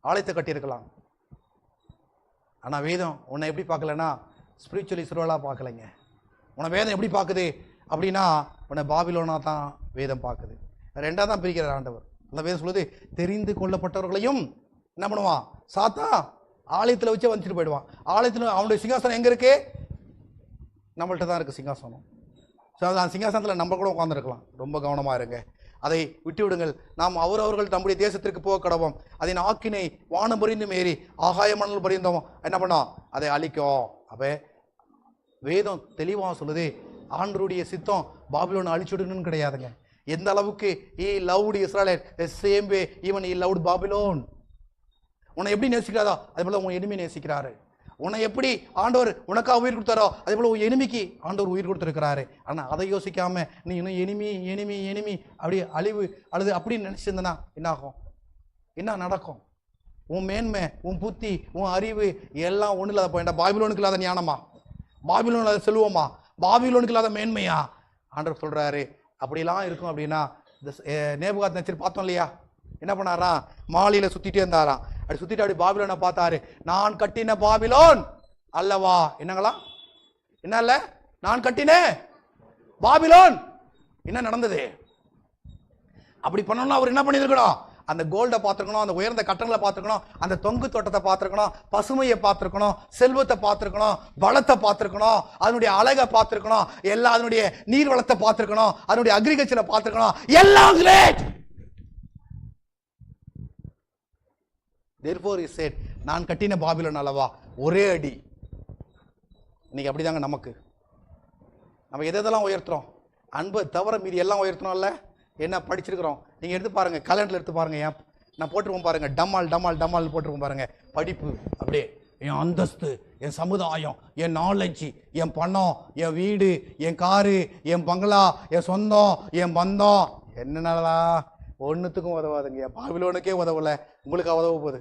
ஆலயத்தை கட்டியிருக்கலாம். ஆனால் வேதம் உன்னை எப்படி பார்க்கலன்னா, ஸ்பிரிச்சுவல் இஸ்ரவேலா பார்க்கலைங்க. உன்னை வேதம் எப்படி பார்க்குது அப்படின்னா உன்னை பாபிலோனா தான் வேதம் பார்க்குது. ரெண்டாக தான் பிரிக்கிறார் ஆண்டவர். அந்த வேதம் சொல்லுது, தெரிந்து கொள்ளப்பட்டவர்களையும் என்ன பண்ணுவான் சாத்தான் ஆலயத்தில் வச்சே வந்துட்டு போயிடுவான். ஆலயத்தில் அவனுடைய சிங்காசனம் எங்கே இருக்கு? நம்மள்கிட்ட தான் இருக்குது சிங்காசனம். ஸோ அந்த சிங்காசனத்தில் நம்ம கூட உட்காந்துருக்கலாம். ரொம்ப கவனமாக இருங்க, அதை விட்டு விடுங்கள். நாம் அவர்கள் நம்முடைய தேசத்திற்கு போக கடவோம். அதன் ஆக்கினை வானம் பரிந்தும் ஏறி ஆகாய மணல் பரிந்தோம் என்ன பண்ணோம், அதை அழிக்கும். அப்போ வேதம் தெளிவாக சொல்லுது, ஆண்டருடைய சித்தம் பாபிலோனை அழிச்சுடணும்னு கிடையாதுங்க. எந்த அளவுக்கு he loved Israel the same way even he loved Babylon. உன்னை எப்படி நேசிக்கிறாரோ அதே போல உன் எனிமி நேசிக்கிறாரு. உன்னை எப்படி ஆண்டவர் உனக்காக உயிர் கொடுத்தாரோ அதே போல உன் எனிமிக்கு ஆண்டவர் உயிர் கொடுத்துருக்கிறாரு. ஆனால் அதை யோசிக்காம நீ இன்னும் எனிமி எனிமி எனிமி அப்படி அழிவு அழுது அப்படின்னு நினைச்சிருந்தனா என்ன ஆகும்? என்ன நடக்கும்? உன் மேன்மை, உன் புத்தி, உன் அறிவு எல்லாம் ஒன்றும் இல்லாத போயிட்டா. பாபிலோனுக்கு இல்லாத ஞானமா, பாபிலோன் இல்லாத செல்வமா, பாபிலோனுக்கு இல்லாத மேன்மையா? ஆண்டவர் சொல்றாரு அப்படிலாம் இருக்கும். அப்படின்னா இந்த நேபுகாத் நேச்சர் பார்த்தோம் இல்லையா, என்ன பண்ணாரா? மாலையில சுத்திட்டே இருந்தாராம். அப்படி சுத்திட்டு அப்படி பாபிலோனை பார்த்தாரு. நான் கட்டின பாபிலோன் அல்லவா? என்னங்களா? என்ன இல்ல, நான் கட்டினேன் பாபிலோன். என்ன நடந்தது? அப்படி பண்ணணும்னா அவர் என்ன பண்ணிருக்கணும்? அந்த கோல்டை பார்த்துருக்கணும், அந்த உயர்ந்த கட்டங்களை பார்த்துருக்கணும், அந்த தொங்கு தோட்டத்தை பார்த்துருக்கணும், பசுமையை பார்த்துருக்கணும், செல்வத்தை பார்த்துருக்கணும், வளத்தை பார்த்துருக்கணும், அதனுடைய அழகை பார்த்துருக்கணும், எல்லா அதனுடைய நீர் வளத்தை பார்த்துருக்கணும், அதனுடைய அக்ரிகல்ச்சரை பார்த்துருக்கணும். எல்லாம் கிரேட். Therefore he said, நான் கட்டின பாபிலோன் அல்லவா. ஒரே அடி. இன்னைக்கு அப்படிதாங்க நமக்கு. நம்ம எதெல்லாம் உயர்த்துறோம்? அன்பை தவிர மீதி எல்லாம் உயர்த்தணும்ல. என்ன படிச்சிருக்கிறோம் நீங்க எடுத்து பாருங்க, கலண்டர்ல எடுத்து பாருங்க. ஏன் நான் போட்டிருப்போம் பாருங்க, டமால் டமால் டமால் போட்டிருப்போம் பாருங்க. படிப்பு அப்படியே, என் அந்தஸ்து, என் சமுதாயம், என் நாலேஜ், என் பணம், என் வீடு, என் காரு, என் பங்களா, என் சொந்தம், என் பந்தம், என்னென்னலா ஒன்றுத்துக்கும் உதவாதுங்க. பாபிலோனுக்கே உதவல, உங்களுக்கு உதவ போகுது.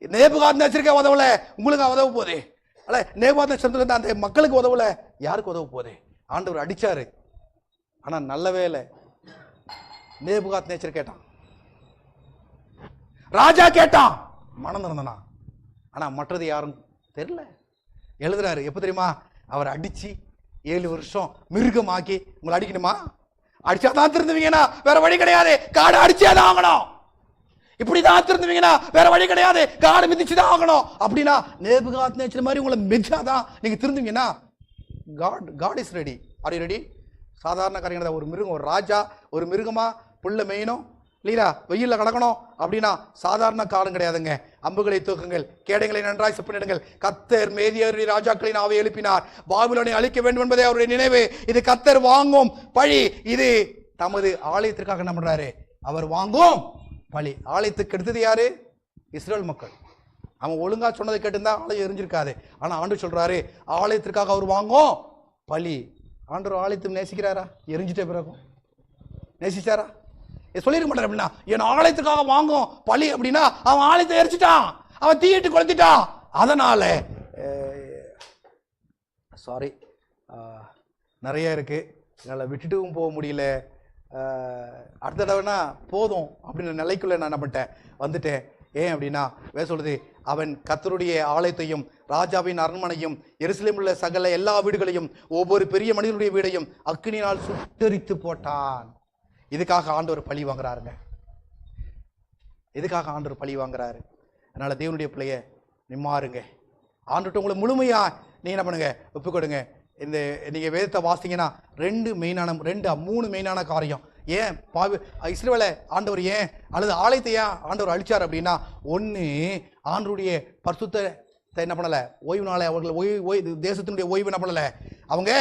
நேபுகாத் நேச்சருக்கே உதவல, உங்களுக்கு உதவ போதே. அல்ல, நேபுகாத் நேச்சர் அந்த மக்களுக்கு உதவல, யாருக்கு உதவ போதே? ஆண்டவர் அடிச்சாரு. ஆனா நல்ல வேலை நேபுகாத் நேச்சர் கேட்டான், ராஜா கேட்டான், மனம் திறந்தனா. ஆனா மற்றது யாரும் தெரியல. எழுதுறாரு எப்ப தெரியுமா? அவர் அடிச்சு 7 வருஷம் மிருகமாக்கி. உங்களை அடிக்கணுமா? அடிச்சாதான் திருந்துவீங்கன்னா வேற வழி கிடையாது, காடு அடிச்சேதான் ஆகணும். இப்படிதான் திருந்துவீங்கன்னா வேற வழி கிடையாது, காடு மிதிச்சுதான் ஆகணும். அப்படின்னா நேபுகாத் நேச்சர் மாதிரி உங்களை மிதிச்சாதான் நீங்க திருந்துவீங்கன்னா God is ready. Are you ready? சாதாரண காரியங்கள். ஒரு மிருகம், ஒரு ராஜா ஒரு மிருகமா புல்ல மேயணும் இல்லையா, வெயில்ல கிடக்கணும் அப்படின்னா சாதாரண காலம் கிடையாதுங்க. அம்புகளை தூக்குங்கள், கேடைகளை நன்றாய் செப்பனிடுங்கள். கர்த்தர் மேதியருடைய ராஜாக்களின் ஆவை எழுப்பினார், பாபிலோனை அழிக்க வேண்டும் என்பதே அவருடைய நினைவு. இது கர்த்தர் வாங்கும் பழி. இது தமது ஆலயத்திற்காக என்ன பண்றாரு? அவர் வாங்கும் பழி. ஆலயத்துக்கு எடுத்தது யாரு? இஸ்ரேல் மக்கள். அவன் ஒழுங்கா சொன்னதை கேட்டிருந்தா ஆலயம் எரிஞ்சிருக்காது. ஆனா ஆண்டு சொல்றாரு ஆலயத்திற்காக அவர் வாங்கும் பழி. ஆண்டவர் ஆலயத்தை நேசிக்கிறாரா? எரிஞ்சிட்ட பிறகும் நேசிச்சாரா? சொல்லிருக்க மாட்டார். அப்படின்னா என் ஆலயத்துக்காக வாங்கும் பழி அப்படின்னா அவன் ஆலயத்தை எரிச்சிட்டான், அவன் தீயிட்டு கொளுத்திட்டான். அதனால சாரி, நிறைய இருக்கு, என்னால் விட்டுட்டும் போக முடியல. அடுத்த தடவைனா போதும் அப்படின்ற நிலைக்குள்ள நான் என்ன பண்ணிட்டேன், வந்துட்டேன். ஏன் அப்படின்னா சொல்லுது, அவன் கர்த்தருடைய ஆலயத்தையும் ராஜாவின் அரண்மனையும் எருசலேமில் உள்ள சகல எல்லா வீடுகளையும் ஒவ்வொரு பெரிய மனிதனுடைய வீடையும் அக்கினியினால் சுட்டெரித்து போட்டான். இதுக்காக ஆண்டவர் பழி வாங்குறாருங்க. இதுக்காக ஆண்டவர் பழி வாங்குறாரு. அதனால தேவனுடைய பிள்ளைய நிம்மாருங்க. ஆண்டுட்டு உங்களை முழுமையா நீங்க என்ன பண்ணுங்க, ஒப்பு கொடுங்க. இந்த நீங்க வேதத்தை வாசிங்கன்னா 3 மெயினான காரியம். ஏன் இஸ்ரவேலை ஆண்டவர் ஏன் அல்லது ஆலயத்தை ஏன் ஆண்டவர் அழிச்சார் அப்படின்னா, ஒன்று ஆண்டவருடைய பரிசுத்தத்தை என்ன பண்ணல, ஓய்வு நாளை அவர்கள் தேசத்தினுடைய ஓய்வு என்ன பண்ணல, அவங்க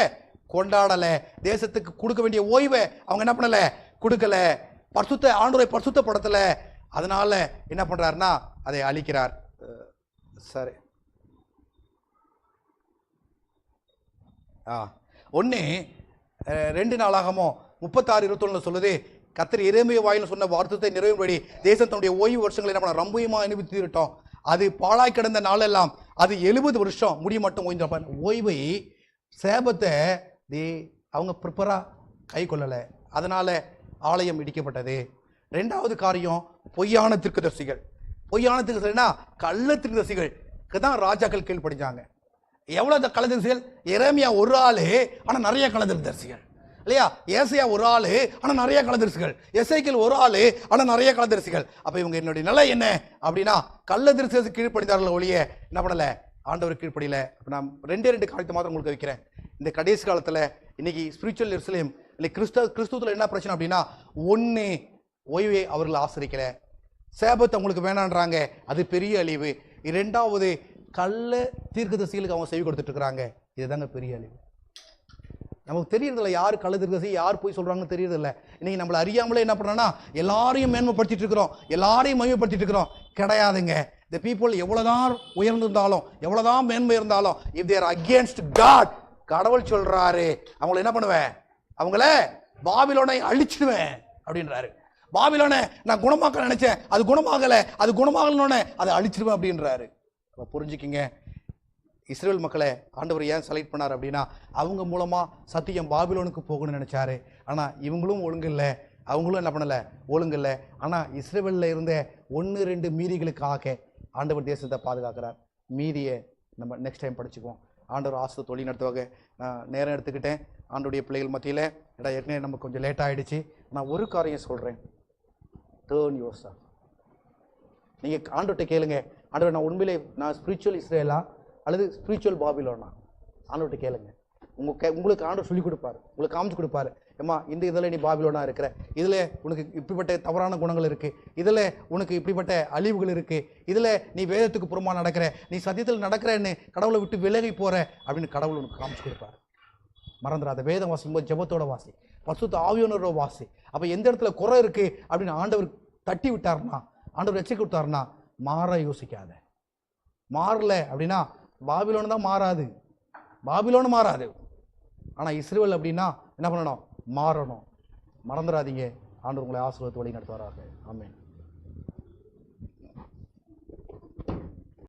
கொண்டாடல. தேசத்துக்கு கொடுக்க வேண்டிய ஓய்வை அவங்க என்ன பண்ணல, கொடுக்கல. ஆண்டவரை பரிசுத்தப்படுத்தல. அதனால என்ன பண்றாருன்னா அதை அழிக்கிறார். சரி, ஒன்று 2 நாளாகமோ 36:21 சொல்லுது, கர்த்தர் எரேமியா வாயில் சொன்ன வார்த்தத்தை நிறைவேறும்படி தேசம் தன்னுடைய ஓய்வு வருஷங்களை என்ன பண்ண ரம்புயமா அனுபவித்துட்டோம். அது பாழாய் கிடந்த நாளெல்லாம் அது 70 வருஷம் முடிய மட்டும் ஓய்ந்திருப்பாங்க. ஓய்வை சேபத்தை அவங்க ப்ரிப்பரா கை கொள்ளலை. அதனால ஆலயம் இடிக்கப்பட்டது. 2வது காரியம் பொய்யான தீர்க்கதரிசிகள். பொய்யான தீர்க்கதரிசிகள்னா கள்ள தீர்க்கதரிசிகளுக்கு தான் ராஜாக்கள் கீழ்ப்படிஞ்சாங்க. எவ்வளவு கள்ளத்தரிசிகள்? எரேமியா ஒரு ஆளு, ஆனா நிறைய கள்ளத்தரிசிகள் இல்லையா? ஏசாயா ஒரு ஆளு, ஆனா நிறைய கள்ளத்தரிசிகள். எசேக்கியேல் ஒரு ஆளு, ஆனா நிறைய கள்ளத்தரிசிகள். அப்ப இவங்க என்னுடைய நிலை என்ன அப்படின்னா, கள்ளத்தரிசி கீழ்ப்படிந்தார்கள் ஒழிய என்ன பண்ணல, ஆண்டவர் கீழ்ப்படியில. நான் ரெண்டு காரியத்தை மாத்திரம் உங்களுக்கு வைக்கிறேன். இந்த கடைசி காலத்துல இன்னைக்கு ஸ்பிரிச்சுவல் எருசலேம் இல்லை கிறிஸ்துவத்துல என்ன பிரச்சனை அப்படின்னா, ஒன்னு ஓய்வை அவர்கள் ஆசிரிக்கல, சேபத்தை அவங்களுக்கு வேணான்றாங்க, அது பெரிய அழிவு. இரண்டாவது கள்ள தீர்க்கதரிசிகளுக்கு அவங்க செவி கொடுத்துட்டு இருக்கிறாங்க, இதுதாங்க பெரிய அழிவு. நமக்கு தெரியறதில்ல யார் கள்ள தீர்க்கதரிசி யார் போய் சொல்றாங்கன்னு தெரியறதில்ல. இன்னைக்கு நம்மள அறியாமலே என்ன பண்றோம்னா, எல்லாரையும் மேன்மைப்படுத்திட்டு இருக்கிறோம், எல்லாரையும் மகிமைப்படுத்திட்டு இருக்கிறோம். கிடையாதுங்க. இந்த பீப்புள் எவ்வளவுதான் உயர்ந்திருந்தாலும், எவ்வளவுதான் மேன்மை இருந்தாலும், இஃப் தேர் அகேன்ஸ்ட் காட், கடவுள் சொல்றாரு அவங்களை என்ன பண்ணுவேன், அவங்கள பாபிலோனை அழிச்சிடுவேன் அப்படின்றாரு. பாபிலோனை நான் குணமாக்க நினைச்சேன், அது குணமாகல, அது குணமாகலன்னு அதை அழிச்சிடுவேன் அப்படின்றாரு. புரிஞ்சுக்கிங்க, இஸ்ரேல் மக்களை ஆண்டவர் ஏன் செலக்ட் பண்ணார் அப்படின்னா, அவங்க மூலமா சத்தியம் பாபிலோனுக்கு போகணும்னு நினைச்சாரு. ஆனா இவங்களும் ஒழுங்கு இல்லை, அவங்களும் என்ன பண்ணல, ஒழுங்கு இல்லை. ஆனா இஸ்ரேலில் இருந்த 1-2 மீதிகளுக்காக ஆண்டவர் தேசத்தை பாதுகாக்கிறார். மீதியை நம்ம நெக்ஸ்ட் டைம் படிச்சுக்குவோம். ஆண்டவர் ஆசை தொழில் நடத்துவாங்க. நான் நேரம் எடுத்துக்கிட்டேன் ஆண்டோடைய பிள்ளைகள் மத்தியில். ஏற்கனவே நம்ம கொஞ்சம் லேட் ஆகிடுச்சு. நான் ஒரு காரியம் சொல்கிறேன், டேர்ன் யுவர் செல்ஃப். நீங்கள் ஆண்டவர்கிட்ட கேளுங்க, ஆண்டவர் நான் உண்மையிலே நான் ஸ்பிரிச்சுவல் இஸ்ரேலா அல்லது ஸ்பிரிச்சுவல் பாபிலோனா? ஆண்டவர்கிட்ட கேளுங்க. உங்களுக்கு ஆண்டவர் சொல்லி கொடுப்பாரு, உங்களுக்கு காமிச்சு கொடுப்பாரு. ஏம்மா இந்த இதில் நீ பாபிலோனா இருக்கிற, இதில் உனக்கு இப்படிப்பட்ட தவறான குணங்கள் இருக்குது, இதில் உனக்கு இப்படிப்பட்ட அழிவுகள் இருக்குது, இதில் நீ வேதத்துக்கு புறமா நடக்கிற, நீ சத்தியத்தில் நடக்கிறன்னு கடவுளை விட்டு விலகி போகிற அப்படின்னு கடவுள் உனக்கு காமிச்சு கொடுப்பாரு. மறந்துடாத, வேதம் வாசிக்கும்போது ஜெபத்தோட வாசி, பரிசுத்த ஆவியானவரோட வாசி. அப்போ எந்த இடத்துல குறை இருக்குது அப்படின்னு ஆண்டவர் தட்டி விட்டார்னா, ஆண்டவர் எச்சரிக்கை கொடுத்தாருன்னா மாற யோசிக்காத. மாறல அப்படின்னா பாபிலோனு தான் மாறாது, பாபிலோனு மாறாது. ஆனால் இஸ்ரேல் அப்படின்னா என்ன பண்ணணும், மாறணும். மறந்துடாதீங்க. ஆண்டவர் உங்களை ஆசீர்வாதத்தை வழி நடத்துவாராக. ஆமென்.